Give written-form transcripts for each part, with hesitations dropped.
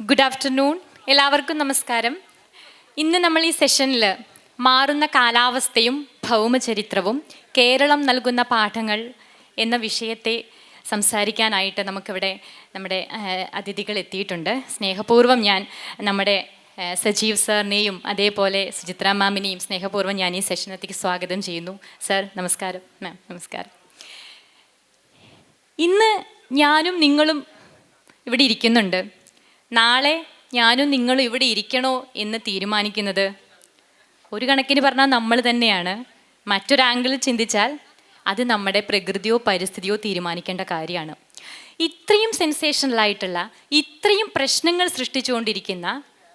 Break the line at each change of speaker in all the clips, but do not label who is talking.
Good afternoon, എല്ലാവർക്കും നമസ്കാരം. ഇന്ന് നമ്മൾ ഈ സെഷനിൽ മാറുന്ന കാലാവസ്ഥയും ഭൗമചരിത്രവും കേരളം നൽകുന്ന പാഠങ്ങൾ എന്ന വിഷയത്തെ സംസാരിക്കാനായിട്ട് നമുക്കിവിടെ നമ്മുടെ അതിഥികൾ എത്തിയിട്ടുണ്ട്. സ്നേഹപൂർവ്വം ഞാൻ നമ്മുടെ സജീവ് സാറിനെയും അതേപോലെ സുചിത്ര മാമിനെയും സ്നേഹപൂർവ്വം ഞാൻ ഈ സെഷനത്തേക്ക് സ്വാഗതം ചെയ്യുന്നു. സർ നമസ്കാരം, മാം നമസ്കാരം. ഇന്ന് ഞാനും നിങ്ങളും ഇവിടെ ഇരിക്കുന്നുണ്ട്. നാളെ ഞാനും നിങ്ങളും ഇവിടെ ഇരിക്കണോ എന്ന് തീരുമാനിക്കുന്നത് ഒരു കണക്കിന് പറഞ്ഞാൽ നമ്മൾ തന്നെയാണ്. മറ്റൊരു ആംഗിളിൽ ചിന്തിച്ചാൽ അത് നമ്മുടെ പ്രകൃതിയോ പരിസ്ഥിതിയോ തീരുമാനിക്കേണ്ട കാര്യമാണ്. ഇത്രയും സെൻസേഷണലായിട്ടുള്ള, ഇത്രയും പ്രശ്നങ്ങൾ സൃഷ്ടിച്ചുകൊണ്ടിരിക്കുന്ന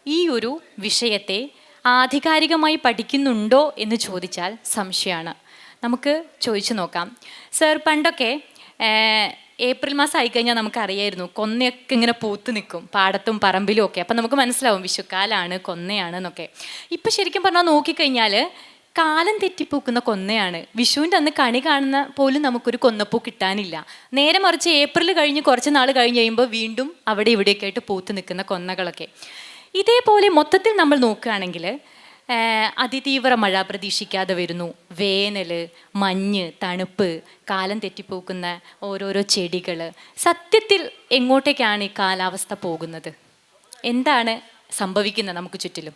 ഈ ഒരു വിഷയത്തെ ആധികാരികമായി പഠിക്കുന്നുണ്ടോ എന്ന് ചോദിച്ചാൽ സംശയമാണ്. നമുക്ക് ചോദിച്ചു നോക്കാം. സർ, പണ്ടൊക്കെ ഏപ്രിൽ മാസം ആയിക്കഴിഞ്ഞാൽ നമുക്കറിയായിരുന്നു കൊന്നയൊക്കെ ഇങ്ങനെ പൂത്ത് നിൽക്കും പാടത്തും പറമ്പിലും ഒക്കെ. അപ്പം നമുക്ക് മനസ്സിലാവും വിഷുക്കാലാണ്, കൊന്നയാണ് എന്നൊക്കെ. ഇപ്പം ശരിക്കും പറഞ്ഞാൽ നോക്കിക്കഴിഞ്ഞാൽ കാലം തെറ്റിപ്പൂക്കുന്ന കൊന്നയാണ്. വിഷുവിൻ്റെ അന്ന് കണി കാണുന്ന പോലും നമുക്കൊരു കൊന്നപ്പൂ കിട്ടാനില്ല. നേരെ മറിച്ച് ഏപ്രിൽ കഴിഞ്ഞ് കുറച്ച് നാൾ കഴിഞ്ഞ് കഴിയുമ്പോൾ വീണ്ടും അവിടെ ഇവിടെയൊക്കെ ആയിട്ട് പൂത്ത് നിൽക്കുന്ന കൊന്നകളൊക്കെ. ഇതേപോലെ മൊത്തത്തിൽ നമ്മൾ നോക്കുകയാണെങ്കിൽ അതിതീവ്ര മഴ പ്രതീക്ഷിക്കാതെ വരുന്നു, വേനൽ, മഞ്ഞ്, തണുപ്പ്, കാലം തെറ്റിപ്പോക്കുന്ന ഓരോരോ ചെടികൾ. സത്യത്തിൽ എങ്ങോട്ടേക്കാണ് ഈ കാലാവസ്ഥ പോകുന്നത്? എന്താണ് സംഭവിക്കുന്നത് നമുക്ക് ചുറ്റിലും?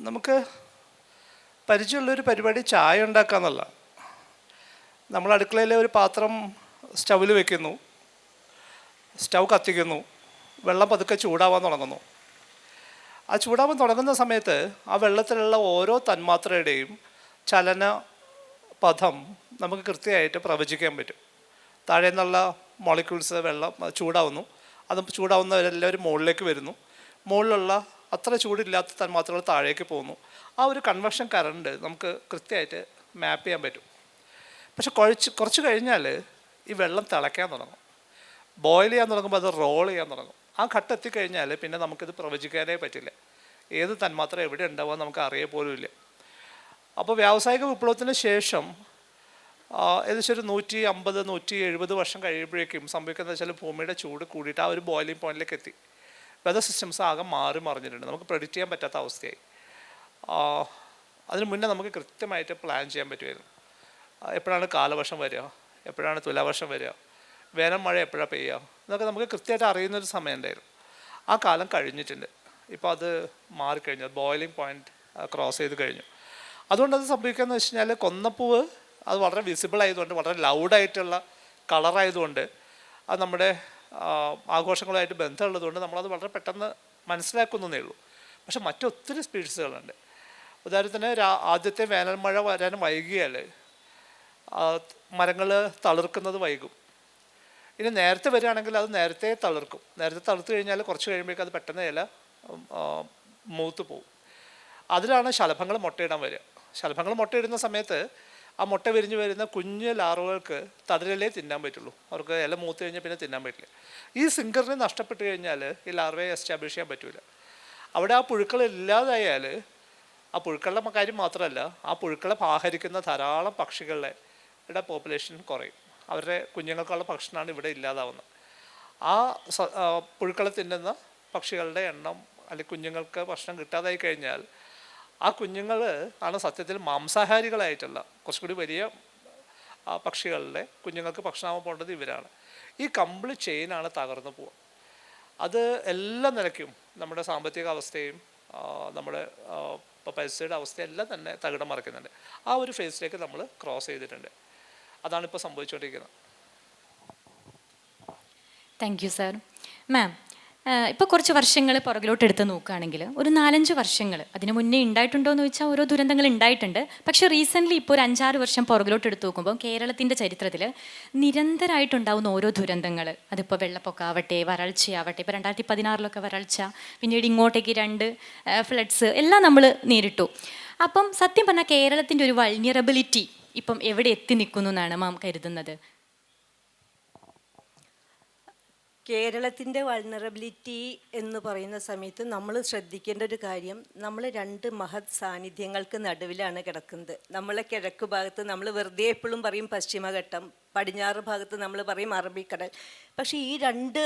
നമുക്ക് പരിചയമുള്ളൊരു പരിപാടി ചായ ഉണ്ടാക്കാന്നല്ല. നമ്മൾ അടുക്കളയിലെ ഒരു പാത്രം സ്റ്റൗവിൽ വെക്കുന്നു, സ്റ്റൗ കത്തിക്കുന്നു, വെള്ളം പതുക്കെ ചൂടാവാൻ തുടങ്ങുന്നു. ആ ചൂടാവാൻ തുടങ്ങുന്ന സമയത്ത് ആ വെള്ളത്തിലുള്ള ഓരോ തന്മാത്രയുടെയും ചലന പഥം നമുക്ക് കൃത്യമായിട്ട് പ്രവചിക്കാൻ പറ്റും. താഴെ നിന്നുള്ള മോളിക്യൂൾസ് വെള്ളം ചൂടാവുന്നു, അത് ചൂടാവുന്നവരെല്ലാവരും മുകളിലേക്ക് വരുന്നു, മുകളിലുള്ള അത്ര ചൂടില്ലാത്ത തന്മാത്രകൾ താഴേക്ക് പോകുന്നു. ആ ഒരു കൺവെക്ഷൻ കറണ്ട് നമുക്ക് കൃത്യമായിട്ട് മാപ്പ് ചെയ്യാൻ പറ്റും. പക്ഷെ കുറച്ച് കഴിഞ്ഞാൽ ഈ വെള്ളം തിളയ്ക്കാൻ തുടങ്ങും, ബോയിൽ ചെയ്യാൻ തുടങ്ങുമ്പോൾ അത് റോൾ ചെയ്യാൻ തുടങ്ങും. ആ ഘട്ടം എത്തിക്കഴിഞ്ഞാൽ പിന്നെ നമുക്കിത് പ്രവചിക്കാനേ പറ്റില്ല. ഏത് തന്മാത്ര എവിടെ ഉണ്ടാവുക നമുക്ക് അറിയ പോലും ഇല്ല. അപ്പോൾ വ്യാവസായിക വിപ്ലവത്തിന് ശേഷം ഏകദേശം ഒരു 150-170 വർഷം കഴിയുമ്പോഴേക്കും സംഭവിക്കുന്നത് വെച്ചാൽ ഭൂമിയുടെ ചൂട് കൂടിയിട്ട് ആ ഒരു ബോയിലിംഗ് പോയിന്റിലേക്ക് എത്തി. വെതർ സിസ്റ്റംസ് ആകെ മാറി മറിഞ്ഞിട്ടുണ്ട്. നമുക്ക് പ്രെഡിക്റ്റ് ചെയ്യാൻ പറ്റാത്ത അവസ്ഥയായി. അതിന് മുന്നേ നമുക്ക് കൃത്യമായിട്ട് പ്ലാൻ ചെയ്യാൻ പറ്റുമായിരുന്നു. എപ്പോഴാണ് കാലവർഷം വരിക, എപ്പോഴാണ് തുലാവർഷം വരിക, വേനൽ മഴ എപ്പോഴാണ് പെയ്യുക എന്നൊക്കെ നമുക്ക് കൃത്യമായിട്ട് അറിയുന്നൊരു സമയം ഉണ്ടായിരുന്നു. ആ കാലം കഴിഞ്ഞിട്ടുണ്ട്. ഇപ്പോൾ അത് മാറിക്കഴിഞ്ഞു, ബോയിലിംഗ് പോയിന്റ് ക്രോസ് ചെയ്ത് കഴിഞ്ഞു. അതുകൊണ്ട് അത് സംഭവിക്കുകയെന്ന് വെച്ച് കഴിഞ്ഞാൽ കൊന്നപ്പൂവ് അത് വളരെ വിസിബിൾ ആയതുകൊണ്ട്, വളരെ ലൗഡായിട്ടുള്ള കളറായതുകൊണ്ട്, അത് നമ്മുടെ ആഘോഷങ്ങളുമായിട്ട് ബന്ധമുള്ളതുകൊണ്ട് നമ്മളത് വളരെ പെട്ടെന്ന് മനസ്സിലാക്കുന്നതേ ഉള്ളൂ. പക്ഷെ മറ്റൊത്തിരി സ്പീഷീസുകളുണ്ട്. ഉദാഹരണത്തിന് ആദ്യത്തെ വേനൽ മഴ വരാൻ വൈകിയാൽ മരങ്ങൾ തളിർക്കുന്നത് വൈകും. ഇനി നേരത്തെ വരികയാണെങ്കിൽ അത് നേരത്തെ തളിർക്കും. നേരത്തെ തളിർത്ത് കഴിഞ്ഞാൽ കുറച്ച് കഴിയുമ്പോഴേക്കും അത് പെട്ടെന്ന് ഇല മൂത്ത് പോകും. അതിലാണ് ശലഭങ്ങൾ മുട്ടയിടാൻ വരിക. ശലഭങ്ങൾ മുട്ടയിടുന്ന സമയത്ത് ആ മുട്ട വിരിഞ്ഞ് വരുന്ന കുഞ്ഞ് ലാർവകൾക്ക് തളിരിലേ തിന്നാൻ പറ്റുള്ളൂ. അവർക്ക് ഇല മൂത്ത് കഴിഞ്ഞാൽ പിന്നെ തിന്നാൻ പറ്റില്ല. ഈ സിങ്കറിനെ നഷ്ടപ്പെട്ട് കഴിഞ്ഞാൽ ഈ ലാർവയെ എസ്റ്റാബ്ലിഷ് ചെയ്യാൻ പറ്റില്ല. അവിടെ ആ പുഴുക്കൾ ഇല്ലാതായാൽ ആ പുഴുക്കളുടെ കാര്യം മാത്രമല്ല, ആ പുഴുക്കളെ ആഹരിക്കുന്ന ധാരാളം പക്ഷികളുടെ പോപ്പുലേഷൻ കുറയും. അവരുടെ കുഞ്ഞുങ്ങൾക്കുള്ള ഭക്ഷണമാണ് ഇവിടെ ഇല്ലാതാവുന്നത്. ആ പുഴുക്കളെ തിന്നുന്ന പക്ഷികളുടെ എണ്ണം അല്ലെങ്കിൽ കുഞ്ഞുങ്ങൾക്ക് ഭക്ഷണം കിട്ടാതായി കഴിഞ്ഞാൽ ആ കുഞ്ഞുങ്ങൾ ആണ് സത്യത്തിൽ മാംസാഹാരികളായിട്ടുള്ള കുറച്ചുകൂടി വലിയ പക്ഷികളുടെ കുഞ്ഞുങ്ങൾക്ക് ഭക്ഷണമാകാൻ പോകേണ്ടത് ഇവരാണ്. ഈ കംപ്ലീറ്റ് ചെയിനാണ് തകർന്നു പോവുക. അത് എല്ലാ നിലയ്ക്കും നമ്മുടെ സാമ്പത്തിക അവസ്ഥയും നമ്മുടെ പരിസ്ഥിതിയുടെ അവസ്ഥയെല്ലാം തന്നെ തകിടം മറിക്കുന്നുണ്ട്. ആ ഒരു ഫേസിലേക്ക് നമ്മൾ ക്രോസ് ചെയ്തിട്ടുണ്ട്. അതാണിപ്പോൾ സംഭവിച്ചുകൊണ്ടിരിക്കുന്നത്.
Thank you sir. മാം, ഇപ്പോൾ കുറച്ച് വർഷങ്ങൾ പുറകിലോട്ട് എടുത്ത് നോക്കുകയാണെങ്കിൽ ഒരു 4-5 വർഷങ്ങൾ അതിന് മുന്നേ ഉണ്ടായിട്ടുണ്ടോ എന്ന് ചോദിച്ചാൽ ഓരോ ദുരന്തങ്ങൾ ഉണ്ടായിട്ടുണ്ട്. പക്ഷേ റീസെൻ്റ്ലി ഇപ്പോൾ ഒരു 5-6 വർഷം പുറകിലോട്ട് എടുത്ത് നോക്കുമ്പോൾ കേരളത്തിൻ്റെ ചരിത്രത്തിൽ നിരന്തരമായിട്ടുണ്ടാകുന്ന ഓരോ ദുരന്തങ്ങൾ, അതിപ്പോൾ വെള്ളപ്പൊക്കമാവട്ടെ, വരൾച്ചയാവട്ടെ, ഇപ്പോൾ 2016 വരൾച്ച, പിന്നീട് ഇങ്ങോട്ടേക്ക് 2 ഫ്ലഡ്സ് എല്ലാം നമ്മൾ നേരിട്ടു. അപ്പം സത്യം പറഞ്ഞാൽ കേരളത്തിൻ്റെ ഒരു വൾനിയറബിലിറ്റി ഇപ്പം എവിടെ എത്തി നിൽക്കുന്നു എന്നാണ് മാം കരുതുന്നത്?
കേരളത്തിൻ്റെ വൾണറബിലിറ്റി എന്ന് പറയുന്ന സമയത്ത് നമ്മൾ ശ്രദ്ധിക്കേണ്ട ഒരു കാര്യം, നമ്മൾ രണ്ട് മഹത് സാന്നിധ്യങ്ങൾക്ക് നടുവിലാണ് കിടക്കുന്നത്. നമ്മളെ കിഴക്ക് ഭാഗത്ത് നമ്മൾ വെറുതെ എപ്പോഴും പറയും പശ്ചിമഘട്ടം, പടിഞ്ഞാറ് ഭാഗത്ത് നമ്മൾ പറയും അറബിക്കടൽ. പക്ഷേ ഈ രണ്ട്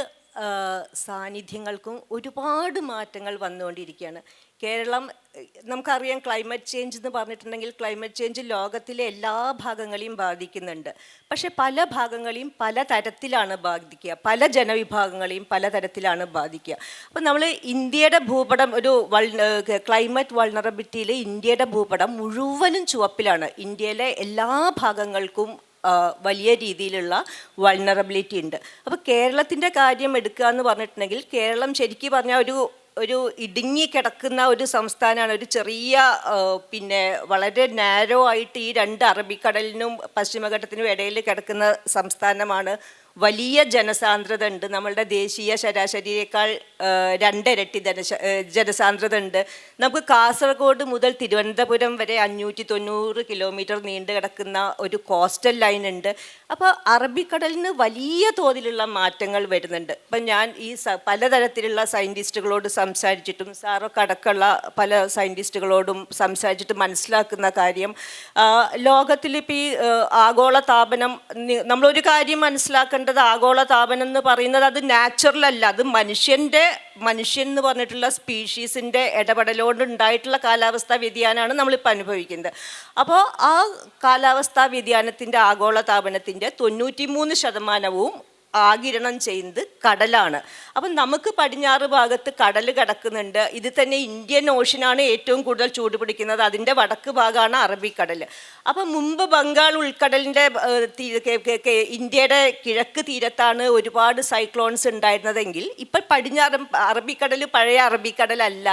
സാന്നിധ്യങ്ങൾക്കും ഒരുപാട് മാറ്റങ്ങൾ വന്നുകൊണ്ടിരിക്കുകയാണ്. കേരളം, നമുക്കറിയാം ക്ലൈമറ്റ് ചേഞ്ച് എന്ന് പറഞ്ഞിട്ടുണ്ടെങ്കിൽ ക്ലൈമറ്റ് ചേഞ്ച് ലോകത്തിലെ എല്ലാ ഭാഗങ്ങളെയും ബാധിക്കുന്നുണ്ട്. പക്ഷെ പല ഭാഗങ്ങളെയും പല തരത്തിലാണ് ബാധിക്കുക, പല ജനവിഭാഗങ്ങളെയും പല തരത്തിലാണ് ബാധിക്കുക. അപ്പം നമ്മൾ ഇന്ത്യയുടെ ഭൂപടം, ഒരു ക്ലൈമറ്റ് വൾണറബിലിറ്റിയിൽ ഇന്ത്യയുടെ ഭൂപടം മുഴുവനും ചുവപ്പിലാണ്. ഇന്ത്യയിലെ എല്ലാ ഭാഗങ്ങൾക്കും വലിയ രീതിയിലുള്ള വൾണറബിലിറ്റി ഉണ്ട്. അപ്പോൾ കേരളത്തിൻ്റെ കാര്യം എടുക്കുക എന്ന് പറഞ്ഞിട്ടുണ്ടെങ്കിൽ, കേരളം ശരിക്കും പറഞ്ഞാൽ ഒരു ഇടുങ്ങി കിടക്കുന്ന ഒരു സംസ്ഥാനമാണ്. ഒരു ചെറിയ പിന്നെ വളരെ നാരോ ആയിട്ട് ഈ രണ്ട് അറബിക്കടലിനും പശ്ചിമഘട്ടത്തിനും ഇടയിൽ കിടക്കുന്ന സംസ്ഥാനമാണ്. വലിയ ജനസാന്ദ്രത ഉണ്ട്. നമ്മളുടെ ദേശീയ ശരാശരിയേക്കാൾ 2 ഇരട്ടി ജനസാന്ദ്രത ഉണ്ട്. നമുക്ക് കാസർഗോഡ് മുതൽ തിരുവനന്തപുരം വരെ 590 കിലോമീറ്റർ നീണ്ടു കിടക്കുന്ന ഒരു കോസ്റ്റൽ ലൈൻ ഉണ്ട്. അപ്പോൾ അറബിക്കടലിന് വലിയ തോതിലുള്ള മാറ്റങ്ങൾ വരുന്നുണ്ട്. ഇപ്പം ഞാൻ ഈ പലതരത്തിലുള്ള സയൻറ്റിസ്റ്റുകളോട് സംസാരിച്ചിട്ടും സാറൊക്കെ അടക്കമുള്ള പല സയൻറ്റിസ്റ്റുകളോടും സംസാരിച്ചിട്ട് മനസ്സിലാക്കുന്ന കാര്യം, ലോകത്തിലിപ്പോൾ ഈ ആഗോളതാപനം, നമ്മളൊരു കാര്യം മനസ്സിലാക്കേണ്ടത്, ആഗോളതാപനം എന്ന് പറയുന്നത് അത് നാച്ചുറൽ അല്ല, അത് മനുഷ്യൻ എന്ന് പറഞ്ഞിട്ടുള്ള സ്പീഷീസിൻ്റെ ഇടപെടലോട് ഉണ്ടായിട്ടുള്ള കാലാവസ്ഥാ വ്യതിയാനമാണ് നമ്മളിപ്പോൾ അനുഭവിക്കുന്നത്. അപ്പോൾ ആ കാലാവസ്ഥാ വ്യതിയാനത്തിൻ്റെ, ആഗോളതാപനത്തിൻ്റെ 93% ആഗിരണം ചെയ്യുന്നത് കടലാണ്. അപ്പം നമുക്ക് പടിഞ്ഞാറ് ഭാഗത്ത് കടൽ കിടക്കുന്നുണ്ട്. ഇത് തന്നെ ഇന്ത്യൻ ഓഷനാണ് ഏറ്റവും കൂടുതൽ ചൂട് പിടിക്കുന്നത്. അതിൻ്റെ വടക്ക് ഭാഗമാണ് അറബിക്കടൽ. അപ്പം മുമ്പ് ബംഗാൾ ഉൾക്കടലിൻ്റെ ഇന്ത്യയുടെ കിഴക്ക് തീരത്താണ് ഒരുപാട് സൈക്ലോൺസ് ഉണ്ടായിരുന്നതെങ്കിൽ ഇപ്പം അറബിക്കടൽ പഴയ അറബിക്കടലല്ല.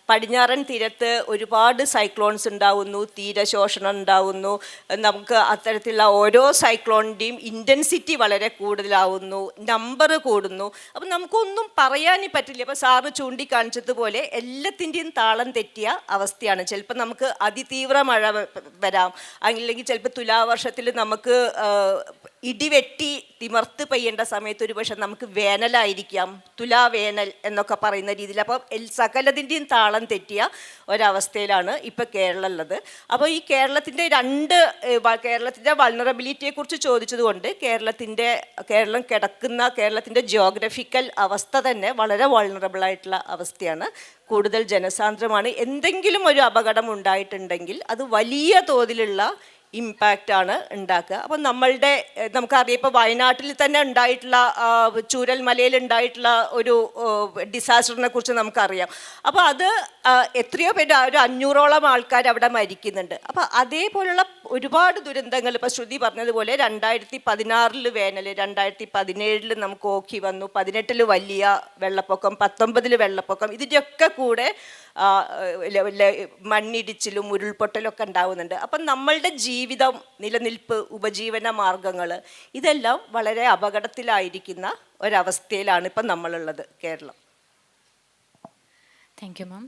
പടിഞ്ഞാറൻ തീരത്ത് ഒരുപാട് സൈക്ലോൺസ് ഉണ്ടാവുന്നു, തീരശോഷണം ഉണ്ടാവുന്നു. നമുക്ക് അത്തരത്തിലുള്ള ഓരോ സൈക്ലോണിൻ്റെയും ഇൻറ്റൻസിറ്റി വളരെ കൂടുതലാവുന്നു, നമ്പർ കൂടുന്നു. അപ്പം നമുക്കൊന്നും പറയാനേ പറ്റില്ല. അപ്പോൾ സാറ് ചൂണ്ടിക്കാണിച്ചതുപോലെ എല്ലാത്തിൻ്റെയും താളം തെറ്റിയ അവസ്ഥയാണ്. ചിലപ്പോൾ നമുക്ക് അതിതീവ്ര മഴ വരാം, അല്ലെങ്കിൽ ചിലപ്പോൾ തുലാവർഷത്തിൽ നമുക്ക് ഇടിവെട്ടി തിമർത്ത് പെയ്യേണ്ട സമയത്ത് ഒരു പക്ഷെ നമുക്ക് വേനലായിരിക്കാം, തുലാവേനൽ എന്നൊക്കെ പറയുന്ന രീതിയിൽ. അപ്പോൾ സകലതിൻ്റെയും താളം തെറ്റിയ ഒരവസ്ഥയിലാണ് ഇപ്പോൾ കേരളം ഉള്ളത്. അപ്പോൾ ഈ കേരളത്തിൻ്റെ വൾണറബിലിറ്റിയെക്കുറിച്ച് ചോദിച്ചതുകൊണ്ട് കേരളത്തിൻ്റെ ജിയോഗ്രഫിക്കൽ അവസ്ഥ തന്നെ വളരെ വൾണറബിളായിട്ടുള്ള അവസ്ഥയാണ്. കൂടുതൽ ജനസാന്ദ്രമാണ്. എന്തെങ്കിലും ഒരു അപകടം ഉണ്ടായിട്ടുണ്ടെങ്കിൽ അത് വലിയ തോതിലുള്ള ഇമ്പാക്റ്റാണ് ഉണ്ടാക്കുക. അപ്പം നമുക്കറിയാം, ഇപ്പോൾ വയനാട്ടിൽ തന്നെ ഉണ്ടായിട്ടുള്ള ചൂരൽമലയിൽ ഉണ്ടായിട്ടുള്ള ഒരു ഡിസാസ്റ്ററിനെ കുറിച്ച് നമുക്കറിയാം. അപ്പോൾ അത് എത്രയോ പേര്, ഒരു 500ഓളം ആൾക്കാർ അവിടെ മരിക്കുന്നുണ്ട്. അപ്പോൾ അതേപോലുള്ള ഒരുപാട് ദുരന്തങ്ങൾ, ഇപ്പോൾ ശ്രുതി പറഞ്ഞതുപോലെ 2016 വേനൽ, 2017 നമുക്ക് ഓഖി വന്നു, 2018 വലിയ വെള്ളപ്പൊക്കം, 2019 വെള്ളപ്പൊക്കം, ഇതിൻ്റെയൊക്കെ കൂടെ മണ്ണിടിച്ചിലും ഉരുൾപൊട്ടലും ഒക്കെ ഉണ്ടാവുന്നുണ്ട്. അപ്പം നമ്മളുടെ ജീവിതം, നിലനിൽപ്പ്, ഉപജീവന മാർഗങ്ങൾ ഇതെല്ലാം വളരെ അപകടത്തിലായിരിക്കുന്ന ഒരവസ്ഥയിലാണ് ഇപ്പം നമ്മളുള്ളത്, Keralam.
Thank you ma'am.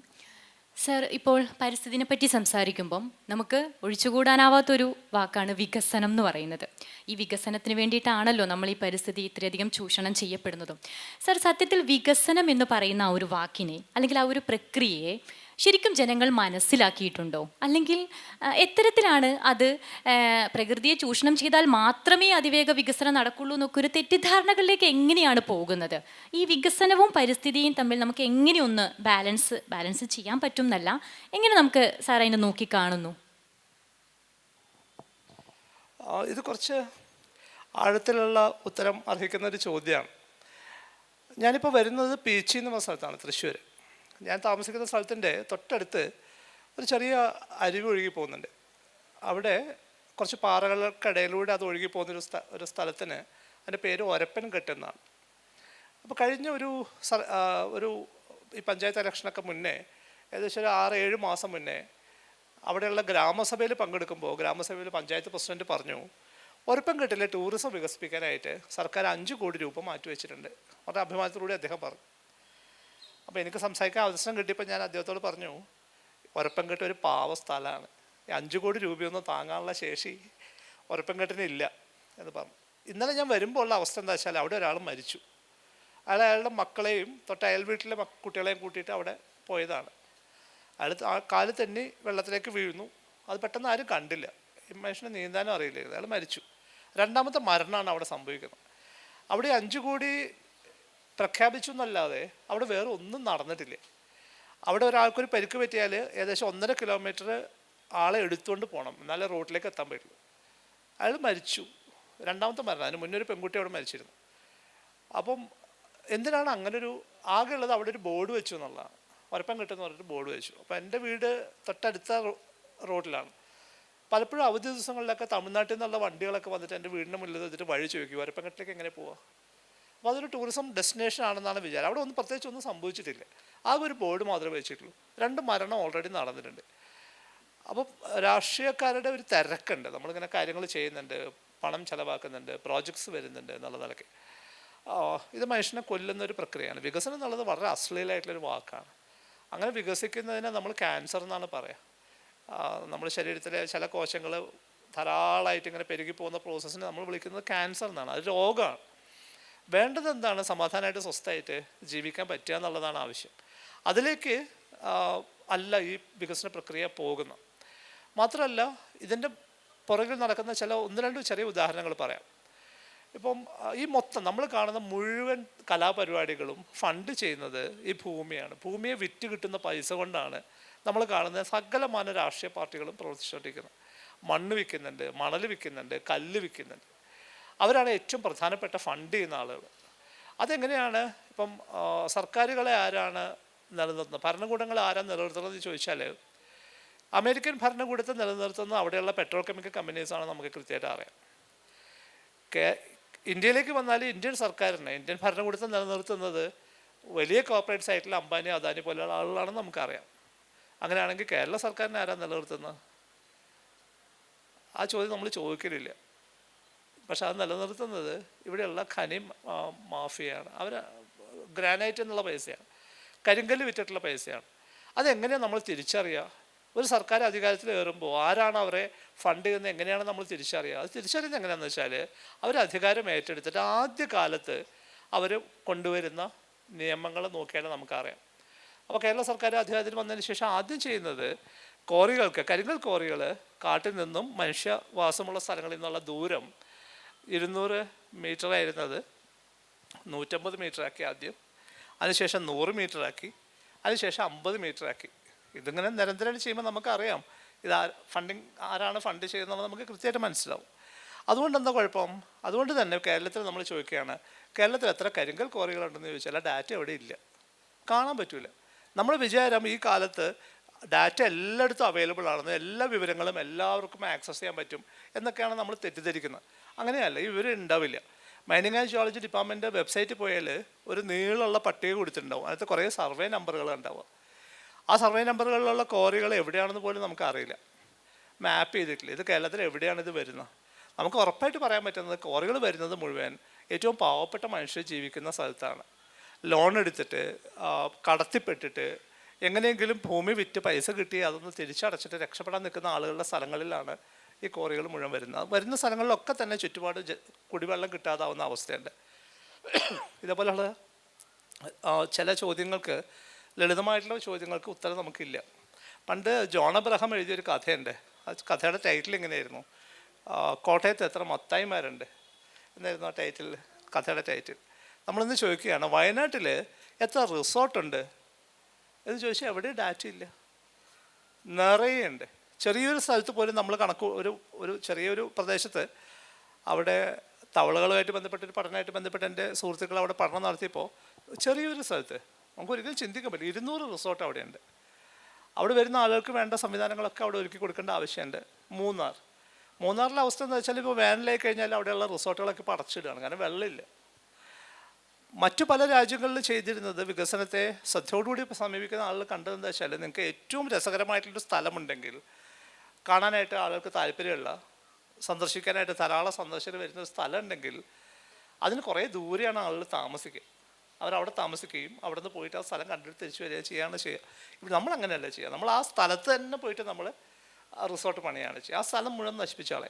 Sir, ഇപ്പോൾ പരിസ്ഥിതിനെ പറ്റി സംസാരിക്കുമ്പം നമുക്ക് ഒഴിച്ചുകൂടാനാവാത്തൊരു വാക്കാണ് വികസനം എന്ന് പറയുന്നത്. ഈ വികസനത്തിന് വേണ്ടിയിട്ടാണല്ലോ നമ്മൾ ഈ പരിസ്ഥിതി ഇത്രയധികം ചൂഷണം ചെയ്യപ്പെടുന്നതും. സർ, സത്യത്തിൽ വികസനം എന്ന് പറയുന്ന ആ ഒരു വാക്കിനെ, അല്ലെങ്കിൽ ആ ഒരു പ്രക്രിയയെ ശരിക്കും ജനങ്ങൾ മനസ്സിലാക്കിയിട്ടുണ്ടോ? അല്ലെങ്കിൽ എത്തരത്തിലാണ് അത് പ്രകൃതിയെ ചൂഷണം ചെയ്താൽ മാത്രമേ അതിവേഗ വികസനം നടക്കുള്ളൂ എന്നൊക്കെ ഒരു തെറ്റിദ്ധാരണകളിലേക്ക് എങ്ങനെയാണ് പോകുന്നത്? ഈ വികസനവും പരിസ്ഥിതിയും തമ്മിൽ നമുക്ക് എങ്ങനെയൊന്ന് ബാലൻസ് ചെയ്യാൻ പറ്റും എന്നല്ല, എങ്ങനെ നമുക്ക് സാർ അതിനെ നോക്കിക്കാണുന്നു?
ഇത് കുറച്ച് ആഴത്തിലുള്ള ഉത്തരം അർഹിക്കുന്ന ഒരു ചോദ്യമാണ്. ഞാനിപ്പോൾ വരുന്നത് പീച്ചി എന്ന് പറഞ്ഞ സ്ഥലത്താണ്, തൃശ്ശൂർ. ഞാൻ താമസിക്കുന്ന സ്ഥലത്തിൻ്റെ തൊട്ടടുത്ത് ഒരു ചെറിയ അരുവി ഒഴുകി പോകുന്നുണ്ട്. അവിടെ കുറച്ച് പാറകൾക്കിടയിലൂടെ അത് ഒഴുകി പോകുന്നൊരു ഒരു സ്ഥലത്തിന് അതിൻ്റെ പേര് ഒരപ്പൻകെട്ട് എന്നാണ്. അപ്പോൾ കഴിഞ്ഞ ഒരു ഈ പഞ്ചായത്ത് ഇലക്ഷനൊക്കെ മുന്നേ, ഏകദേശം ഒരു 6-7 മാസം മുന്നേ അവിടെയുള്ള ഗ്രാമസഭയിൽ പങ്കെടുക്കുമ്പോൾ ഗ്രാമസഭയിൽ പഞ്ചായത്ത് പ്രസിഡന്റ് പറഞ്ഞു, ഒരപ്പൻകെട്ടിലെ ടൂറിസം വികസിപ്പിക്കാനായിട്ട് സർക്കാർ 5 കോടി രൂപ മാറ്റിവെച്ചിട്ടുണ്ട്. വളരെ അഭിമാനത്തിലൂടെ അദ്ദേഹം പറഞ്ഞു. അപ്പോൾ എനിക്ക് സംസാരിക്കാൻ അവസരം കിട്ടിയപ്പോൾ ഞാൻ അദ്ദേഹത്തോട് പറഞ്ഞു, ഒരപ്പൻകെട്ട് ഒരു പാവ സ്ഥലമാണ്, 5 കോടി രൂപയൊന്നും താങ്ങാനുള്ള ശേഷി ഒരപ്പൻകെട്ടിന് ഇല്ല എന്ന് പറഞ്ഞു. ഇന്നലെ ഞാൻ വരുമ്പോൾ ഉള്ള അവസ്ഥ എന്താ വെച്ചാൽ അവിടെ ഒരാൾ മരിച്ചു. അയാൾ അയാളുടെ മക്കളെയും തൊട്ട് അയൽ വീട്ടിലെ കുട്ടികളെയും കൂട്ടിയിട്ട് അവിടെ പോയതാണ്. അയാൾ ആ കാല് തന്നെ വെള്ളത്തിലേക്ക് വീഴുന്നു. അത് പെട്ടെന്ന് ആരും കണ്ടില്ല. ഈ മനുഷ്യന് നീന്താനും അറിയില്ലായിരുന്നു. അയാൾ മരിച്ചു. രണ്ടാമത്തെ മരണമാണ് അവിടെ സംഭവിക്കുന്നത്. അവിടെ 5 കോടി പ്രഖ്യാപിച്ചു എന്നല്ലാതെ അവിടെ വേറെ ഒന്നും നടന്നിട്ടില്ല. അവിടെ ഒരാൾക്കൊരു പരിക്ക് പറ്റിയാൽ ഏകദേശം 1.5 കിലോമീറ്റർ ആളെ എടുത്തുകൊണ്ട് പോകണം, എന്നാലേ റോഡിലേക്ക് എത്താൻ പറ്റുള്ളൂ. അയാൾ മരിച്ചു. രണ്ടാമത്തെ മരണം. അതിന് മുന്നേ ഒരു പെൺകുട്ടി അവിടെ മരിച്ചിരുന്നു. അപ്പം എന്തിനാണ് അങ്ങനൊരു ആകെയുള്ളത്? അവിടെ ഒരു ബോർഡ് വെച്ചു എന്നുള്ളതാണ്. ഒരപ്പം കിട്ടുമെന്ന് പറഞ്ഞിട്ട് ബോർഡ് വെച്ചു. അപ്പോൾ എൻ്റെ വീട് തൊട്ടടുത്ത റോഡിലാണ്. പലപ്പോഴും അവധി ദിവസങ്ങളിലൊക്കെ തമിഴ്നാട്ടിൽ നിന്നുള്ള വണ്ടികളൊക്കെ വന്നിട്ട് എൻ്റെ വീടിൻ്റെ മുന്നിൽ വെച്ചിട്ട് വഴി ചോദിക്കും, ഒരപ്പംകെട്ടിലേക്ക് എങ്ങനെ പോവുക? അപ്പോൾ അതൊരു ടൂറിസം ഡെസ്റ്റിനേഷൻ ആണെന്നാണ് വിചാരം. അവിടെ ഒന്നും പ്രത്യേകിച്ച് ഒന്നും സംഭവിച്ചിട്ടില്ല. ആ ഒരു ബോർഡ് മാത്രമേ വെച്ചിട്ടുള്ളൂ. 2 മരണം ഓൾറെഡി നടന്നിട്ടുണ്ട്. അപ്പം രാഷ്ട്രീയക്കാരുടെ ഒരു തിരക്കുണ്ട്. നമ്മളിങ്ങനെ കാര്യങ്ങൾ ചെയ്യുന്നുണ്ട്, പണം ചിലവാക്കുന്നുണ്ട്, പ്രോജക്ട്സ് വരുന്നുണ്ട് എന്നുള്ള നിലയ്ക്ക്. ഇത് മനുഷ്യനെ കൊല്ലുന്നൊരു പ്രക്രിയയാണ്. വികസനം എന്നുള്ളത് വളരെ അശ്ലീലമായിട്ടുള്ളൊരു വാക്കാണ്. അങ്ങനെ വികസിക്കുന്നതിനെ നമ്മൾ ക്യാൻസർ എന്നാണ് പറയുക. നമ്മുടെ ശരീരത്തിലെ ചില കോശങ്ങൾ ധാരാളമായിട്ട് ഇങ്ങനെ പെരുകി പോകുന്ന പ്രോസസ്സിനെ നമ്മൾ വിളിക്കുന്നത് ക്യാൻസർ എന്നാണ്. അത് രോഗമാണ്. വേണ്ടത് എന്താണ്? സമാധാനമായിട്ട് സ്വസ്ഥമായിട്ട് ജീവിക്കാൻ പറ്റുക എന്നുള്ളതാണ് ആവശ്യം. അതിലേക്ക് അല്ല ഈ വികസന പ്രക്രിയ പോകുന്നത്. മാത്രമല്ല, ഇതിൻ്റെ പുറകിൽ നടക്കുന്ന 1-2 ചെറിയ ഉദാഹരണങ്ങൾ പറയാം. ഇപ്പം ഈ മൊത്തം നമ്മൾ കാണുന്ന മുഴുവൻ കലാപരിപാടികളും ഫണ്ട് ചെയ്യുന്നത് ഈ ഭൂമിയാണ്. ഭൂമിയെ വിറ്റ് കിട്ടുന്ന പൈസ കൊണ്ടാണ് നമ്മൾ കാണുന്ന സകലമാന രാഷ്ട്രീയ പാർട്ടികളും പ്രവർത്തിച്ചുകൊണ്ടിരിക്കുന്നത്. മണ്ണ് വിൽക്കുന്നുണ്ട്, മണൽ വിൽക്കുന്നുണ്ട്, കല്ല് വിൽക്കുന്നുണ്ട്. അവരാണ് ഏറ്റവും പ്രധാനപ്പെട്ട ഫണ്ട് ചെയ്യുന്ന ആളുകൾ. അതെങ്ങനെയാണ്? ഇപ്പം സർക്കാരുകളെ ആരാണ് നിലനിർത്തുന്നത്? ഭരണകൂടങ്ങളെ ആരാണ് നിലനിർത്തുന്നത് ചോദിച്ചാൽ, അമേരിക്കൻ ഭരണകൂടത്തെ നിലനിർത്തുന്ന അവിടെയുള്ള പെട്രോൾ കെമിക്കൽ കമ്പനീസാണ് നമുക്ക് കൃത്യമായിട്ട് അറിയാം. ഇന്ത്യയിലേക്ക് വന്നാൽ ഇന്ത്യൻ സർക്കാരിനെ, ഇന്ത്യൻ ഭരണകൂടത്തെ നിലനിർത്തുന്നത് വലിയ കോർപ്പറേറ്റ്സ് ആയിട്ടുള്ള അംബാനി, അദാനി പോലെയുള്ള ആളുകളാണെന്ന് നമുക്കറിയാം. അങ്ങനെയാണെങ്കിൽ കേരള സർക്കാരിനെ ആരാണ് നിലനിർത്തുന്നത്? ആ ചോദ്യം നമ്മൾ ചോദിക്കലില്ല. പക്ഷെ അത് നിലനിർത്തുന്നത് ഇവിടെയുള്ള ഖനി മാഫിയയാണ്. അവർ ഗ്രാനൈറ്റ് എന്നുള്ള പൈസയാണ്, കരിങ്കല്ല് വിറ്റിട്ടുള്ള പൈസയാണ്. അതെങ്ങനെയാണ് നമ്മൾ തിരിച്ചറിയുക? ഒരു സർക്കാർ അധികാരത്തിൽ കയറുമ്പോൾ ആരാണ് അവരെ ഫണ്ട് ചെയ്യുന്നത് എങ്ങനെയാണ് നമ്മൾ തിരിച്ചറിയുക? അത് തിരിച്ചറിയുന്നത് എങ്ങനെയാണെന്ന് വെച്ചാൽ, അവർ അധികാരം ഏറ്റെടുത്തിട്ട് ആദ്യ കാലത്ത് അവർ കൊണ്ടുവരുന്ന നിയമങ്ങൾ നോക്കിയാൽ നമുക്കറിയാം. അപ്പോൾ കേരള സർക്കാർ അധികാരത്തിൽ വന്നതിന് ശേഷം ആദ്യം ചെയ്യുന്നത് കോറികൾക്ക്, കരിങ്കൽ കോറികൾ കാട്ടിൽ നിന്നും മനുഷ്യവാസമുള്ള സ്ഥലങ്ങളിൽ നിന്നുള്ള ദൂരം 200 മീറ്റർ ആയിരുന്നത് 150 മീറ്ററാക്കി ആദ്യം, അതിനുശേഷം 100 മീറ്ററാക്കി, അതിനുശേഷം 50 മീറ്ററാക്കി. ഇതിങ്ങനെ നിരന്തരം ചെയ്യുമ്പോൾ നമുക്കറിയാം ഇത് ഫണ്ടിങ് ആരാണ് ഫണ്ട് ചെയ്യുന്നത് നമുക്ക് കൃത്യമായിട്ട് മനസ്സിലാവും. അതുകൊണ്ട് എന്താ കുഴപ്പം? അതുകൊണ്ട് തന്നെ കേരളത്തിൽ നമ്മൾ ചോദിക്കുകയാണ്, കേരളത്തിൽ എത്ര കരിങ്കൽ കോറികളുണ്ടെന്ന് ചോദിച്ചാൽ ആ ഡാറ്റ എവിടെ ഇല്ല, കാണാൻ പറ്റില്ല. നമ്മൾ വിചാരം ഈ കാലത്ത് ഡാറ്റ എല്ലായിടത്തും അവൈലബിൾ ആണെന്ന്, എല്ലാ വിവരങ്ങളും എല്ലാവർക്കും ആക്സസ് ചെയ്യാൻ പറ്റും എന്നൊക്കെയാണ് നമ്മൾ തെറ്റിദ്ധരിക്കുന്നത്. അങ്ങനെയല്ല, ഈ വിവരം ഉണ്ടാവില്ല. മൈനിങ് ആൻഡ് ജിയോളജി ഡിപ്പാർട്ട്മെൻറ്റ് വെബ്സൈറ്റിൽ പോയാൽ ഒരു നീളമുള്ള പട്ടിക കൊടുത്തിട്ടുണ്ടാവും. അതിനകത്ത് കുറേ സർവേ നമ്പറുകൾ ഉണ്ടാവുക. ആ സർവേ നമ്പറുകളിലുള്ള കോറികൾ എവിടെയാണെന്ന് പോലും നമുക്കറിയില്ല, മാപ്പ് ചെയ്തിട്ടില്ല. ഇത് കേരളത്തിൽ എവിടെയാണ് ഇത് വരുന്നത്? നമുക്ക് ഉറപ്പായിട്ട് പറയാൻ പറ്റുന്നത് കോറികൾ വരുന്നത് മുഴുവൻ ഏറ്റവും പാവപ്പെട്ട മനുഷ്യർ ജീവിക്കുന്ന സ്ഥലത്താണ്. ലോൺ എടുത്തിട്ട് കടത്തിപ്പെട്ടിട്ട് എങ്ങനെയെങ്കിലും ഭൂമി വിറ്റ് പൈസ കിട്ടി അതൊന്ന് തിരിച്ചടച്ചിട്ട് രക്ഷപ്പെടാൻ നിൽക്കുന്ന ആളുകളുടെ സ്ഥലങ്ങളിലാണ് ഈ കോറികൾ മുഴുവൻ വരുന്നത്. വരുന്ന സ്ഥലങ്ങളിലൊക്കെ തന്നെ ചുറ്റുപാട് കുടിവെള്ളം കിട്ടാതാവുന്ന അവസ്ഥയുണ്ട്. ഇതേപോലെയുള്ള ചില ചോദ്യങ്ങൾക്ക്, ലളിതമായിട്ടുള്ള ചോദ്യങ്ങൾക്ക് ഉത്തരം നമുക്കില്ല. പണ്ട് ജോൺ അബ്രഹാം എഴുതിയൊരു കഥയുണ്ട്. ആ കഥയുടെ ടൈറ്റിൽ ഇങ്ങനെയായിരുന്നു, കോട്ടയത്ത് എത്ര മത്തായിമാരുണ്ട് എന്നായിരുന്നു ആ ടൈറ്റിൽ, കഥയുടെ ടൈറ്റിൽ. നമ്മളിന്ന് ചോദിക്കുകയാണ്, വയനാട്ടിൽ എത്ര റിസോർട്ടുണ്ട് എന്ന് ചോദിച്ചാൽ എവിടെയും ഡാറ്റ ഇല്ല, നിറയുണ്ട്. ചെറിയൊരു സ്ഥലത്ത് പോലും നമ്മൾ ഒരു ചെറിയൊരു പ്രദേശത്ത് അവിടെ തവളകളുമായിട്ട് ബന്ധപ്പെട്ടൊരു പഠനമായിട്ട് ബന്ധപ്പെട്ട് എൻ്റെ സുഹൃത്തുക്കൾ അവിടെ പഠനം നടത്തിയപ്പോൾ ചെറിയൊരു സ്ഥലത്ത് നമുക്ക് ഒരിക്കലും ചിന്തിക്കാൻ പറ്റില്ല, 200 റിസോർട്ട് അവിടെയുണ്ട്. അവിടെ വരുന്ന ആളുകൾക്ക് വേണ്ട സംവിധാനങ്ങളൊക്കെ അവിടെ ഒരുക്കി കൊടുക്കേണ്ട ആവശ്യമുണ്ട്. മൂന്നാറിലെ അവസ്ഥ എന്ന് വെച്ചാൽ ഇപ്പോൾ വേനലായി കഴിഞ്ഞാൽ അവിടെയുള്ള റിസോർട്ടുകളൊക്കെ ഇപ്പോൾ അടച്ചിടുകയാണ്, കാരണം വെള്ളമില്ല. മറ്റു പല രാജ്യങ്ങളിൽ ചെയ്തിരുന്നത് വികസനത്തെ ശ്രദ്ധയോടുകൂടി സമീപിക്കുന്ന ആളുകൾ കണ്ടതെന്ന് വെച്ചാൽ, നിങ്ങൾക്ക് ഏറ്റവും രസകരമായിട്ടുള്ളൊരു സ്ഥലമുണ്ടെങ്കിൽ, കാണാനായിട്ട് ആളുകൾക്ക് താല്പര്യമുള്ള, സന്ദർശിക്കാനായിട്ട് ധാരാളം സന്ദർശകർ വരുന്ന ഒരു സ്ഥലം ഉണ്ടെങ്കിൽ അതിന് കുറേ ദൂരെയാണ് ആളുകൾ താമസിക്കുക. അവരവിടെ താമസിക്കുകയും അവിടെ നിന്ന് പോയിട്ട് ആ സ്ഥലം കണ്ടിട്ട് തിരിച്ചു വരിക ചെയ്യുക. ഇവിടെ നമ്മൾ അങ്ങനെയല്ല ചെയ്യുക. നമ്മൾ ആ സ്ഥലത്ത് തന്നെ പോയിട്ട് നമ്മൾ റിസോർട്ട് പണിയാണ് ചെയ്യുക. ആ സ്ഥലം മുഴുവൻ നശിപ്പിച്ചാളെ.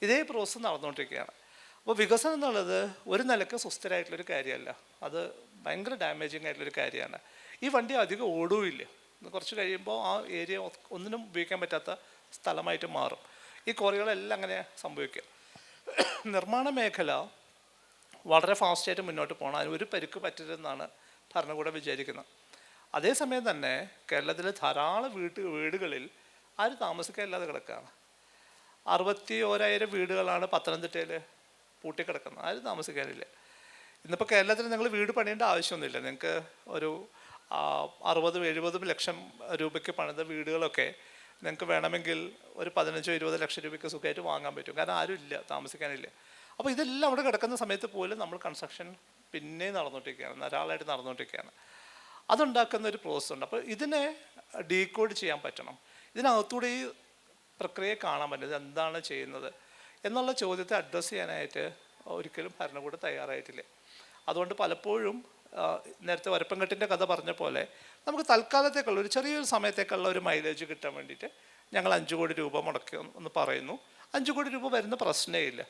ഇതേ പ്രോസസ്സ് നടന്നുകൊണ്ടിരിക്കുകയാണ്. അപ്പോൾ വികസനം എന്നുള്ളത് ഒരു നിലക്ക് സുസ്ഥിരമായിട്ടുള്ളൊരു കാര്യമല്ല, അത് ഭയങ്കര ഡാമേജിങ് ആയിട്ടുള്ളൊരു കാര്യമാണ്. ഈ വണ്ടി അധികം ഓടുകയില്ല, കുറച്ച് കഴിയുമ്പോൾ ആ ഏരിയ ഒന്നിനും ഉപയോഗിക്കാൻ പറ്റാത്ത സ്ഥലമായിട്ട് മാറും. ഈ ക്വാറികളെല്ലാം അങ്ങനെ സംഭവിക്കുക. നിർമ്മാണ മേഖല വളരെ ഫാസ്റ്റായിട്ട് മുന്നോട്ട് പോകണം, അതിന് ഒരു പരിക്ക് പറ്റരുതെന്നാണ് ഭരണകൂടം വിചാരിക്കുന്നത്. അതേസമയം തന്നെ കേരളത്തിൽ ധാരാളം വീടുകളിൽ ആരും താമസിക്കാനില്ലാതെ കിടക്കുകയാണ്. 61,000 വീടുകളാണ് പത്തനംതിട്ടയിൽ പൂട്ടിക്കിടക്കുന്നത്, ആരും താമസിക്കാനില്ല. ഇന്നിപ്പോൾ കേരളത്തിൽ നിങ്ങൾ വീട് പണിയേണ്ട ആവശ്യമൊന്നുമില്ല. നിങ്ങൾക്ക് ഒരു 60-70 ലക്ഷം രൂപയ്ക്ക് പണിത വീടുകളൊക്കെ നിങ്ങൾക്ക് വേണമെങ്കിൽ ഒരു 15-20 ലക്ഷം രൂപയ്ക്ക് സുഖമായിട്ട് വാങ്ങാൻ പറ്റും, കാരണം ആരും ഇല്ല, താമസിക്കാനില്ല. അപ്പോൾ ഇതെല്ലാം അവിടെ കിടക്കുന്ന സമയത്ത് പോലും നമ്മൾ കൺസ്ട്രക്ഷൻ പിന്നെ നടന്നുകൊണ്ടിരിക്കുകയാണ്, ധാരാളമായിട്ട് നടന്നുകൊണ്ടിരിക്കുകയാണ്. അതുണ്ടാക്കുന്ന ഒരു പ്രോസസ് ഉണ്ട്. അപ്പോൾ ഇതിനെ ഡീകോഡ് ചെയ്യാൻ പറ്റണം, ഇതിനകത്തൂടെ ഈ പ്രക്രിയയെ കാണാൻ പറ്റുന്നത് എന്താണ് ചെയ്യുന്നത് എന്നുള്ള ചോദ്യത്തെ അഡ്രസ്സ് ചെയ്യാനായിട്ട് ഒരിക്കലും ഭരണകൂടം തയ്യാറായിട്ടില്ല. അതുകൊണ്ട് പലപ്പോഴും നേരത്തെ വരപ്പൻകെട്ടിൻ്റെ കഥ പറഞ്ഞ പോലെ നമുക്ക് തൽക്കാലത്തേക്കുള്ള ഒരു ചെറിയൊരു സമയത്തേക്കുള്ള ഒരു മൈലേജ് കിട്ടാൻ വേണ്ടിയിട്ട് ഞങ്ങൾ 5 കോടി രൂപ മുടക്കി എന്ന് പറയുന്നു. 5 കോടി രൂപ വരുന്ന പ്രശ്നമേ ഇല്ല,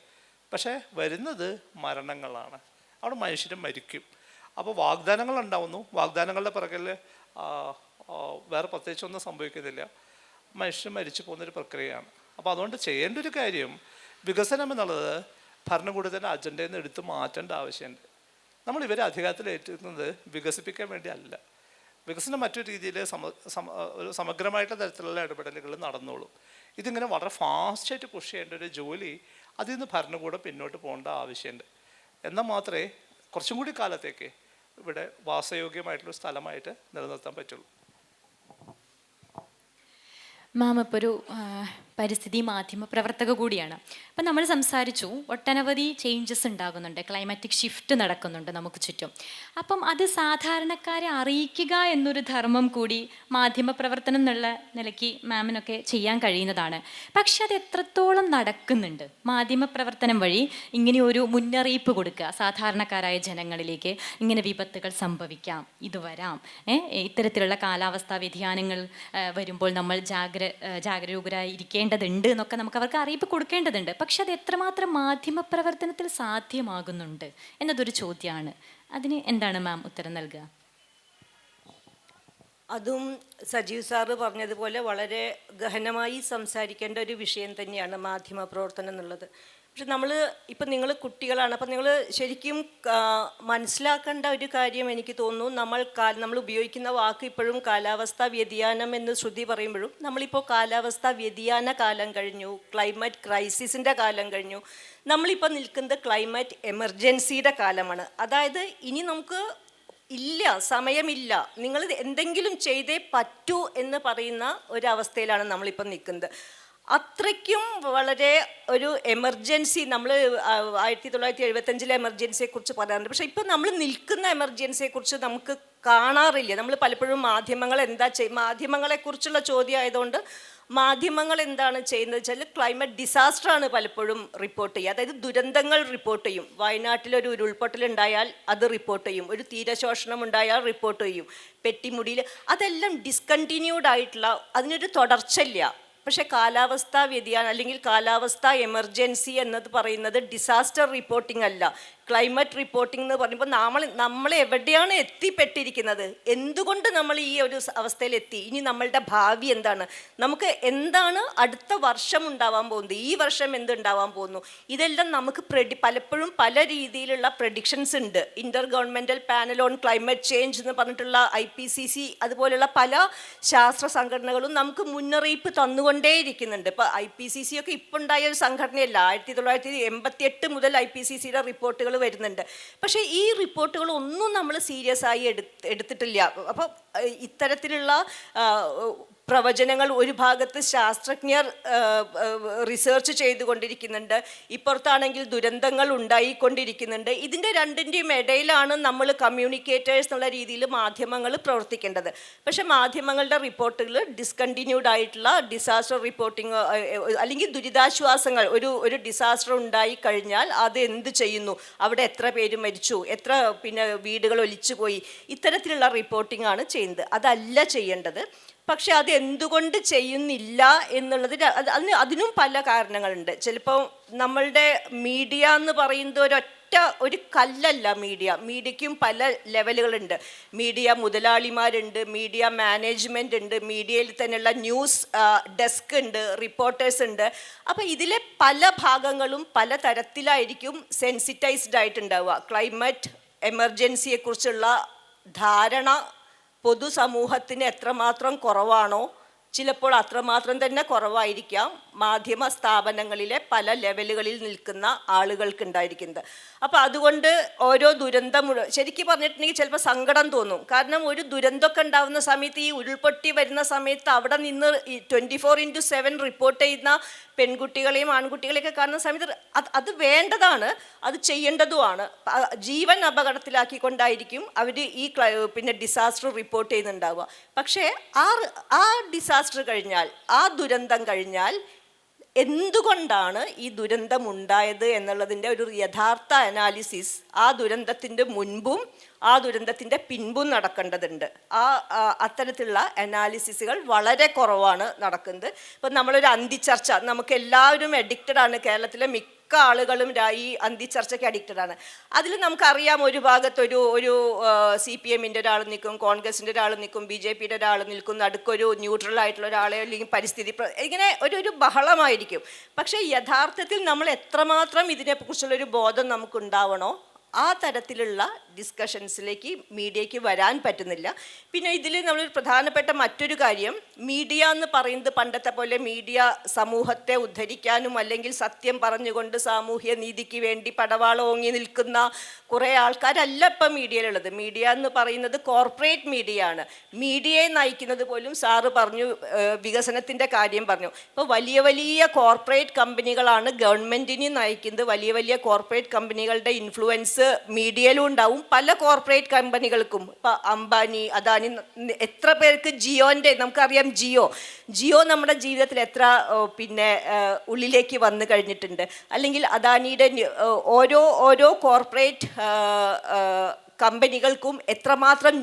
പക്ഷേ വരുന്നത് മരണങ്ങളാണ്, അവിടെ മനുഷ്യർ മരിക്കും. അപ്പോൾ വാഗ്ദാനങ്ങൾ ഉണ്ടാവുന്നു, വാഗ്ദാനങ്ങളുടെ പിറകിൽ വേറെ പ്രത്യേകിച്ചൊന്നും സംഭവിക്കുന്നില്ല, മനുഷ്യർ മരിച്ചു പോകുന്നൊരു പ്രക്രിയയാണ്. അപ്പോൾ അതുകൊണ്ട് ചെയ്യേണ്ട ഒരു കാര്യം വികസനം എന്നുള്ളത് ഭരണകൂടത്തിൻ്റെ അജണ്ടയിൽ നിന്ന് എടുത്ത് മാറ്റേണ്ട ആവശ്യമുണ്ട്. നമ്മൾ ഇവരെ അധികാരത്തിൽ ഏറ്റുന്നത് വികസിപ്പിക്കാൻ വേണ്ടി അല്ല. വികസനം മറ്റൊരു രീതിയിൽ ഒരു സമഗ്രമായിട്ടുള്ള തരത്തിലുള്ള ഇടപെടലുകൾ നടന്നോളും. ഇതിങ്ങനെ വളരെ ഫാസ്റ്റായിട്ട് പുഷ് ചെയ്യേണ്ട ഒരു ജോലി അതിൽ നിന്ന് ഭരണകൂടം പിന്നോട്ട് പോകേണ്ട ആവശ്യമുണ്ട്. എന്നാൽ മാത്രമേ കുറച്ചും കൂടി കാലത്തേക്ക് ഇവിടെ വാസയോഗ്യമായിട്ടുള്ള സ്ഥലമായിട്ട് നിലനിർത്താൻ പറ്റുള്ളൂ.
മാം ഇപ്പോൾ ഒരു പരിസ്ഥിതി മാധ്യമ പ്രവർത്തക കൂടിയാണ്. അപ്പം നമ്മൾ സംസാരിച്ചു ഒട്ടനവധി ചേഞ്ചസ് ഉണ്ടാകുന്നുണ്ട്, ക്ലൈമാറ്റിക് ഷിഫ്റ്റ് നടക്കുന്നുണ്ട് നമുക്ക് ചുറ്റും. അപ്പം അത് സാധാരണക്കാരെ അറിയിക്കുക എന്നൊരു ധർമ്മം കൂടി മാധ്യമ പ്രവർത്തനം എന്നുള്ള നിലയ്ക്ക് മാമിനൊക്കെ ചെയ്യാൻ കഴിയുന്നതാണ്. പക്ഷെ അത് എത്രത്തോളം നടക്കുന്നുണ്ട്? മാധ്യമ പ്രവർത്തനം വഴി ഇങ്ങനെ ഒരു മുന്നറിയിപ്പ് കൊടുക്കുക സാധാരണക്കാരായ ജനങ്ങളിലേക്ക്, ഇങ്ങനെ വിപത്തുകൾ സംഭവിക്കാം, ഇത് വരാം, ഇത്തരത്തിലുള്ള കാലാവസ്ഥാ വ്യതിയാനങ്ങൾ വരുമ്പോൾ നമ്മൾ ജാഗരൂകരായി ഇരിക്കേണ്ടതുണ്ട് എന്നൊക്കെ നമുക്ക് അവർക്ക് അറിയിപ്പ് കൊടുക്കേണ്ടതുണ്ട്. പക്ഷെ അത് എത്രമാത്രം മാധ്യമപ്രവർത്തനത്തിൽ സാധ്യമാകുന്നുണ്ട് എന്നതൊരു ചോദ്യമാണ്. അതിന് എന്താണ് മാം ഉത്തരം നൽകുക?
അതും സജീവ് സാറ് പറഞ്ഞതുപോലെ വളരെ ഗഹനമായി സംസാരിക്കേണ്ട ഒരു വിഷയം തന്നെയാണ് മാധ്യമ പ്രവർത്തനം എന്നുള്ളത്. പക്ഷെ ഇപ്പം നിങ്ങൾ കുട്ടികളാണ്, അപ്പം നിങ്ങൾ ശരിക്കും മനസ്സിലാക്കേണ്ട ഒരു കാര്യം എനിക്ക് തോന്നുന്നു, നമ്മൾ ഉപയോഗിക്കുന്ന വാക്ക് ഇപ്പോഴും കാലാവസ്ഥാ വ്യതിയാനം എന്ന് ശ്രുതി പറയുമ്പോഴും നമ്മളിപ്പോൾ കാലാവസ്ഥാ വ്യതിയാന കാലം കഴിഞ്ഞു, ക്ലൈമറ്റ് ക്രൈസിസിൻ്റെ കാലം കഴിഞ്ഞു, നമ്മളിപ്പോൾ നിൽക്കുന്നത് ക്ലൈമറ്റ് എമർജൻസിയുടെ കാലമാണ്. അതായത് ഇനി നമുക്ക് ഇല്ല, സമയമില്ല, നിങ്ങൾ എന്തെങ്കിലും ചെയ്തേ പറ്റൂ എന്ന് പറയുന്ന ഒരവസ്ഥയിലാണ് നമ്മളിപ്പം നിൽക്കുന്നത്. അത്രയ്ക്കും വളരെ ഒരു എമർജൻസി, നമ്മൾ 1975 എമർജൻസിയെക്കുറിച്ച് പറയാറുണ്ട്, പക്ഷേ ഇപ്പോൾ നമ്മൾ നിൽക്കുന്ന എമർജൻസിയെക്കുറിച്ച് നമുക്ക് കാണാറില്ല. നമ്മൾ പലപ്പോഴും മാധ്യമങ്ങളെക്കുറിച്ചുള്ള ചോദ്യം ആയതുകൊണ്ട് മാധ്യമങ്ങൾ എന്താണ് ചെയ്യുന്നത് വെച്ചാൽ ക്ലൈമറ്റ് ഡിസാസ്റ്ററാണ് പലപ്പോഴും റിപ്പോർട്ട് ചെയ്യുക. അതായത് ദുരന്തങ്ങൾ റിപ്പോർട്ട് ചെയ്യും. വയനാട്ടിലൊരു ഉരുൾപൊട്ടലുണ്ടായാൽ അത് റിപ്പോർട്ട് ചെയ്യും, ഒരു തീരശോഷണം ഉണ്ടായാൽ റിപ്പോർട്ട് ചെയ്യും, പെട്ടിമുടിയിൽ, അതെല്ലാം ഡിസ്കണ്ടിന്യൂഡ് ആയിട്ടുള്ള, അതിനൊരു തുടർച്ചയില്ല. പക്ഷേ കാലാവസ്ഥാ വ്യതിയാനം അല്ലെങ്കിൽ കാലാവസ്ഥാ എമർജൻസി എന്നത് പറയുന്നത് ഡിസാസ്റ്റർ റിപ്പോർട്ടിംഗ് അല്ല, ക്ലൈമറ്റ് റിപ്പോർട്ടിംഗ് എന്ന് പറയുമ്പോൾ നമ്മൾ എവിടെയാണ് എത്തിപ്പെട്ടിരിക്കുന്നത്, എന്തുകൊണ്ട് നമ്മൾ ഈ ഒരു അവസ്ഥയിലെത്തി, ഇനി നമ്മളുടെ ഭാവി എന്താണ്, നമുക്ക് എന്താണ് അടുത്ത വർഷം ഉണ്ടാവാൻ പോകുന്നത്, ഈ വർഷം എന്തുണ്ടാവാൻ പോകുന്നു, ഇതെല്ലാം നമുക്ക് പലപ്പോഴും പല രീതിയിലുള്ള പ്രഡിക്ഷൻസ് ഉണ്ട്. Inter governmental panel on climate change എന്ന് പറഞ്ഞിട്ടുള്ള IPCC അതുപോലുള്ള പല ശാസ്ത്ര സംഘടനകളും നമുക്ക് മുന്നറിയിപ്പ് തന്നുകൊണ്ടേയിരിക്കുന്നുണ്ട്. ഇപ്പോൾ IPCC ഒക്കെ ഇപ്പോൾ ഉണ്ടായ ഒരു സംഘടനയല്ല, 1988 മുതൽ IPCCയുടെ റിപ്പോർട്ടുകൾ വരുന്നുണ്ട്. പക്ഷേ ഈ റിപ്പോർട്ടുകൾ ഒന്നും നമ്മൾ സീരിയസ് ആയി എടുത്തിട്ടില്ല. അപ്പോൾ ഇത്തരത്തിലുള്ള പ്രവചനങ്ങൾ ഒരു ഭാഗത്ത് ശാസ്ത്രജ്ഞർ റിസർച്ച് ചെയ്തുകൊണ്ടിരിക്കുന്നുണ്ട്, ഇപ്പുറത്താണെങ്കിൽ ദുരന്തങ്ങൾ ഉണ്ടായിക്കൊണ്ടിരിക്കുന്നുണ്ട്. ഇതിൻ്റെ രണ്ടിൻ്റെയും ഇടയിലാണ് നമ്മൾ കമ്മ്യൂണിക്കേറ്റേഴ്സ് എന്നുള്ള രീതിയിൽ മാധ്യമങ്ങൾ പ്രവർത്തിക്കേണ്ടത്. പക്ഷേ മാധ്യമങ്ങളുടെ റിപ്പോർട്ടുകൾ ഡിസ്കണ്ടിന്യൂഡ് ആയിട്ടുള്ള ഡിസാസ്റ്റർ റിപ്പോർട്ടിങ് അല്ലെങ്കിൽ ദുരിതാശ്വാസങ്ങൾ, ഒരു ഡിസാസ്റ്റർ ഉണ്ടായി കഴിഞ്ഞാൽ അത് എന്ത് ചെയ്യുന്നു, അവിടെ എത്ര പേര് മരിച്ചു, എത്ര വീടുകൾ ഒലിച്ചു പോയി, ഇത്തരത്തിലുള്ള റിപ്പോർട്ടിംഗ് ആണ് ചെയ്യുന്നത്. അതല്ല ചെയ്യേണ്ടത്. പക്ഷെ അത് എന്തുകൊണ്ട് ചെയ്യുന്നില്ല എന്നുള്ളത് അതിനും പല കാരണങ്ങളുണ്ട്. ചിലപ്പോൾ നമ്മളുടെ മീഡിയ എന്ന് പറയുന്നത് ഒരു കല്ലല്ല. മീഡിയയ്ക്കും പല ലെവലുകളുണ്ട്. മീഡിയ മുതലാളിമാരുണ്ട്, മീഡിയ മാനേജ്മെൻ്റ് ഉണ്ട്, മീഡിയയിൽ തന്നെയുള്ള ന്യൂസ് ഡെസ്ക് ഉണ്ട്, റിപ്പോർട്ടേഴ്സ് ഉണ്ട്. അപ്പോൾ ഇതിലെ പല ഭാഗങ്ങളും പല തരത്തിലായിരിക്കും സെൻസിറ്റൈസ്ഡ് ആയിട്ടുണ്ടാവുക. ക്ലൈമറ്റ് എമർജൻസിയെക്കുറിച്ചുള്ള ധാരണ പൊതുസമൂഹത്തിന് എത്രമാത്രം കുറവാണോ, ചിലപ്പോൾ അത്രമാത്രം തന്നെ കുറവായിരിക്കാം മാധ്യമ സ്ഥാപനങ്ങളിലെ പല ലെവലുകളിൽ നിൽക്കുന്ന ആളുകൾക്കുണ്ടായിരിക്കുന്നത്. അപ്പോൾ അതുകൊണ്ട് ഓരോ ദുരന്തം ശരിക്കും പറഞ്ഞിട്ടുണ്ടെങ്കിൽ ചിലപ്പോൾ സങ്കടം തോന്നും. കാരണം ഒരു ദുരന്തമൊക്കെ ഉണ്ടാകുന്ന സമയത്ത്, ഈ ഉരുൾപൊട്ടി വരുന്ന സമയത്ത് അവിടെ നിന്ന് 24/7 റിപ്പോർട്ട് ചെയ്യുന്ന പെൺകുട്ടികളെയും ആൺകുട്ടികളെയൊക്കെ കാണുന്ന സമയത്ത് അത് വേണ്ടതാണ്, അത് ചെയ്യേണ്ടതുമാണ്. ജീവൻ അപകടത്തിലാക്കിക്കൊണ്ടായിരിക്കും അവർ ഈ ഡിസാസ്റ്റർ റിപ്പോർട്ട് ചെയ്യുന്നുണ്ടാവുക. പക്ഷേ ആ ഡിസാസ്റ്റർ കഴിഞ്ഞാൽ, ആ ദുരന്തം കഴിഞ്ഞാൽ എന്തുകൊണ്ടാണ് ഈ ദുരന്തം ഉണ്ടായത് എന്നുള്ളതിൻ്റെ ഒരു യഥാർത്ഥ അനാലിസിസ് ആ ദുരന്തത്തിൻ്റെ മുൻപും ആ ദുരന്തത്തിൻ്റെ പിൻപും നടക്കേണ്ടതുണ്ട്. അത്തരത്തിലുള്ള അനാലിസിസുകൾ വളരെ കുറവാണ് നടക്കുന്നത്. ഇപ്പം നമ്മളൊരു അന്തിച്ചർച്ച, നമുക്ക് എല്ലാവരും അഡിക്റ്റഡ് ആണ്. കേരളത്തിലെ മിക്ക ആളുകളും ഈ അന്തിച്ചർച്ചയ്ക്ക് അഡിക്റ്റഡ് ആണ്. അതിൽ നമുക്കറിയാം, ഒരു ഭാഗത്ത് ഒരു CPM-ൻ്റെ ഒരാൾ നിൽക്കും, കോൺഗ്രസിൻ്റെ ഒരാൾ നിൽക്കും, BJP-യുടെ ഒരാൾ നിൽക്കും, നടുക്കൊരു ന്യൂട്രൽ ആയിട്ടുള്ള ഒരാളെ, അല്ലെങ്കിൽ പരിസ്ഥിതി, ഇങ്ങനെ ഒരു ബഹളമായിരിക്കും. പക്ഷേ യഥാർത്ഥത്തിൽ നമ്മൾ എത്രമാത്രം ഇതിനെക്കുറിച്ചുള്ളൊരു ബോധം നമുക്കുണ്ടാവണോ, ആ തരത്തിലുള്ള ഡിസ്കഷൻസിലേക്ക് മീഡിയയ്ക്ക് വരാൻ പറ്റുന്നില്ല. പിന്നെ ഇതിൽ നമ്മളൊരു പ്രധാനപ്പെട്ട മറ്റൊരു കാര്യം, മീഡിയ എന്ന് പറയുന്നത് പണ്ടത്തെ പോലെ മീഡിയ സമൂഹത്തെ ഉദ്ധരിക്കാനും അല്ലെങ്കിൽ സത്യം പറഞ്ഞുകൊണ്ട് സാമൂഹ്യ നീതിക്ക് വേണ്ടി പടവാള ഓങ്ങി നിൽക്കുന്ന കുറേ ആൾക്കാരല്ല ഇപ്പം മീഡിയയിലുള്ളത്. മീഡിയ എന്ന് പറയുന്നത് കോർപ്പറേറ്റ് മീഡിയ ആണ്. മീഡിയയെ നയിക്കുന്നത് പോലും സാറ് പറഞ്ഞു, വികസനത്തിൻ്റെ കാര്യം പറഞ്ഞു. ഇപ്പോൾ വലിയ വലിയ കോർപ്പറേറ്റ് കമ്പനികളാണ് ഗവൺമെൻറ്റിനെ നയിക്കുന്നത്. വലിയ വലിയ കോർപ്പറേറ്റ് കമ്പനികളുടെ ഇൻഫ്ലുവൻസ് മീഡിയയിലും ഉണ്ടാവും. പല കോർപ്പറേറ്റ് കമ്പനികൾക്കും, ഇപ്പം അംബാനി, അദാനി, എത്ര പേർക്ക് ജിയോൻ്റെ, നമുക്കറിയാം ജിയോ നമ്മുടെ ജീവിതത്തിൽ എത്ര ഉള്ളിലേക്ക് വന്നു കഴിഞ്ഞിട്ടുണ്ട്. അല്ലെങ്കിൽ അദാനിയുടെ ഓരോ കോർപ്പറേറ്റ് കമ്പനികൾക്കും എത്രമാത്രം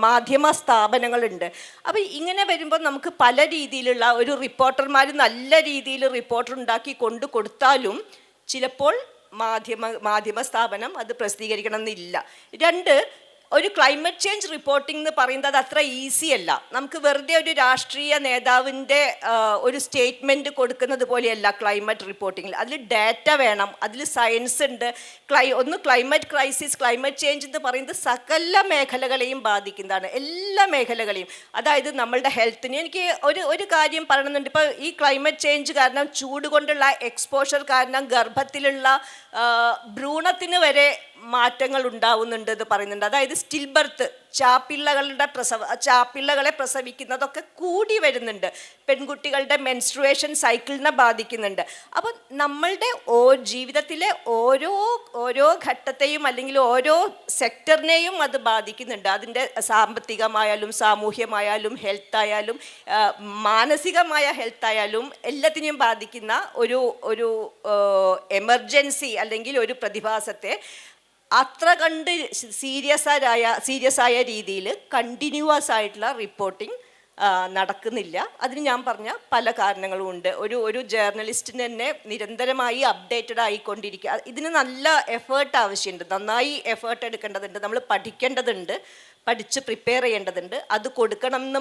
മാധ്യമ സ്ഥാപനങ്ങളുണ്ട്. അപ്പോൾ ഇങ്ങനെ വരുമ്പോൾ നമുക്ക് പല രീതിയിലുള്ള ഒരു റിപ്പോർട്ടർമാർ നല്ല രീതിയിൽ റിപ്പോർട്ടർ ഉണ്ടാക്കി കൊണ്ടു കൊടുത്താലും ചിലപ്പോൾ മാധ്യമ സ്ഥാപനം അത് പ്രസിദ്ധീകരിക്കണം എന്നില്ല. രണ്ട്, ഒരു ക്ലൈമറ്റ് ചേഞ്ച് റിപ്പോർട്ടിംഗ് എന്ന് പറയുന്നത് അത് അത്ര ഈസി അല്ല. നമുക്ക് വെറുതെ ഒരു രാഷ്ട്രീയ നേതാവിൻ്റെ ഒരു സ്റ്റേറ്റ്മെൻറ്റ് കൊടുക്കുന്നത് പോലെയല്ല ക്ലൈമറ്റ് റിപ്പോർട്ടിങ്ങിൽ. അതിൽ ഡാറ്റ വേണം, അതിൽ സയൻസ് ഉണ്ട്. ക്ലൈമറ്റ് ക്രൈസിസ്, ക്ലൈമറ്റ് ചേഞ്ച് എന്ന് പറയുന്നത് സകല മേഖലകളെയും ബാധിക്കുന്നതാണ്, എല്ലാ മേഖലകളെയും. അതായത് നമ്മളുടെ ഹെൽത്തിന്, എനിക്ക് ഒരു കാര്യം പറയണമെന്നുണ്ട്. ഇപ്പോൾ ഈ ക്ലൈമറ്റ് ചേഞ്ച് കാരണം, ചൂട് കൊണ്ടുള്ള എക്സ്പോഷർ കാരണം ഗർഭത്തിലുള്ള ഭ്രൂണത്തിന് വരെ മാറ്റങ്ങൾ ഉണ്ടാവുന്നുണ്ട് എന്ന് പറയുന്നുണ്ട്. അതായത് സ്റ്റിൽ ബർത്ത്, ചാപ്പിള്ളകളെ പ്രസവിക്കുന്നതൊക്കെ കൂടി വരുന്നുണ്ട്. പെൺകുട്ടികളുടെ മെൻസ്ട്രുവേഷൻ സൈക്കിളിനെ ബാധിക്കുന്നുണ്ട്. അപ്പം നമ്മളുടെ ജീവിതത്തിലെ ഓരോ ഘട്ടത്തെയും അല്ലെങ്കിൽ ഓരോ സെക്ടറിനെയും അത് ബാധിക്കുന്നുണ്ട്. അതിൻ്റെ സാമ്പത്തികമായാലും സാമൂഹ്യമായാലും ഹെൽത്തായാലും മാനസികമായ ഹെൽത്തായാലും എല്ലാത്തിനെയും ബാധിക്കുന്ന ഒരു എമർജൻസി അല്ലെങ്കിൽ ഒരു പ്രതിഭാസത്തെ അത്ര കണ്ട് സീരിയസ് ആയ രീതിയിൽ കണ്ടിന്യൂസ് ആയിട്ടുള്ള റിപ്പോർട്ടിംഗ് നടക്കുന്നില്ല. അതിന് ഞാൻ പറഞ്ഞ പല കാരണങ്ങളും ഉണ്ട്. ഒരു ജേർണലിസ്റ്റിന് തന്നെ നിരന്തരമായി അപ്ഡേറ്റഡ് ആയിക്കൊണ്ടിരിക്കുക. ഇതിന് നല്ല എഫേർട്ട് ആവശ്യമുണ്ട്, നന്നായി എഫേർട്ട് എടുക്കേണ്ടതുണ്ട്, നമ്മൾ പഠിക്കേണ്ടതുണ്ട്, പഠിച്ച് പ്രിപ്പയർ ചെയ്യേണ്ടതുണ്ട്. അത് കൊടുക്കണം എന്ന്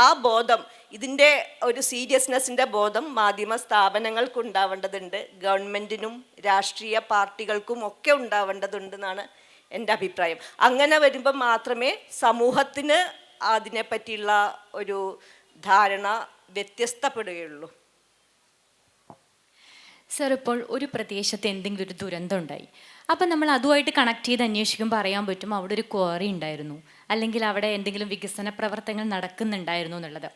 ആ ബോധം, ഇതിൻ്റെ ഒരു സീരിയസ്നെസ്സിൻ്റെ ബോധം മാധ്യമ സ്ഥാപനങ്ങൾക്ക് ഉണ്ടാവേണ്ടതുണ്ട്, ഗവൺമെൻറ്റിനും രാഷ്ട്രീയ പാർട്ടികൾക്കും ഒക്കെ ഉണ്ടാവേണ്ടതുണ്ടെന്നാണ് എൻ്റെ അഭിപ്രായം. അങ്ങനെ വരുമ്പോൾ മാത്രമേ സമൂഹത്തിന് അതിനെപ്പറ്റിയുള്ള ഒരു ധാരണ വ്യത്യസ്തപ്പെടുകയുള്ളൂ.
സർ, ഇപ്പോൾ ഒരു പ്രദേശത്ത് എന്തെങ്കിലും ഒരു ദുരന്തം ഉണ്ടായി, അപ്പം നമ്മൾ അതുമായിട്ട് കണക്ട് ചെയ്ത് അന്വേഷിക്കുമ്പോൾ അറിയാൻ പറ്റും അവിടെ ഒരു ക്വാറി ഉണ്ടായിരുന്നു, അല്ലെങ്കിൽ അവിടെ എന്തെങ്കിലും വികസന പ്രവർത്തനങ്ങൾ നടക്കുന്നുണ്ടായിരുന്നു എന്നുള്ളത്.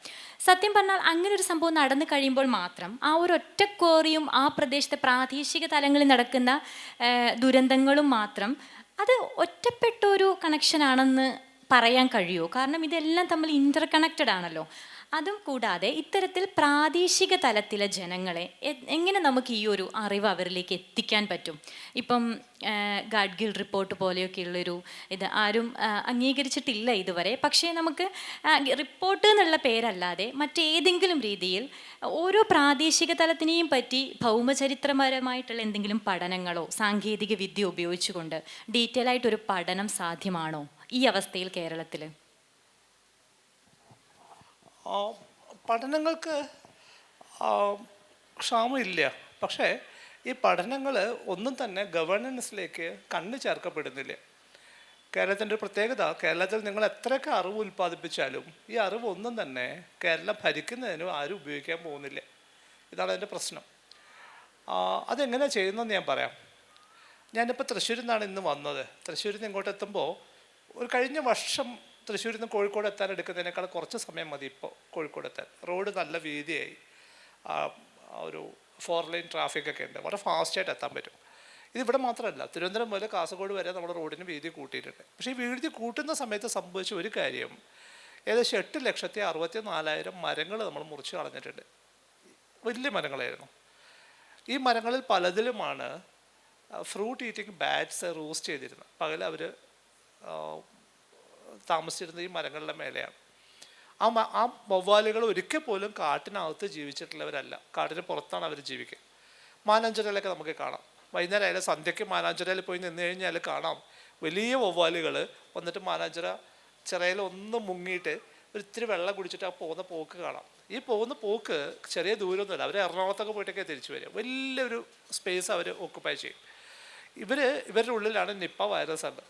സത്യം പറഞ്ഞാൽ അങ്ങനെ ഒരു സംഭവം നടന്നു കഴിയുമ്പോൾ മാത്രം ആ ഒരു ഒറ്റ ക്വാറിയും ആ പ്രദേശത്തെ പ്രാദേശിക തലങ്ങളിൽ നടക്കുന്ന ദുരന്തങ്ങളും മാത്രം അത് ഒറ്റപ്പെട്ട ഒരു കണക്ഷനാണെന്ന് പറയാൻ കഴിയുമോ? കാരണം ഇതെല്ലാം തമ്മിൽ ഇൻ്റർ കണക്റ്റഡ് ആണല്ലോ. അതും കൂടാതെ ഇത്തരത്തിൽ പ്രാദേശിക തലത്തിലെ ജനങ്ങളെ എങ്ങനെ നമുക്ക് ഈ ഒരു അറിവ് അവരിലേക്ക് എത്തിക്കാൻ പറ്റും? ഇപ്പം ഗാഡ്ഗിൽ റിപ്പോർട്ട് പോലെയൊക്കെയുള്ളൊരു ഇത് ആരും അംഗീകരിച്ചിട്ടില്ല ഇതുവരെ. പക്ഷേ നമുക്ക് റിപ്പോർട്ട് എന്നുള്ള പേരല്ലാതെ മറ്റേതെങ്കിലും രീതിയിൽ ഓരോ പ്രാദേശിക തലത്തിനെയും പറ്റി ഭൗമചരിത്രപരമായിട്ടുള്ള എന്തെങ്കിലും പഠനങ്ങളോ സാങ്കേതിക വിദ്യ ഉപയോഗിച്ചുകൊണ്ട് ഡീറ്റെയിൽ ആയിട്ടൊരു പഠനം സാധ്യമാണോ ഈ അവസ്ഥയിൽ കേരളത്തിൽ?
പഠനങ്ങൾക്ക് ക്ഷാമമില്ല. പക്ഷേ ഈ പഠനങ്ങൾ ഒന്നും തന്നെ ഗവേണൻസിലേക്ക് കണ്ണു ചേർക്കപ്പെടുന്നില്ല. കേരളത്തിൻ്റെ ഒരു പ്രത്യേകത, കേരളത്തിൽ നിങ്ങൾ എത്രയൊക്കെ അറിവ് ഉൽപ്പാദിപ്പിച്ചാലും ഈ അറിവ് ഒന്നും തന്നെ കേരളം ഭരിക്കുന്നതിനും ആരും ഉപയോഗിക്കാൻ പോകുന്നില്ല. ഇതാണ് അതിൻ്റെ പ്രശ്നം. അതെങ്ങനെയാണ് ചെയ്യുന്നതെന്ന് ഞാൻ പറയാം. ഞാനിപ്പോൾ തൃശ്ശൂരിൽ നിന്നാണ് ഇന്ന് വന്നത്. തൃശ്ശൂരിൽ നിന്ന് ഇങ്ങോട്ട് എത്തുമ്പോൾ ഒരു കഴിഞ്ഞ വർഷം തൃശ്ശൂരിൽ നിന്ന് കോഴിക്കോട് എത്താൻ എടുക്കുന്നതിനേക്കാൾ കുറച്ച് സമയം മതി ഇപ്പോൾ കോഴിക്കോട് എത്താൻ. റോഡ് നല്ല വീതിയായി, ഒരു 4 ലൈൻ ട്രാഫിക്കൊക്കെ ഉണ്ട്, വളരെ ഫാസ്റ്റായിട്ട് എത്താൻ പറ്റും. ഇതിവിടെ മാത്രമല്ല, തിരുവനന്തപുരം മുതൽ കാസർഗോഡ് വരെ നമ്മുടെ റോഡിന് വീതി കൂട്ടിയിട്ടുണ്ട്. പക്ഷേ ഈ വീതി കൂട്ടുന്ന സമയത്ത് സംഭവിച്ച ഒരു കാര്യം, ഏകദേശം 8,64,000 മരങ്ങൾ നമ്മൾ മുറിച്ച് കളഞ്ഞിട്ടുണ്ട്. വലിയ മരങ്ങളായിരുന്നു. ഈ മരങ്ങളിൽ പലതിലുമാണ് ഫ്രൂട്ട് ഈറ്റിംഗ് ബാറ്റ്സ് റൂസ്റ്റ് ചെയ്തിരുന്നത്. പകൽ അവർ താമസിച്ചിരുന്നത് ഈ മരങ്ങളുടെ മേലെയാണ്. ആ വവ്വാലുകൾ ഒരിക്കൽ പോലും കാട്ടിനകത്ത് ജീവിച്ചിട്ടുള്ളവരല്ല, കാട്ടിന് പുറത്താണ് അവർ ജീവിക്കുക. മാനാഞ്ചിറയിലൊക്കെ നമുക്ക് കാണാം. വൈകുന്നേരം ആയാലും സന്ധ്യയ്ക്ക് മാനാഞ്ചിറയിൽ പോയി നിന്ന് കഴിഞ്ഞാൽ കാണാം വലിയ വവ്വാലുകൾ വന്നിട്ട് മാനാഞ്ചിറ ചിറയിൽ ഒന്ന് മുങ്ങിയിട്ട് ഒരിത്തിരി വെള്ളം കുടിച്ചിട്ട് ആ പോകുന്ന പോക്ക് കാണാം. ഈ പോകുന്ന പോക്ക് ചെറിയ ദൂരമൊന്നുമില്ല, അവർ എറണാകുളത്തൊക്കെ പോയിട്ടൊക്കെ തിരിച്ചു വരിക. വലിയൊരു സ്പേസ് അവർ ഓക്കുപ്പൈ ചെയ്യും. ഇവരുടെ ഉള്ളിലാണ് നിപ്പ വൈറസ് ഉണ്ട്.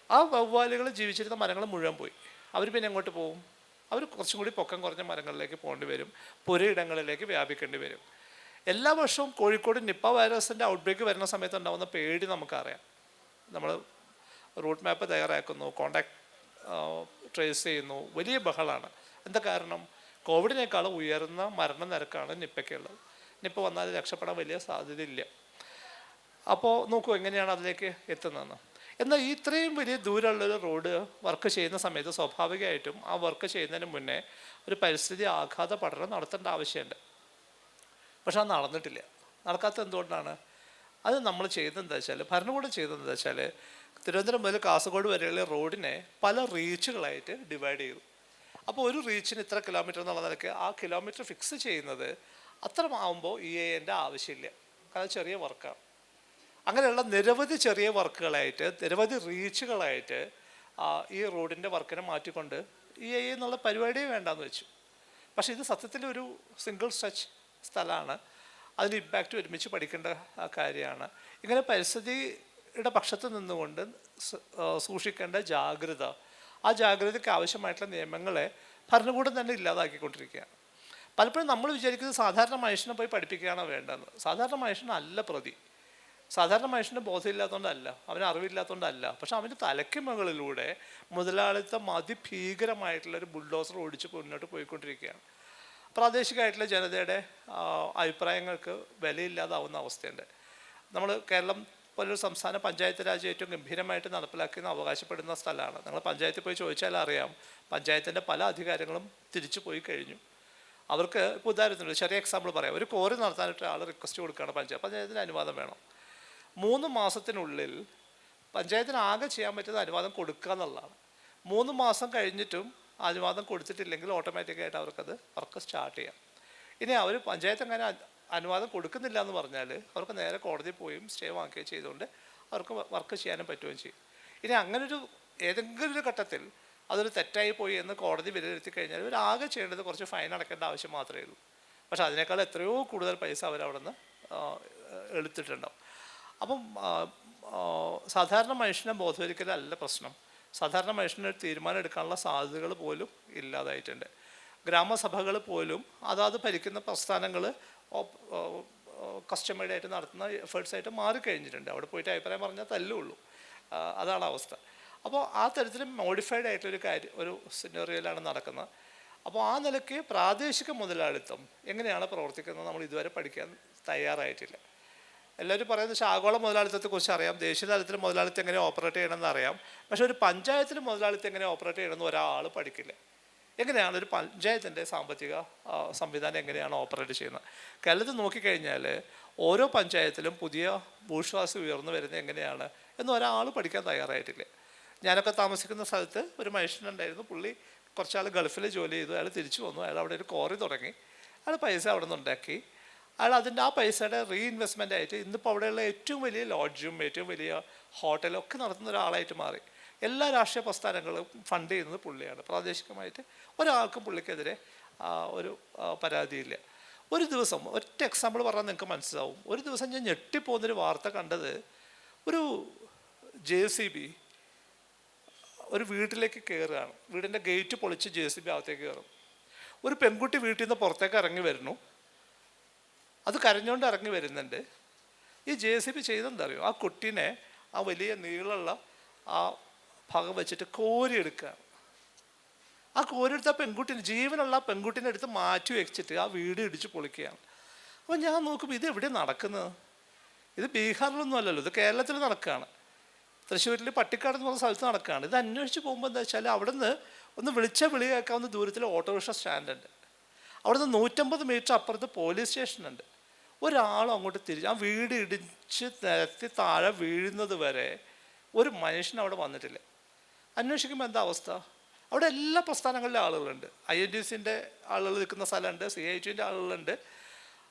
ആ വവ്വാലുകൾ ജീവിച്ചിരുന്ന മരങ്ങൾ മുഴുവൻ പോയി. അവർ പിന്നെ എങ്ങോട്ട് പോകും? അവർ കുറച്ചും കൂടി പൊക്കം കുറഞ്ഞ മരങ്ങളിലേക്ക് പോകേണ്ടി വരും, പുരയിടങ്ങളിലേക്ക് വ്യാപിക്കേണ്ടി വരും. എല്ലാ വർഷവും കോഴിക്കോട് നിപ്പ വൈറസിൻ്റെ ഔട്ട്ബ്രേക്ക് വരുന്ന സമയത്ത് ഉണ്ടാകുന്ന പേടി നമുക്കറിയാം. നമ്മൾ റൂട്ട് മാപ്പ് തയ്യാറാക്കുന്നു, കോണ്ടാക്ട് ട്രേസ് ചെയ്യുന്നു, വലിയ ബഹളമാണ്. എന്താ കാരണം? കോവിഡിനേക്കാളും ഉയർന്ന മരണനിരക്കാണ് നിപ്പയ്ക്കുള്ളത്. നിപ്പ വന്നാൽ രക്ഷപ്പെടാൻ വലിയ സാധ്യതയില്ല. അപ്പോൾ നോക്കൂ എങ്ങനെയാണ് അതിലേക്ക് എത്തുന്നതെന്ന്. എന്നാൽ ഇത്രയും വലിയ ദൂരമുള്ളൊരു റോഡ് വർക്ക് ചെയ്യുന്ന സമയത്ത് സ്വാഭാവികമായിട്ടും ആ വർക്ക് ചെയ്യുന്നതിന് മുന്നേ ഒരു പരിസ്ഥിതി ആഘാത പഠനം നടത്തേണ്ട ആവശ്യമുണ്ട്. പക്ഷെ അത് നടന്നിട്ടില്ല. നടക്കാത്ത എന്തുകൊണ്ടാണ്? അത് നമ്മൾ ചെയ്തതെന്താ വെച്ചാൽ, ഭരണകൂടം ചെയ്തതെന്താ വെച്ചാൽ, തിരുവനന്തപുരം മുതൽ കാസർഗോഡ് വരെയുള്ള റോഡിനെ പല റീച്ചുകളായിട്ട് ഡിവൈഡ് ചെയ്തു. അപ്പോൾ ഒരു റീച്ചിന് ഇത്ര കിലോമീറ്റർ എന്നുള്ള നിലയ്ക്ക് ആ കിലോമീറ്റർ ഫിക്സ് ചെയ്യുന്നത് അത്ര ആകുമ്പോൾ EIA ആവശ്യമില്ല, കാരണം ചെറിയ വർക്കാണ്. അങ്ങനെയുള്ള നിരവധി ചെറിയ വർക്കുകളായിട്ട്, നിരവധി റീച്ചുകളായിട്ട് ഈ റോഡിൻ്റെ വർക്കിനെ മാറ്റിക്കൊണ്ട് EIA എന്നുള്ള പരിപാടിയെ വേണ്ടാന്ന് വെച്ചു. പക്ഷേ ഇത് സത്യത്തിൽ ഒരു സിംഗിൾ സ്ട്രെച്ച് സ്ഥലമാണ്. അതിന് ഇമ്പാക്റ്റ് ഒരുമിച്ച് പഠിക്കേണ്ട കാര്യമാണ്. ഇങ്ങനെ പരിസ്ഥിതിയുടെ പക്ഷത്ത് നിന്നുകൊണ്ട് സൂക്ഷിക്കേണ്ട ജാഗ്രത, ആ ജാഗ്രതയ്ക്ക് ആവശ്യമായിട്ടുള്ള നിയമങ്ങളെ ഭരണകൂടം തന്നെ ഇല്ലാതാക്കിക്കൊണ്ടിരിക്കുകയാണ്. പലപ്പോഴും നമ്മൾ വിചാരിക്കുന്നത് സാധാരണ മനുഷ്യനെ പോയി പഠിപ്പിക്കുകയാണോ വേണ്ടതെന്ന്. സാധാരണ മനുഷ്യനല്ല പ്രതി. സാധാരണ മനുഷ്യന് ബോധമില്ലാത്തതുകൊണ്ടല്ല, അവന് അറിവില്ലാത്തതുകൊണ്ടല്ല. പക്ഷെ അവൻ്റെ തലയ്ക്ക് മുകളിലൂടെ മുതലാളിത്തം അതിഭീകരമായിട്ടുള്ളൊരു ബുൾഡോസർ ഓടിച്ച് മുന്നോട്ട് പോയിക്കൊണ്ടിരിക്കുകയാണ്. പ്രാദേശികമായിട്ടുള്ള ജനതയുടെ അഭിപ്രായങ്ങൾക്ക് വിലയില്ലാതാവുന്ന അവസ്ഥയുണ്ട്. നമ്മൾ കേരളം പോലൊരു സംസ്ഥാന പഞ്ചായത്ത് രാജ് ഏറ്റവും ഗംഭീരമായിട്ട് നടപ്പിലാക്കിയെന്ന് അവകാശപ്പെടുന്ന സ്ഥലമാണ്. നിങ്ങൾ പഞ്ചായത്തിൽ പോയി ചോദിച്ചാൽ അറിയാം, പഞ്ചായത്തിൻ്റെ പല അധികാരങ്ങളും തിരിച്ചു പോയി കഴിഞ്ഞു. അവർക്ക് ഇപ്പോൾ ഉദാഹരണത്തിന് ചെറിയ എക്സാമ്പിൾ പറയാം. ഒരു കോറി നടത്താനായിട്ട് ആൾ റിക്വസ്റ്റ് കൊടുക്കുകയാണ് പഞ്ചായത്തിന് അനുവാദം വേണം. 3 മാസത്തിനുള്ളിൽ പഞ്ചായത്തിന് ആകെ ചെയ്യാൻ പറ്റുന്ന അനുവാദം കൊടുക്കുക എന്നുള്ളതാണ്. 3 മാസം കഴിഞ്ഞിട്ടും അനുവാദം കൊടുത്തിട്ടില്ലെങ്കിൽ ഓട്ടോമാറ്റിക്കായിട്ട് അവർക്കത് വർക്ക് സ്റ്റാർട്ട് ചെയ്യാം. ഇനി അവർ പഞ്ചായത്ത് അങ്ങനെ അനുവാദം കൊടുക്കുന്നില്ല എന്ന് പറഞ്ഞാൽ അവർക്ക് നേരെ കോടതിയിൽ പോയും സ്റ്റേ വാങ്ങിക്കുകയും ചെയ്തുകൊണ്ട് അവർക്ക് വർക്ക് ചെയ്യാനും പറ്റുകയും ചെയ്യും. ഇനി അങ്ങനൊരു ഏതെങ്കിലും ഒരു ഘട്ടത്തിൽ അതൊരു തെറ്റായി പോയി എന്ന് കോടതി വിലയിരുത്തി കഴിഞ്ഞാൽ ഇവരാകെ ചെയ്യേണ്ടത് കുറച്ച് ഫൈൻ അടക്കേണ്ട ആവശ്യം മാത്രമേ ഉള്ളൂ. പക്ഷെ അതിനേക്കാൾ എത്രയോ കൂടുതൽ പൈസ അവരവിടെ നിന്ന് എടുത്തിട്ടുണ്ടാവും. അപ്പം സാധാരണ മനുഷ്യനെ ബോധവൽക്കരിക്കലല്ല പ്രശ്നം. സാധാരണ മനുഷ്യന് തീരുമാനം എടുക്കാനുള്ള സാധ്യതകൾ പോലും ഇല്ലാതായിട്ടുണ്ട്. ഗ്രാമസഭകൾ പോലും അതാത് ഭരിക്കുന്ന പ്രസ്ഥാനങ്ങൾ കസ്റ്റമേഡ് ആയിട്ട് നടത്തുന്ന എഫേർട്സായിട്ട് മാറിക്കഴിഞ്ഞിട്ടുണ്ട്. അവിടെ പോയിട്ട് അഭിപ്രായം പറഞ്ഞാൽ തല്ലുള്ളൂ. അതാണ് അവസ്ഥ. അപ്പോൾ ആ തരത്തിൽ മോഡിഫൈഡ് ആയിട്ടൊരു ഒരു സിനറിയോയിലാണ് നടക്കുന്നത്. അപ്പോൾ ആ നിലയ്ക്ക് പ്രാദേശിക മുതലാളിത്തം എങ്ങനെയാണ് പ്രവർത്തിക്കുന്നത് നമ്മൾ ഇതുവരെ പഠിക്കാൻ തയ്യാറായിട്ടില്ല. എല്ലാവരും പറയുന്നത് ആഗോള മുതലാളിത്തത്തെക്കുറിച്ച് അറിയാം, ദേശീയ തലത്തിൽ മുതലാളിത്തം എങ്ങനെ ഓപ്പറേറ്റ് ചെയ്യണമെന്ന് അറിയാം. പക്ഷേ ഒരു പഞ്ചായത്തിൽ മുതലാളിത്തം എങ്ങനെ ഓപ്പറേറ്റ് ചെയ്യണമെന്ന് ഒരാൾ പഠിക്കില്ല. എങ്ങനെയാണ് ഒരു പഞ്ചായത്തിൻ്റെ സാമ്പത്തിക സംവിധാനം എങ്ങനെയാണ് ഓപ്പറേറ്റ് ചെയ്യുന്നത്. കേരളത്തിൽ നോക്കിക്കഴിഞ്ഞാൽ ഓരോ പഞ്ചായത്തിലും പുതിയ ഭൂഷ്വാസം ഉയർന്നു വരുന്നത് എങ്ങനെയാണ് എന്ന് ഒരാൾ പഠിക്കാൻ തയ്യാറായിട്ടില്ല. ഞാനൊക്കെ താമസിക്കുന്ന സ്ഥലത്ത് ഒരു മനുഷ്യനുണ്ടായിരുന്നു. പുള്ളി കുറച്ചാൾ ഗൾഫിൽ ജോലി ചെയ്തു. അയാൾ തിരിച്ചു വന്നു. അയാൾ അവിടെ ഒരു കോറി തുടങ്ങി. അയാൾ പൈസ അവിടെ നിന്ന് ഉണ്ടാക്കി. അയാൾ അതിൻ്റെ ആ പൈസയുടെ റീഇൻവെസ്റ്റ്മെൻ്റ് ആയിട്ട് ഇന്നിപ്പോൾ അവിടെയുള്ള ഏറ്റവും വലിയ ലോഡ്ജും ഏറ്റവും വലിയ ഹോട്ടലും ഒക്കെ നടത്തുന്ന ഒരാളായിട്ട് മാറി. എല്ലാ രാഷ്ട്രീയ പ്രസ്ഥാനങ്ങളും ഫണ്ട് ചെയ്യുന്നത് പുള്ളിയാണ്. പ്രാദേശികമായിട്ട് ഒരാൾക്കും പുള്ളിക്കെതിരെ ഒരു പരാതിയില്ല. ഒരു ദിവസം ഒറ്റ എക്സാമ്പിൾ പറഞ്ഞാൽ നിങ്ങൾക്ക് മനസ്സിലാവും. ഒരു ദിവസം ഞാൻ ഞെട്ടിപ്പോകുന്നൊരു വാർത്ത കണ്ടത്, ഒരു JCB ഒരു വീട്ടിലേക്ക് കയറുകയാണ്. വീടിൻ്റെ ഗേറ്റ് പൊളിച്ച് JCB അകത്തേക്ക് കയറും. ഒരു പെൺകുട്ടി വീട്ടിൽ നിന്ന് പുറത്തേക്ക് ഇറങ്ങി വരുന്നു. അത് കരഞ്ഞുകൊണ്ട് ഇറങ്ങി വരുന്നുണ്ട്. ഈ JCB ചെയ്തെന്താ അറിയോ? ആ കുട്ടീനെ ആ വലിയ നീളമുള്ള ആ ഭാഗം വെച്ചിട്ട് കോരിയെടുക്കുകയാണ്. ആ കോരിയെടുത്ത പെൺകുട്ടീനെ, ജീവനുള്ള പെൺകുട്ടീനെ എടുത്ത് മാറ്റി വെച്ചിട്ട് ആ വീട് ഇടിച്ച് പൊളിക്കുകയാണ്. അപ്പോൾ ഞാൻ നോക്കുമ്പോൾ ഇത് എവിടെ നടക്കുന്നത്? ഇത് ബീഹാറിലൊന്നും അല്ലല്ലോ, ഇത് കേരളത്തിൽ നടക്കുകയാണ്. തൃശ്ശൂരിൽ പട്ടിക്കാട് എന്ന് പറഞ്ഞ സ്ഥലത്ത് നടക്കുകയാണ്. ഇത് അന്വേഷിച്ച് പോകുമ്പോൾ എന്താ വെച്ചാൽ അവിടെ നിന്ന് ഒന്ന് വിളി കേൾക്കാവുന്ന ദൂരത്തിൽ ഓട്ടോറിക്ഷ സ്റ്റാൻഡുണ്ട്. അവിടെ നിന്ന് 150 മീറ്റർ അപ്പുറത്ത് പോലീസ് സ്റ്റേഷനുണ്ട്. ഒരാളും അങ്ങോട്ട് തിരിച്ച് ആ വീട് ഇടിച്ച് നിരത്തി താഴെ വീഴുന്നത് വരെ ഒരു മനുഷ്യൻ അവിടെ വന്നിട്ടില്ല. അന്വേഷിക്കുമ്പോൾ എന്താ അവസ്ഥ? അവിടെ എല്ലാ പ്രസ്ഥാനങ്ങളിലെ ആളുകളുണ്ട്. INTCൻ്റെ ആളുകൾ നിൽക്കുന്ന സ്ഥലമുണ്ട്, CITൻ്റെ ആളുകളുണ്ട്,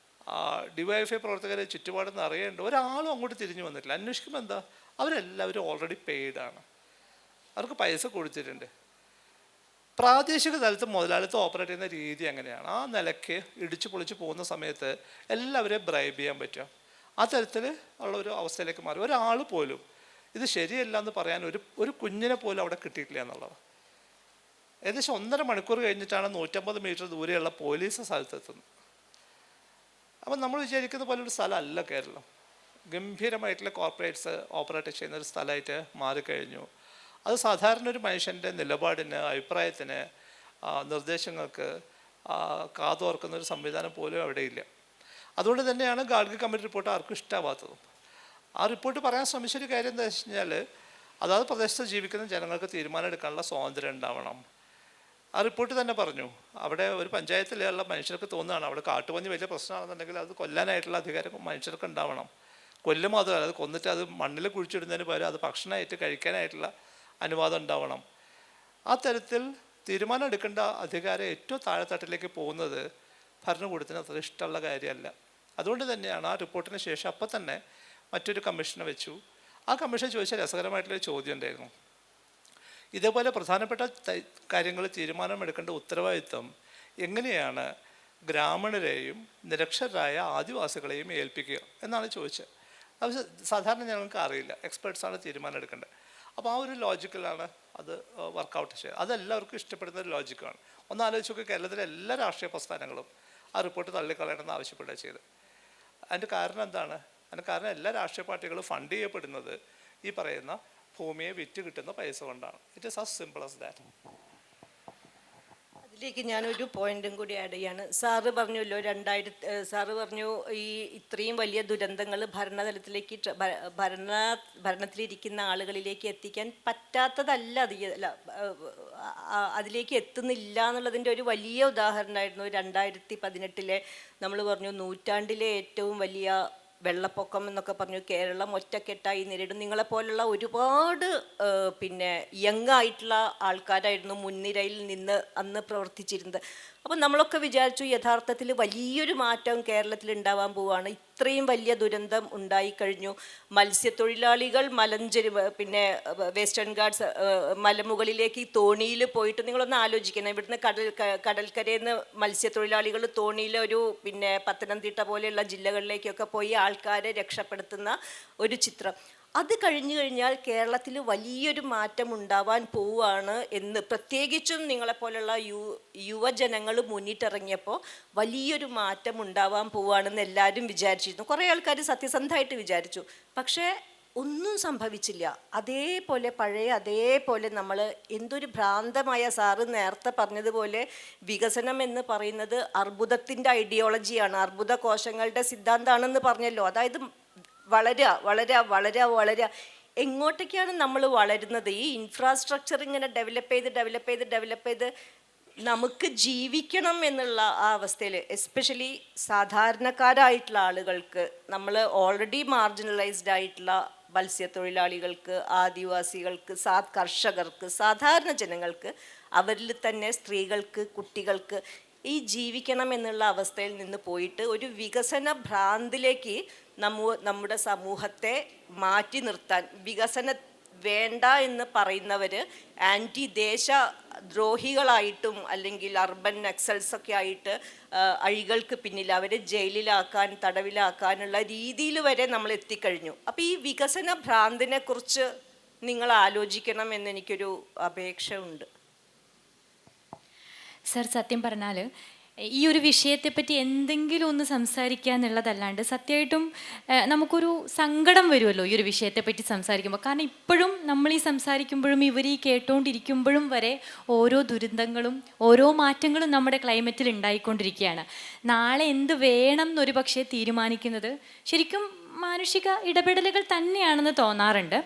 DYFI പ്രവർത്തകരെ ചുറ്റുപാടെന്ന് അറിയേണ്ട. ഒരാളും അങ്ങോട്ട് തിരിഞ്ഞു വന്നിട്ടില്ല. അന്വേഷിക്കുമ്പോൾ എന്താ? അവരെല്ലാവരും ഓൾറെഡി പെയ്ഡാണ്. അവർക്ക് പൈസ കൊടുത്തിട്ടുണ്ട്. പ്രാദേശിക തലത്ത് മുതലാളിത്തം ഓപ്പറേറ്റ് ചെയ്യുന്ന രീതി അങ്ങനെയാണ്. ആ നിലയ്ക്ക് ഇടിച്ചു പൊളിച്ച് പോകുന്ന സമയത്ത് എല്ലാവരെയും ബ്രൈബ് ചെയ്യാൻ പറ്റും. ആ തരത്തിൽ ഉള്ള ഒരു അവസ്ഥയിലേക്ക് മാറി. ഒരാൾ പോലും ഇത് ശരിയല്ല എന്ന് പറയാൻ ഒരു കുഞ്ഞിനെ പോലും അവിടെ കിട്ടിയിട്ടില്ല എന്നുള്ളത്. ഏകദേശം 1.5 മണിക്കൂർ കഴിഞ്ഞിട്ടാണ് 150 മീറ്റർ ദൂരെയുള്ള പോലീസ് സ്ഥലത്തെത്തുന്നത്. അപ്പം നമ്മൾ വിചാരിക്കുന്ന പോലെ ഒരു സ്ഥലമല്ല കേരളം. ഗംഭീരമായിട്ടുള്ള കോർപ്പറേറ്റ്സ് ഓപ്പറേറ്റ് ചെയ്യുന്ന ഒരു സ്ഥലമായിട്ട് മാറിക്കഴിഞ്ഞു. അത് സാധാരണ ഒരു മനുഷ്യൻ്റെ നിലപാടിന്, അഭിപ്രായത്തിന്, നിർദ്ദേശങ്ങൾക്ക് കാതോർക്കുന്ന ഒരു സംവിധാനം പോലും അവിടെയില്ല. അതുകൊണ്ട് തന്നെയാണ് ഗാഡ്ഗിൽ കമ്മിറ്റി റിപ്പോർട്ട് ആർക്കും ഇഷ്ടമാവാത്തതും. ആ റിപ്പോർട്ട് പറയാൻ ശ്രമിച്ചൊരു കാര്യം എന്താ വെച്ച് കഴിഞ്ഞാൽ, അതാത് പ്രദേശത്ത് ജീവിക്കുന്ന ജനങ്ങൾക്ക് തീരുമാനം എടുക്കാനുള്ള സ്വാതന്ത്ര്യം ഉണ്ടാവണം. ആ റിപ്പോർട്ട് തന്നെ പറഞ്ഞു, അവിടെ ഒരു പഞ്ചായത്തിലുള്ള മനുഷ്യർക്ക് തോന്നുകയാണ് അവിടെ കാട്ടുപന്നി വലിയ പ്രശ്നമാണെന്നുണ്ടെങ്കിൽ അത് കൊല്ലാനായിട്ടുള്ള അധികാരം മനുഷ്യർക്ക് ഉണ്ടാവണം. കൊല്ലും മാത്രമല്ല, അത് കൊന്നിട്ട് അത് മണ്ണിൽ കുഴിച്ചിടുന്നതിന് പകരം അത് ഭക്ഷണമായിട്ട് കഴിക്കാനായിട്ടുള്ള അനുവാദം ഉണ്ടാവണം. ആ തരത്തിൽ തീരുമാനം എടുക്കേണ്ട അധികാരം ഏറ്റവും താഴെത്തട്ടിലേക്ക് പോകുന്നത് ഭരണകൂടത്തിന് അത്ര ഇഷ്ടമുള്ള കാര്യമല്ല. അതുകൊണ്ട് തന്നെയാണ് ആ റിപ്പോർട്ടിന് ശേഷം അപ്പം തന്നെ മറ്റൊരു കമ്മീഷനെ വെച്ചു. ആ കമ്മീഷൻ ചോദിച്ച രസകരമായിട്ടുള്ളൊരു ചോദ്യം ഉണ്ടായിരുന്നു. ഇതേപോലെ പ്രധാനപ്പെട്ട കാര്യങ്ങൾ തീരുമാനമെടുക്കേണ്ട ഉത്തരവാദിത്വം എങ്ങനെയാണ് ഗ്രാമീണരെയും നിരക്ഷരരായ ആദിവാസികളെയും ഏൽപ്പിക്കുക എന്നാണ് ചോദിച്ചത്. അത് സാധാരണ ഞങ്ങൾക്ക് അറിയില്ല, എക്സ്പേർട്സാണ് തീരുമാനം എടുക്കേണ്ടത്. അപ്പോൾ ആ ഒരു ലോജിക്കലാണ് അത് വർക്കൗട്ട് ചെയ്യുക. അതെല്ലാവർക്കും ഇഷ്ടപ്പെടുന്ന ഒരു ലോജിക്കാണ്. ഒന്ന് ആലോചിച്ച് നോക്കി, കേരളത്തിലെ എല്ലാ രാഷ്ട്രീയ പ്രസ്ഥാനങ്ങളും ആ റിപ്പോർട്ട് തള്ളിക്കളയണമെന്ന് ആവശ്യപ്പെടുക ചെയ്ത്. അതിൻ്റെ കാരണം എന്താണ്? അതിൻ്റെ കാരണം എല്ലാ രാഷ്ട്രീയ പാർട്ടികളും ഫണ്ട് ചെയ്യപ്പെടുന്നത് ഈ പറയുന്ന ഭൂമിയെ വിറ്റ് കിട്ടുന്ന പൈസ കൊണ്ടാണ്. It is as simple as that.
അതിലേക്ക് ഞാനൊരു പോയിന്റും കൂടി ആഡ് ചെയ്യാണ്. സാറ് പറഞ്ഞല്ലോ, സാറ് പറഞ്ഞു ഈ ഇത്രയും വലിയ ദുരന്തങ്ങൾ ഭരണതലത്തിലേക്ക് ഭരണത്തിലിരിക്കുന്ന ആളുകളിലേക്ക് എത്തിക്കാൻ പറ്റാത്തതല്ല, അതിലേക്ക് എത്തുന്നില്ല എന്നുള്ളതിൻ്റെ ഒരു വലിയ ഉദാഹരണമായിരുന്നു 2018 നമ്മൾ പറഞ്ഞു നൂറ്റാണ്ടിലെ ഏറ്റവും വലിയ വെള്ളപ്പൊക്കം എന്നൊക്കെ പറഞ്ഞു കേരളം ഒറ്റക്കെട്ടായി നേരിടും. നിങ്ങളെപ്പോലുള്ള ഒരുപാട് യങ് ആയിട്ടുള്ള ആൾക്കാരായിരുന്നു മുൻനിരയിൽ നിന്ന് അന്ന് പ്രവർത്തിച്ചിരുന്നത്. അപ്പം നമ്മളൊക്കെ വിചാരിച്ചു യഥാർത്ഥത്തിൽ വലിയൊരു മാറ്റം കേരളത്തിൽ ഉണ്ടാവാൻ പോവുകയാണ്. ഇത്രയും വലിയ ദുരന്തം ഉണ്ടായിക്കഴിഞ്ഞു. മത്സ്യത്തൊഴിലാളികൾ വെസ്റ്റേൺ ഗാർഡ്സ് മലമുകളിലേക്ക് തോണിയിൽ പോയിട്ട്, നിങ്ങളൊന്ന് ആലോചിക്കണം, ഇവിടുന്ന് കടൽക്കരയിൽ നിന്ന് മത്സ്യത്തൊഴിലാളികൾ തോണിയിൽ ഒരു പത്തനംതിട്ട പോലെയുള്ള ജില്ലകളിലേക്കൊക്കെ പോയി ആൾക്കാരെ രക്ഷപ്പെടുത്തുന്ന ഒരു ചിത്രം. അത് കഴിഞ്ഞു കഴിഞ്ഞാൽ കേരളത്തിൽ വലിയൊരു മാറ്റം ഉണ്ടാവാൻ പോവുകയാണ് എന്ന്, പ്രത്യേകിച്ചും നിങ്ങളെപ്പോലുള്ള യുവജനങ്ങൾ മുന്നിട്ടിറങ്ങിയപ്പോൾ വലിയൊരു മാറ്റം ഉണ്ടാവാൻ പോവുകയാണെന്ന് എല്ലാവരും വിചാരിച്ചിരുന്നു. കുറേ ആൾക്കാർ സത്യസന്ധമായിട്ട് വിചാരിച്ചു. പക്ഷേ ഒന്നും സംഭവിച്ചില്ല. അതേപോലെ നമ്മൾ എന്തൊരു ഭ്രാന്തമായ, സാറ് നേരത്തെ പറഞ്ഞതുപോലെ വികസനം എന്ന് പറയുന്നത് അർബുദത്തിൻ്റെ ഐഡിയോളജിയാണ്, അർബുദ കോശങ്ങളുടെ സിദ്ധാന്തമാണെന്ന് പറഞ്ഞല്ലോ. അതായത് വളരുക എങ്ങോട്ടേക്കാണ് നമ്മൾ വളരുന്നത്? ഈ ഇൻഫ്രാസ്ട്രക്ചർ ഇങ്ങനെ ഡെവലപ്പ് ചെയ്ത് നമുക്ക് ജീവിക്കണം എന്നുള്ള ആ അവസ്ഥയിൽ എസ്പെഷ്യലി സാധാരണക്കാരായിട്ടുള്ള ആളുകൾക്ക്, നമ്മൾ ഓൾറെഡി മാർജിനലൈസ്ഡ് ആയിട്ടുള്ള മത്സ്യത്തൊഴിലാളികൾക്ക്, ആദിവാസികൾക്ക്, കർഷകർക്ക്, സാധാരണ ജനങ്ങൾക്ക്, അവരിൽ തന്നെ സ്ത്രീകൾക്ക്, കുട്ടികൾക്ക് ഈ ജീവിക്കണം എന്നുള്ള അവസ്ഥയിൽ നിന്ന് പോയിട്ട് ഒരു വികസന ഭ്രാന്തിലേക്ക് നമ്മുടെ സമൂഹത്തെ മാറ്റി നിർത്താൻ, വികസന വേണ്ട എന്ന് പറയുന്നവർ ആൻറ്റി ദേശ ദ്രോഹികളായിട്ടും അല്ലെങ്കിൽ അർബൻ നക്സൽസ് ഒക്കെ ആയിട്ട് അഴികൾക്ക് പിന്നിൽ അവരെ ജയിലിലാക്കാൻ, തടവിലാക്കാനുള്ള രീതിയിൽ വരെ നമ്മൾ എത്തിക്കഴിഞ്ഞു. അപ്പോൾ ഈ വികസന ഭ്രാന്തിനെ കുറിച്ച് നിങ്ങൾ ആലോചിക്കണം എന്നെനിക്കൊരു അപേക്ഷ ഉണ്ട്.
സർ, സത്യം പറഞ്ഞാൽ ഈ ഒരു വിഷയത്തെപ്പറ്റി എന്തെങ്കിലും ഒന്ന് സംസാരിക്കുക എന്നുള്ളതല്ലാണ്ട് സത്യമായിട്ടും നമുക്കൊരു സങ്കടം വരുമല്ലോ ഈ ഒരു വിഷയത്തെപ്പറ്റി സംസാരിക്കുമ്പോൾ. കാരണം ഇപ്പോഴും നമ്മൾ ഈ സംസാരിക്കുമ്പോഴും ഇവർ ഈ കേട്ടുകൊണ്ടിരിക്കുമ്പോഴും വരെ ഓരോ ദുരന്തങ്ങളും ഓരോ മാറ്റങ്ങളും നമ്മുടെ ക്ലൈമറ്റിൽ ഉണ്ടായിക്കൊണ്ടിരിക്കുകയാണ്. നാളെ എന്ത് വേണം എന്നൊരു പക്ഷേ തീരുമാനിക്കുന്നത് ശരിക്കും മാനുഷിക ഇടപെടലുകൾ തന്നെയാണെന്ന് തോന്നാറുണ്ട്.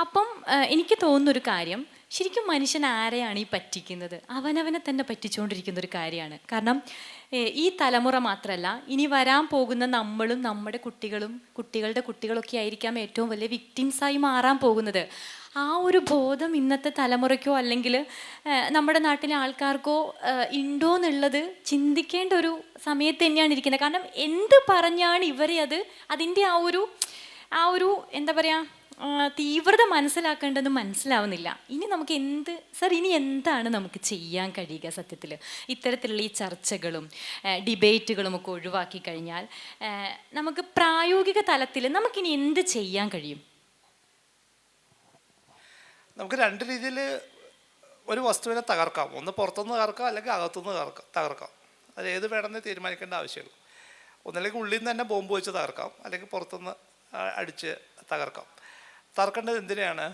അപ്പം എനിക്ക് തോന്നുന്നൊരു കാര്യം, ശരിക്കും മനുഷ്യൻ ആരെയാണ് ഈ പറ്റിക്കുന്നത്? അവനവനെ തന്നെ പറ്റിച്ചുകൊണ്ടിരിക്കുന്ന ഒരു കാര്യമാണ്. കാരണം ഈ തലമുറ മാത്രമല്ല, ഇനി വരാൻ പോകുന്ന നമ്മളും നമ്മുടെ കുട്ടികളും കുട്ടികളുടെ കുട്ടികളൊക്കെ ആയിരിക്കാം ഏറ്റവും വലിയ വിക്ടിംസായി മാറാൻ പോകുന്നത്. ആ ഒരു ബോധം ഇന്നത്തെ തലമുറയ്ക്കോ അല്ലെങ്കിൽ നമ്മുടെ നാട്ടിലെ ആൾക്കാർക്കോ ഉണ്ടോ എന്നുള്ളത് ചിന്തിക്കേണ്ട ഒരു സമയത്ത് തന്നെയാണ് ഇരിക്കുന്നത്. കാരണം എന്ത് പറഞ്ഞാണ് ഇവരെ അതിൻ്റെ ആ ഒരു എന്താ പറയുക തീവ്രത മനസ്സിലാക്കേണ്ടത് മനസ്സിലാവുന്നില്ല. ഇനി നമുക്ക് ഇനി എന്താണ് നമുക്ക് ചെയ്യാൻ കഴിയുക? സത്യത്തിൽ ഇത്തരത്തിലുള്ള ഈ ചർച്ചകളും ഡിബേറ്റുകളും ഒക്കെ ഒഴിവാക്കി കഴിഞ്ഞാൽ നമുക്ക് പ്രായോഗിക തലത്തിൽ നമുക്കിനി എന്ത് ചെയ്യാൻ കഴിയും?
നമുക്ക് രണ്ട് രീതിയിൽ ഒരു വസ്തുവിനെ തകർക്കാം. ഒന്ന് പുറത്തുനിന്ന് തകർക്കാം, അല്ലെങ്കിൽ അകത്തുനിന്ന് തകർക്കാം. അത് ഏത് വേണമെന്ന് തീരുമാനിക്കേണ്ട ആവശ്യമില്ല. ഒന്നല്ലെങ്കിൽ ഉള്ളിൽ നിന്ന് തന്നെ ബോംബ് വെച്ച് തകർക്കാം, അല്ലെങ്കിൽ പുറത്തുനിന്ന് അടിച്ച് തകർക്കാം. തകർക്കേണ്ടത് എന്തിനെയാണ്?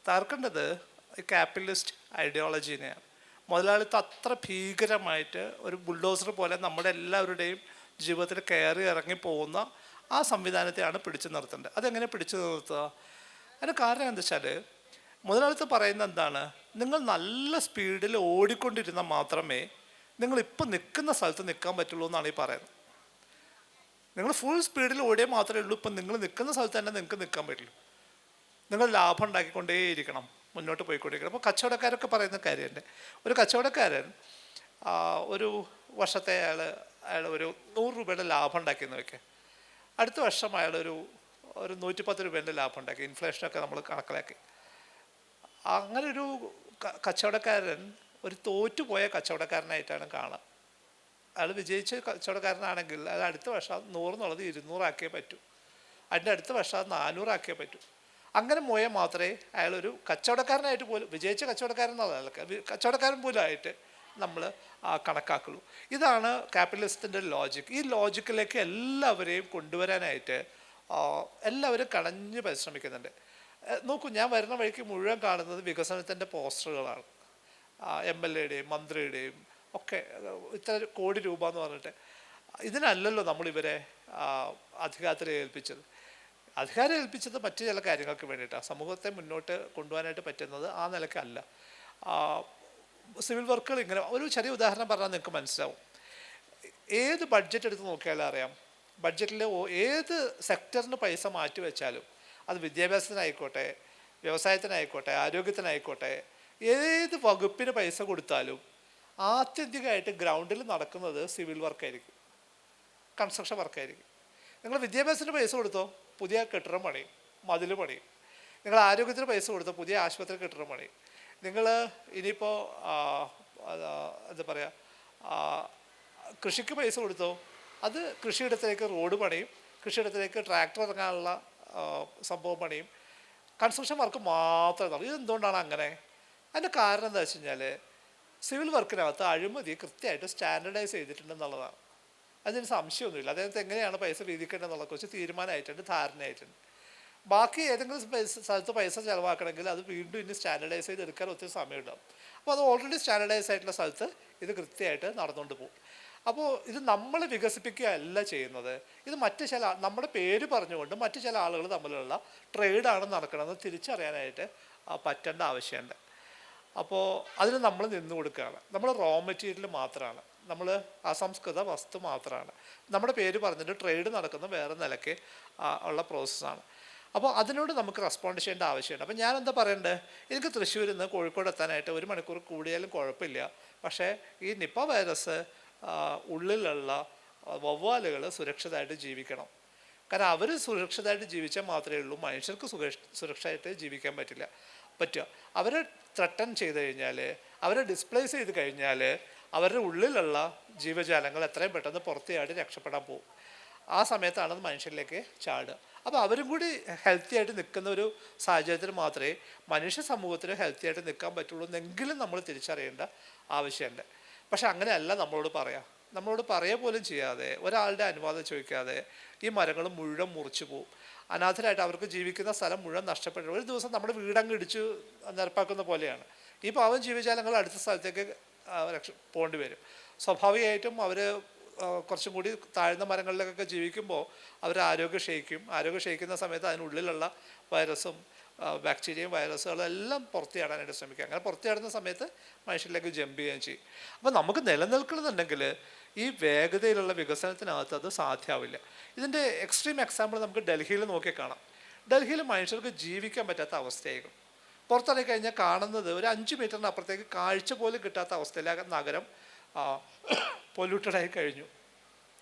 തകർക്കേണ്ടത് ക്യാപിറ്റലിസ്റ്റ് ഐഡിയോളജീനെയാണ്. മുതലാളിത്തം അത്ര ഭീകരമായിട്ട് ഒരു ബുൾഡോസർ പോലെ നമ്മുടെ എല്ലാവരുടെയും ജീവിതത്തിൽ കയറി ഇറങ്ങി പോകുന്ന ആ സംവിധാനത്തെയാണ് പിടിച്ചു നിർത്തേണ്ടത്. അതെങ്ങനെ പിടിച്ചു നിർത്തുക? അതിന് കാരണം എന്താ വെച്ചാൽ, മുതലാളിത്തം പറയുന്നത് എന്താണ്? നിങ്ങൾ നല്ല സ്പീഡിൽ ഓടിക്കൊണ്ടിരുന്നാൽ മാത്രമേ നിങ്ങളിപ്പോൾ നിൽക്കുന്ന സ്ഥലത്ത് നിൽക്കാൻ പറ്റുള്ളൂ എന്നാണ് ഈ പറയുന്നത്. നിങ്ങൾ ഫുൾ സ്പീഡിൽ ഓടിയാൽ മാത്രമേ ഉള്ളൂ ഇപ്പം നിങ്ങൾ നിൽക്കുന്ന സ്ഥലത്ത് തന്നെ നിങ്ങൾക്ക് നിൽക്കാൻ പറ്റുള്ളൂ. നിങ്ങൾ ലാഭം ഉണ്ടാക്കിക്കൊണ്ടേയിരിക്കണം, മുന്നോട്ട് പോയിക്കൊണ്ടിരിക്കണം. അപ്പോൾ കച്ചവടക്കാരൊക്കെ പറയുന്ന കാര്യമുണ്ട്. ഒരു കച്ചവടക്കാരൻ ഒരു വർഷത്തെ അയാൾ ഒരു 100 രൂപയുടെ ലാഭം ഉണ്ടാക്കിയെന്ന് വയ്ക്കുക. അടുത്ത വർഷം അയാളൊരു 110 രൂപേൻ്റെ ലാഭം ഉണ്ടാക്കി. ഇൻഫ്ലേഷനൊക്കെ നമ്മൾ കണക്കിലാക്കി. അങ്ങനെ ഒരു കച്ചവടക്കാരൻ ഒരു തോറ്റുപോയ കച്ചവടക്കാരനായിട്ടാണ് കാണുക. അയാൾ വിജയിച്ച കച്ചവടക്കാരനാണെങ്കിൽ അയാൾ അടുത്ത വർഷം 100 എന്നുള്ളത് 200 ആക്കിയേ പറ്റൂ. അതിൻ്റെ അടുത്ത വർഷം 400 ആക്കിയേ പറ്റൂ. അങ്ങനെ പോയാൽ മാത്രമേ അയാളൊരു കച്ചവടക്കാരനായിട്ട് പോലും, വിജയിച്ച കച്ചവടക്കാരൻ എന്നുള്ള കച്ചവടക്കാരൻ പോലും ആയിട്ട് നമ്മൾ കണക്കാക്കുള്ളൂ. ഇതാണ് ക്യാപിറ്റലിസത്തിൻ്റെ ലോജിക്ക്. ഈ ലോജിക്കിലേക്ക് എല്ലാവരെയും കൊണ്ടുവരാനായിട്ട് എല്ലാവരും കടഞ്ഞ് പരിശ്രമിക്കുന്നുണ്ട്. നോക്കൂ, ഞാൻ വരുന്ന വഴിക്ക് മുഴുവൻ കാണുന്നത് വികസനത്തിൻ്റെ പോസ്റ്ററുകളാണ്. MLA-യുടെയും മന്ത്രിയുടെയും ഒക്കെ ഇത്ര കോടി രൂപ എന്ന് പറഞ്ഞിട്ട്. ഇതിനല്ലല്ലോ നമ്മളിവരെ അധികാരത്തിൽ ഏൽപ്പിച്ചത്. അധികാരം ഏൽപ്പിച്ചത് മറ്റു ചില കാര്യങ്ങൾക്ക് വേണ്ടിയിട്ടാണ്. സമൂഹത്തെ മുന്നോട്ട് കൊണ്ടുപോകാനായിട്ട് പറ്റുന്നത് ആ നിലക്കല്ല. സിവിൽ വർക്കുകൾ ഇങ്ങനെ ഒരു ചെറിയ ഉദാഹരണം പറഞ്ഞാൽ നിങ്ങൾക്ക് മനസ്സിലാവും. ഏത് ബഡ്ജറ്റ് എടുത്ത് നോക്കിയാലും അറിയാം, ബഡ്ജറ്റിൽ ഏത് സെക്ടറിന് പൈസ മാറ്റി വെച്ചാലും, അത് വിദ്യാഭ്യാസത്തിനായിക്കോട്ടെ, വ്യവസായത്തിനായിക്കോട്ടെ, ആരോഗ്യത്തിനായിക്കോട്ടെ, ഏത് വകുപ്പിന് പൈസ കൊടുത്താലും ആത്യന്തികമായിട്ട് ഗ്രൗണ്ടിൽ നടക്കുന്നത് സിവിൽ വർക്കായിരിക്കും, കൺസ്ട്രക്ഷൻ വർക്കായിരിക്കും. നിങ്ങൾ വിദ്യാഭ്യാസത്തിന് പൈസ കൊടുത്തോ, പുതിയ കെട്ടിടം പണിയും, മതിൽ പണിയും. നിങ്ങൾ ആരോഗ്യത്തിന് പൈസ കൊടുത്തോ, പുതിയ ആശുപത്രി കെട്ടിടം പണിയും. നിങ്ങൾ ഇനിയിപ്പോൾ എന്താ പറയുക, കൃഷിക്ക് പൈസ കൊടുത്തോ, അത് കൃഷിയിടത്തിലേക്ക് റോഡ് പണിയും, കൃഷിയിടത്തിലേക്ക് ട്രാക്ടർ ഇറങ്ങാനുള്ള സംഭവം പണിയും. കൺസ്ട്രക്ഷൻ വർക്ക് മാത്രമേ നടക്കൂ. ഇതെന്തുകൊണ്ടാണ് അങ്ങനെ? അതിൻ്റെ കാരണം എന്താ വെച്ച് കഴിഞ്ഞാൽ, സിവിൽ വർക്കിനകത്ത് അഴിമതി കൃത്യമായിട്ട് സ്റ്റാൻഡർഡൈസ് ചെയ്തിട്ടുണ്ടെന്നുള്ളതാണ്. അതിന് സംശയമൊന്നുമില്ല. അതിനകത്ത് എങ്ങനെയാണ് പൈസ വീതിക്കേണ്ടതെന്നുള്ളതിനെക്കുറിച്ച് തീരുമാനമായിട്ടുണ്ട്, ധാരണയായിട്ടുണ്ട്. ബാക്കി ഏതെങ്കിലും സ്ഥലത്ത് പൈസ ചിലവാക്കണമെങ്കിൽ അത് വീണ്ടും ഇനി സ്റ്റാൻഡർഡൈസ് ചെയ്ത് എടുക്കാൻ ഒത്തിരി സമയമുണ്ടാകും. അപ്പോൾ അത് ഓൾറെഡി സ്റ്റാൻഡർഡൈസ് ആയിട്ടുള്ള സ്ഥലത്ത് ഇത് കൃത്യമായിട്ട് നടന്നുകൊണ്ട് പോകും. അപ്പോൾ ഇത് നമ്മൾ വികസിപ്പിക്കുകയല്ല ചെയ്യുന്നത്. ഇത് മറ്റ് ചില നമ്മുടെ പേര് പറഞ്ഞുകൊണ്ട് മറ്റ് ചില ആളുകൾ തമ്മിലുള്ള ട്രേഡാണ് നടക്കണമെന്ന് തിരിച്ചറിയാനായിട്ട് പറ്റേണ്ട ആവശ്യമുണ്ട്. അപ്പോൾ അതിന് നമ്മൾ നിന്ന് കൊടുക്കുകയാണ്. നമ്മൾ റോ മെറ്റീരിയൽ മാത്രമാണ്, നമ്മൾ അസംസ്കൃത വസ്തു മാത്രമാണ്. നമ്മുടെ പേര് പറഞ്ഞിട്ട് ട്രേഡ് നടക്കുന്ന വേറെ നിലയ്ക്ക് ഉള്ള പ്രോസസ്സാണ്. അപ്പോൾ അതിനോട് നമുക്ക് റെസ്പോണ്ട് ചെയ്യേണ്ട ആവശ്യമുണ്ട്. അപ്പോൾ ഞാൻ എന്താ പറയേണ്ടത്, എനിക്ക് തൃശ്ശൂരിൽ നിന്ന് കോഴിക്കോട് എത്താനായിട്ട് 1 മണിക്കൂർ കൂടിയാലും കുഴപ്പമില്ല. പക്ഷേ ഈ നിപ്പ വൈറസ് ഉള്ളിലുള്ള വവ്വാലുകൾ സുരക്ഷിതമായിട്ട് ജീവിക്കണം. കാരണം അവർ സുരക്ഷിതമായിട്ട് ജീവിച്ചാൽ മാത്രമേ ഉള്ളൂ മനുഷ്യർക്ക് സുരക്ഷയായിട്ട് ജീവിക്കാൻ പറ്റുക. അവരെ ത്രട്ടൺ ചെയ്ത് കഴിഞ്ഞാൽ, അവരെ ഡിസ്പ്ലേസ് ചെയ്ത് കഴിഞ്ഞാൽ അവരുടെ ഉള്ളിലുള്ള ജീവജാലങ്ങൾ എത്രയും പെട്ടെന്ന് പുറത്തെയാടി രക്ഷപ്പെടാൻ പോകും. ആ സമയത്താണ് അത് മനുഷ്യരിലേക്ക് ചാടുക. അപ്പോൾ അവരും കൂടി ഹെൽത്തി ആയിട്ട് നിൽക്കുന്ന ഒരു സാഹചര്യത്തിൽ മാത്രമേ മനുഷ്യ സമൂഹത്തിന് ഹെൽത്തി ആയിട്ട് നിൽക്കാൻ പറ്റുള്ളൂ എന്നെങ്കിലും നമ്മൾ തിരിച്ചറിയേണ്ട ആവശ്യമുണ്ട്. പക്ഷെ അങ്ങനെയല്ല നമ്മളോട് പറയുക പോലും ചെയ്യാതെ, ഒരാളുടെ അനുവാദം ചോദിക്കാതെ ഈ മരങ്ങൾ മുഴുവൻ മുറിച്ചു പോകും. അനാഥരായിട്ട് അവർക്ക് ജീവിക്കുന്ന സ്ഥലം മുഴുവൻ നഷ്ടപ്പെട്ടു. ഒരു ദിവസം നമ്മുടെ വീടങ്ങ് ഇടിച്ച് നിരപ്പാക്കുന്ന പോലെയാണ്. ഈ പാവം ജീവജാലങ്ങൾ അടുത്ത സ്ഥലത്തേക്ക് പോകേണ്ടി വരും. സ്വാഭാവികമായിട്ടും അവർ കുറച്ചും കൂടി താഴ്ന്ന മരങ്ങളിലൊക്കെ ജീവിക്കുമ്പോൾ അവർ ആരോഗ്യം ക്ഷയിക്കുന്ന സമയത്ത് അതിനുള്ളിലുള്ള വൈറസും ബാക്ടീരിയയും വൈറസുകളും എല്ലാം പുറത്തിയാടാനായിട്ട് ശ്രമിക്കുക. അങ്ങനെ പുറത്തിയാടുന്ന സമയത്ത് മനുഷ്യരിലേക്ക് ജമ്പ് ചെയ്യുകയും ചെയ്യും. അപ്പോൾ നമുക്ക് നിലനിൽക്കണമെന്നുണ്ടെങ്കിൽ ഈ വേഗതയിലുള്ള വികസനത്തിനകത്ത് അത് സാധ്യമാവില്ല. ഇതിൻ്റെ എക്സ്ട്രീം എക്സാമ്പിൾ നമുക്ക് ഡൽഹിയിൽ നോക്കി കാണാം. ഡൽഹിയിൽ മനുഷ്യർക്ക് ജീവിക്കാൻ പറ്റാത്ത അവസ്ഥയായിരിക്കും. പുറത്തിറങ്ങി കഴിഞ്ഞാൽ കാണുന്നത് ഒരു 5 മീറ്ററിന് അപ്പുറത്തേക്ക് കാഴ്ച പോലും കിട്ടാത്ത അവസ്ഥയിലാകെ നഗരം പൊല്യൂട്ടഡായി കഴിഞ്ഞു.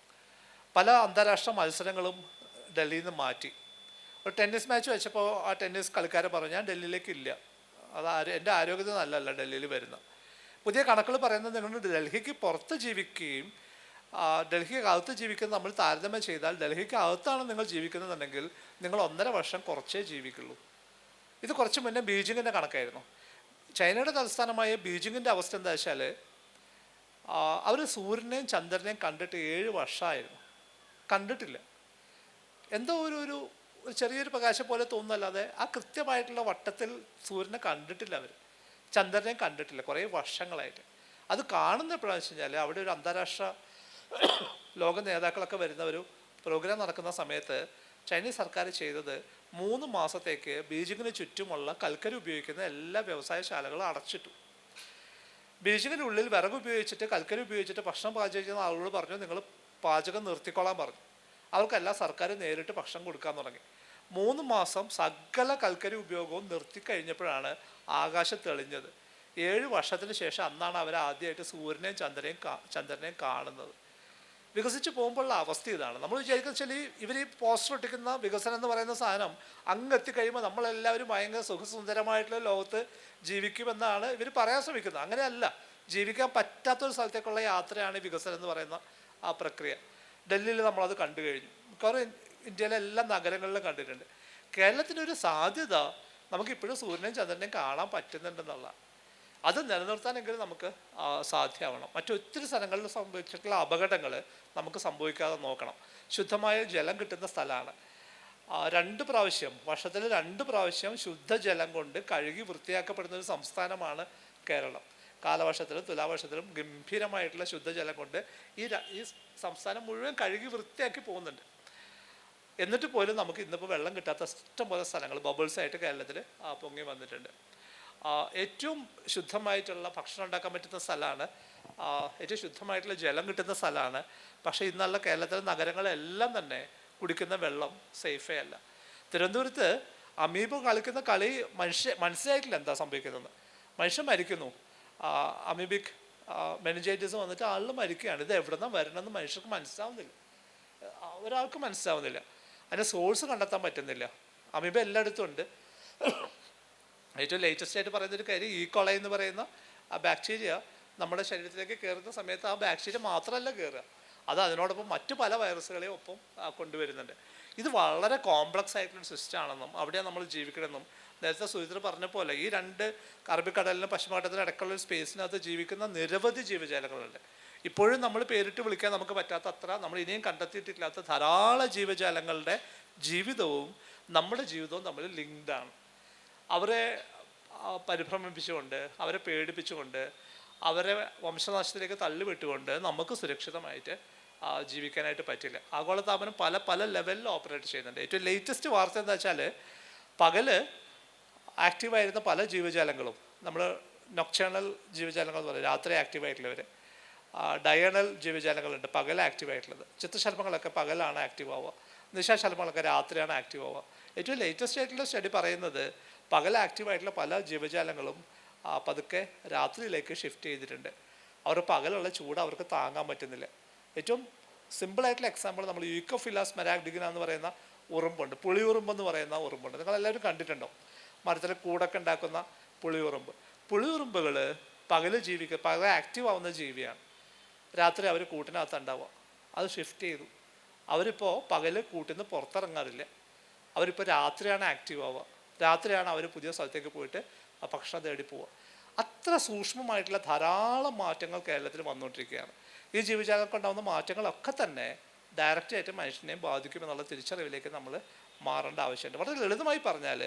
പല അന്താരാഷ്ട്ര മത്സരങ്ങളും ഡൽഹിയിൽ നിന്ന് മാറ്റി. ഒരു ടെന്നീസ് മാച്ച് വെച്ചപ്പോൾ ആ ടെന്നീസ് കളിക്കാരെ പറഞ്ഞു, ഞാൻ ഡൽഹിയിലേക്ക് ഇല്ല, എൻ്റെ ആരോഗ്യത്തിന് നല്ലതല്ല ഡൽഹിയിൽ വരുന്നത്. പുതിയ കണക്കുകൾ പറയുന്നത് നിങ്ങൾ ഡൽഹിക്ക് പുറത്ത് ജീവിക്കുകയും ഡൽഹിക്ക് അകത്ത് ജീവിക്കുന്നത് നമ്മൾ താരതമ്യം ചെയ്താൽ ഡൽഹിക്ക് അകത്താണ് നിങ്ങൾ ജീവിക്കുന്നതെന്നുണ്ടെങ്കിൽ നിങ്ങൾ 1.5 വർഷം കുറച്ചേ ജീവിക്കുള്ളൂ. ഇത് കുറച്ച് മുന്നേ ബീജിങ്ങിൻ്റെ കണക്കായിരുന്നു. ചൈനയുടെ തലസ്ഥാനമായ ബീജിങ്ങിൻ്റെ അവസ്ഥ എന്താ വെച്ചാൽ അവർ സൂര്യനെയും ചന്ദ്രനെയും കണ്ടിട്ട് 7 വർഷമായിരുന്നു. കണ്ടിട്ടില്ല. എന്തോ ഒരു ചെറിയൊരു പ്രകാശം പോലെ തോന്നുന്നല്ലാതെ ആ കൃത്യമായിട്ടുള്ള വട്ടത്തിൽ സൂര്യനെ കണ്ടിട്ടില്ല. അവർ ചന്ദ്രനെയും കണ്ടിട്ടില്ല കുറേ വർഷങ്ങളായിട്ട്. അത് കാണുന്ന എപ്പോഴാണെന്ന് വെച്ച് കഴിഞ്ഞാൽ അവിടെ ഒരു അന്താരാഷ്ട്ര ലോക നേതാക്കളൊക്കെ വരുന്ന ഒരു പ്രോഗ്രാം നടക്കുന്ന സമയത്ത് ചൈനീസ് സർക്കാർ ചെയ്തത് 3 മാസത്തേക്ക് ബീജിങ്ങിന് ചുറ്റുമുള്ള കൽക്കരി ഉപയോഗിക്കുന്ന എല്ലാ വ്യവസായശാലകളും അടച്ചിട്ടു. ബീജിങ്ങിൻ്റെ ഉള്ളിൽ വിറക് ഉപയോഗിച്ചിട്ട് കൽക്കരി ഉപയോഗിച്ചിട്ട് ഭക്ഷണം പാചകം ചെയ്യുന്ന ആളുകൾ പറഞ്ഞു, നിങ്ങൾ പാചകം നിർത്തിക്കൊള്ളാൻ പറഞ്ഞു. അവർക്കെല്ലാം സർക്കാർ നേരിട്ട് ഭക്ഷണം കൊടുക്കാൻ തുടങ്ങി. 3 മാസം സകല കൽക്കരി ഉപയോഗവും നിർത്തിക്കഴിഞ്ഞപ്പോഴാണ് ആകാശം തെളിഞ്ഞത്. 7 വർഷത്തിന് ശേഷം അന്നാണ് അവർ ആദ്യമായിട്ട് സൂര്യനെയും ചന്ദ്രനെയും കാണുന്നത്. വികസിച്ച് പോകുമ്പോഴുള്ള അവസ്ഥ ഇതാണ്. നമ്മൾ വിചാരിക്കുന്ന വെച്ചാൽ ഇവർ ഈ പോസ്റ്റർ ഒട്ടിക്കുന്ന വികസനം എന്ന് പറയുന്ന സാധനം അങ്ങ് എത്തിക്കഴിയുമ്പോൾ നമ്മളെല്ലാവരും ഭയങ്കര സുഖസുന്ദരമായിട്ടുള്ള ലോകത്ത് ജീവിക്കുമെന്നാണ് ഇവർ പറയാൻ ശ്രമിക്കുന്നത്. അങ്ങനെയല്ല. ജീവിക്കാൻ പറ്റാത്തൊരു സ്ഥലത്തേക്കുള്ള യാത്രയാണ് ഈ വികസനം എന്ന് പറയുന്ന ആ പ്രക്രിയ. ഡൽഹിയിൽ നമ്മളത് കണ്ടു കഴിഞ്ഞു. മിക്കവാറും ഇന്ത്യയിലെ എല്ലാ നഗരങ്ങളിലും കണ്ടിട്ടുണ്ട്. കേരളത്തിനൊരു സാധ്യത നമുക്കിപ്പോഴും സൂര്യനെയും ചന്ദ്രനെയും കാണാൻ പറ്റുന്നുണ്ടെന്നുള്ള അത് നിലനിർത്താനെങ്കിലും നമുക്ക് സാധ്യമാവണം. മറ്റൊത്തിരി സ്ഥലങ്ങളിൽ സംഭവിച്ചിട്ടുള്ള അപകടങ്ങൾ നമുക്ക് സംഭവിക്കാതെ നോക്കണം. ശുദ്ധമായ ജലം കിട്ടുന്ന സ്ഥലമാണ്. 2 പ്രാവശ്യം വർഷത്തിൽ 2 പ്രാവശ്യം ശുദ്ധജലം കൊണ്ട് കഴുകി വൃത്തിയാക്കപ്പെടുന്ന ഒരു സംസ്ഥാനമാണ് കേരളം. കാലവർഷത്തിലും തുലാവർഷത്തിലും ഗംഭീരമായിട്ടുള്ള ശുദ്ധജലം കൊണ്ട് ഈ സംസ്ഥാനം മുഴുവൻ കഴുകി വൃത്തിയാക്കി പോകുന്നുണ്ട്. എന്നിട്ട് പോലും നമുക്ക് ഇന്നിപ്പോൾ വെള്ളം കിട്ടാത്ത ഇഷ്ടംപോലെ സ്ഥലങ്ങൾ ബബിൾസായിട്ട് കേരളത്തിൽ പൊങ്ങി വന്നിട്ടുണ്ട്. ഏറ്റവും ശുദ്ധമായിട്ടുള്ള ഭക്ഷണം ഉണ്ടാക്കാൻ പറ്റുന്ന സ്ഥലമാണ്, ഏറ്റവും ശുദ്ധമായിട്ടുള്ള ജലം കിട്ടുന്ന സ്ഥലമാണ്. പക്ഷേ ഇന്നുള്ള കേരളത്തിലെ നഗരങ്ങളെല്ലാം തന്നെ കുടിക്കുന്ന വെള്ളം സേഫേ അല്ല. തിരുവനന്തപുരത്ത് അമീബ കളിക്കുന്ന കളി മനസ്സിലായിട്ടില്ല എന്താ സംഭവിക്കുന്നത്. മനുഷ്യൻ മരിക്കുന്നു, അമീബിക് മെനിഞ്ചൈറ്റിസ് വന്നിട്ട് ആളുകൾ മരിക്കുകയാണ്. ഇത് എവിടെ നിന്നാണ് വരണമെന്ന് മനുഷ്യർക്ക് മനസ്സിലാവുന്നില്ല, ഒരാൾക്ക് മനസ്സിലാവുന്നില്ല. അതിൻ്റെ സോഴ്സ് കണ്ടെത്താൻ പറ്റുന്നില്ല. അമീബ എല്ലായിടത്തും ഉണ്ട്. ഏറ്റവും ലേറ്റസ്റ്റ് ആയിട്ട് പറയുന്നൊരു കാര്യം, ഈക്കോളൈ എന്ന് പറയുന്ന ആ ബാക്ടീരിയ നമ്മുടെ ശരീരത്തിലേക്ക് കയറുന്ന സമയത്ത് ആ ബാക്ടീരിയ മാത്രമല്ല കയറുക, അത് അതിനോടൊപ്പം മറ്റു പല വൈറസുകളെയും ഒപ്പം കൊണ്ടുവരുന്നുണ്ട്. ഇത് വളരെ കോംപ്ലക്സ് ആയിട്ടുള്ളൊരു സിസ്റ്റം ആണെന്നും അവിടെയാണ് നമ്മൾ ജീവിക്കണമെന്നും നേരത്തെ സുചിത്ര പറഞ്ഞ പോലെ ഈ 2 അറബിക്കടലിനും പശ്ചിമഘട്ടത്തിനും ഇടയ്ക്കുള്ള ഒരു സ്പേസിനകത്ത് ജീവിക്കുന്ന നിരവധി ജീവജാലങ്ങളുണ്ട്. ഇപ്പോഴും നമ്മൾ പേരിട്ട് വിളിക്കാൻ നമുക്ക് പറ്റാത്ത അത്ര നമ്മൾ ഇനിയും കണ്ടെത്തിയിട്ടില്ലാത്ത ധാരാളം ജീവജാലങ്ങളുടെ ജീവിതവും നമ്മുടെ ജീവിതവും തമ്മിൽ ലിങ്ക്ഡാണ്. അവരെ പരിഭ്രമിപ്പിച്ചുകൊണ്ട്, അവരെ പേടിപ്പിച്ചുകൊണ്ട്, അവരെ വംശനാശത്തിലേക്ക് തള്ളിവിട്ടുകൊണ്ട് നമുക്ക് സുരക്ഷിതമായിട്ട് ജീവിക്കാനായിട്ട് പറ്റില്ല. ആഗോളതാപനം പല ലെവലിൽ ഓപ്പറേറ്റ് ചെയ്യുന്നുണ്ട്. ഏറ്റവും ലേറ്റസ്റ്റ് വാർത്ത എന്താ വെച്ചാൽ പകല് ആക്റ്റീവായിരുന്ന പല ജീവജാലങ്ങളും നമ്മൾ നൊക്ടേണൽ ജീവജാലങ്ങൾ എന്ന് പറയും, രാത്രി ആക്റ്റീവായിട്ടുള്ളവർ. ഡയണൽ ജീവജാലങ്ങളുണ്ട്, പകൽ ആക്റ്റീവായിട്ടുള്ളത്. ചിത്രശലഭങ്ങളൊക്കെ പകലാണ് ആക്റ്റീവ് ആവുക, നിശാശലഭങ്ങളൊക്കെ രാത്രിയാണ് ആക്റ്റീവ് ആവുക. ഏറ്റവും ലേറ്റസ്റ്റ് ആയിട്ടുള്ള സ്റ്റഡി പറയുന്നത് പകൽ ആക്റ്റീവായിട്ടുള്ള പല ജീവജാലങ്ങളും പതുക്കെ രാത്രിയിലേക്ക് ഷിഫ്റ്റ് ചെയ്തിട്ടുണ്ട്. അവർ പകലുള്ള ചൂട് അവർക്ക് താങ്ങാൻ പറ്റുന്നില്ല. ഏറ്റവും സിമ്പിളായിട്ടുള്ള എക്സാമ്പിൾ നമ്മൾ യൂക്കോഫിലാസ് മെരാഗ്ഡിഗന എന്ന് പറയുന്ന ഉറുമ്പുണ്ട്, പുളിയുറുമ്പെന്ന് പറയുന്ന ഉറുമ്പുണ്ട്. നിങ്ങളെല്ലാവരും കണ്ടിട്ടുണ്ടോ? മരത്തിൽ കൂടൊക്കെ ഉണ്ടാക്കുന്ന പുളിയുറുമ്പ്. പുളിയുറുമ്പുകൾ പകൽ ആക്റ്റീവ് ആവുന്ന ജീവിയാണ്. രാത്രി അവർ കൂട്ടിനകത്ത് ഉണ്ടാവുക. അത് ഷിഫ്റ്റ് ചെയ്തു. അവരിപ്പോൾ പകൽ കൂട്ടിൽ നിന്ന് പുറത്തിറങ്ങാറില്ല. അവരിപ്പോൾ രാത്രിയാണ് ആക്റ്റീവ് ആവുക. രാത്രിയാണ് അവർ പുതിയ സ്ഥലത്തേക്ക് പോയിട്ട് ആ ഭക്ഷണം തേടി പോവുക. അത്ര സൂക്ഷ്മമായിട്ടുള്ള ധാരാളം മാറ്റങ്ങൾ കേരളത്തിൽ വന്നുകൊണ്ടിരിക്കുകയാണ്. ഈ ജീവജാലങ്ങൾക്ക് ഉണ്ടാകുന്ന മാറ്റങ്ങളൊക്കെ തന്നെ ഡയറക്റ്റായിട്ട് മനുഷ്യനെയും ബാധിക്കുമെന്നുള്ള തിരിച്ചറിവിലേക്ക് നമ്മൾ മാറേണ്ട ആവശ്യമുണ്ട്. വളരെ ലളിതമായി പറഞ്ഞാൽ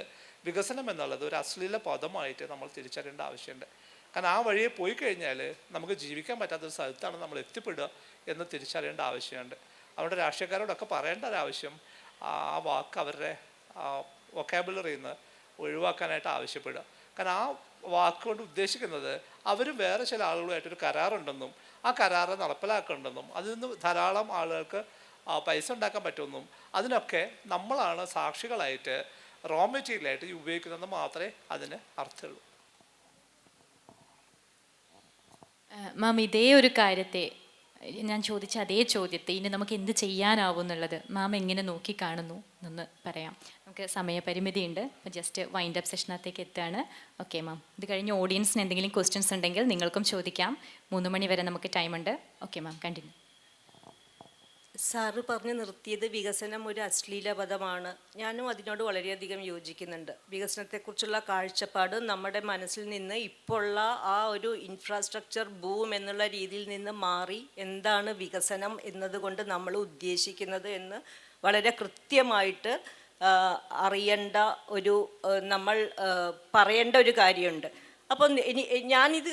വികസനം എന്നുള്ളത് ഒരു അശ്ലീല പദമായിട്ട് നമ്മൾ തിരിച്ചറിയേണ്ട ആവശ്യമുണ്ട്. കാരണം ആ വഴിയെ പോയി കഴിഞ്ഞാൽ നമുക്ക് ജീവിക്കാൻ പറ്റാത്തൊരു സ്ഥലത്താണ് നമ്മൾ എത്തിപ്പെടുക എന്ന് തിരിച്ചറിയേണ്ട ആവശ്യമുണ്ട്. അവരുടെ രാഷ്ട്രീയക്കാരോടൊക്കെ പറയേണ്ട ഒരാവശ്യം ആ വാക്ക് അവരുടെ വൊക്കാബുലറിയിൽ നിന്ന് ഒഴിവാക്കാനായിട്ട് ആവശ്യപ്പെടുക. കാരണം ആ വാക്കുകൊണ്ട് ഉദ്ദേശിക്കുന്നത് അവർ വേറെ ചില ആളുകളുമായിട്ടൊരു കരാറുണ്ടെന്നും ആ കരാറ് നടപ്പിലാക്കുന്നുണ്ടെന്നും അതിൽ നിന്ന് ധാരാളം ആളുകൾക്ക് പൈസ ഉണ്ടാക്കാൻ പറ്റുമെന്നും അതിനൊക്കെ നമ്മളാണ് സാക്ഷികളായിട്ട് റോ മെറ്റീരിയലായിട്ട് ഉപയോഗിക്കുന്നതെന്ന് മാത്രമേ അതിന് അർത്ഥമുള്ളൂ.
മാം, ഇതേ ഒരു കാര്യത്തെ ഞാൻ ചോദിച്ച അതേ ചോദ്യത്തെ ഇനി നമുക്ക് എന്ത് ചെയ്യാനാവും എന്നുള്ളത് മാം എങ്ങനെ നോക്കി കാണുന്നു എന്നൊന്ന് പറയാം. നമുക്ക് സമയപരിമിതിയുണ്ട്, അപ്പോൾ ജസ്റ്റ് വൈൻഡ് അപ്പ് സെഷനകത്തേക്ക് എത്തുകയാണ്. ഓക്കെ മാം, ഇത് കഴിഞ്ഞ് ഓഡിയൻസിന് എന്തെങ്കിലും ക്വസ്റ്റ്യൻസ് ഉണ്ടെങ്കിൽ നിങ്ങൾക്കും ചോദിക്കാം. 3 മണി വരെ നമുക്ക് ടൈമുണ്ട്. Okay ma'am, continue.
സാറ് പറഞ്ഞു നിർത്തിയത് വികസനം ഒരു അശ്ലീല പദമാണ്. ഞാനും അതിനോട് വളരെയധികം യോജിക്കുന്നുണ്ട്. വികസനത്തെക്കുറിച്ചുള്ള കാഴ്ചപ്പാട് നമ്മുടെ മനസ്സിൽ നിന്ന് ഇപ്പോൾ ഉള്ള ആ ഒരു ഇൻഫ്രാസ്ട്രക്ചർ ബൂം എന്നുള്ള രീതിയിൽ നിന്ന് മാറി എന്താണ് വികസനം എന്നതുകൊണ്ട് നമ്മൾ ഉദ്ദേശിക്കുന്നത് എന്ന് വളരെ കൃത്യമായിട്ട് അറിയേണ്ട ഒരു നമ്മൾ പറയേണ്ട ഒരു കാര്യമുണ്ട്. അപ്പം ഞാനിത്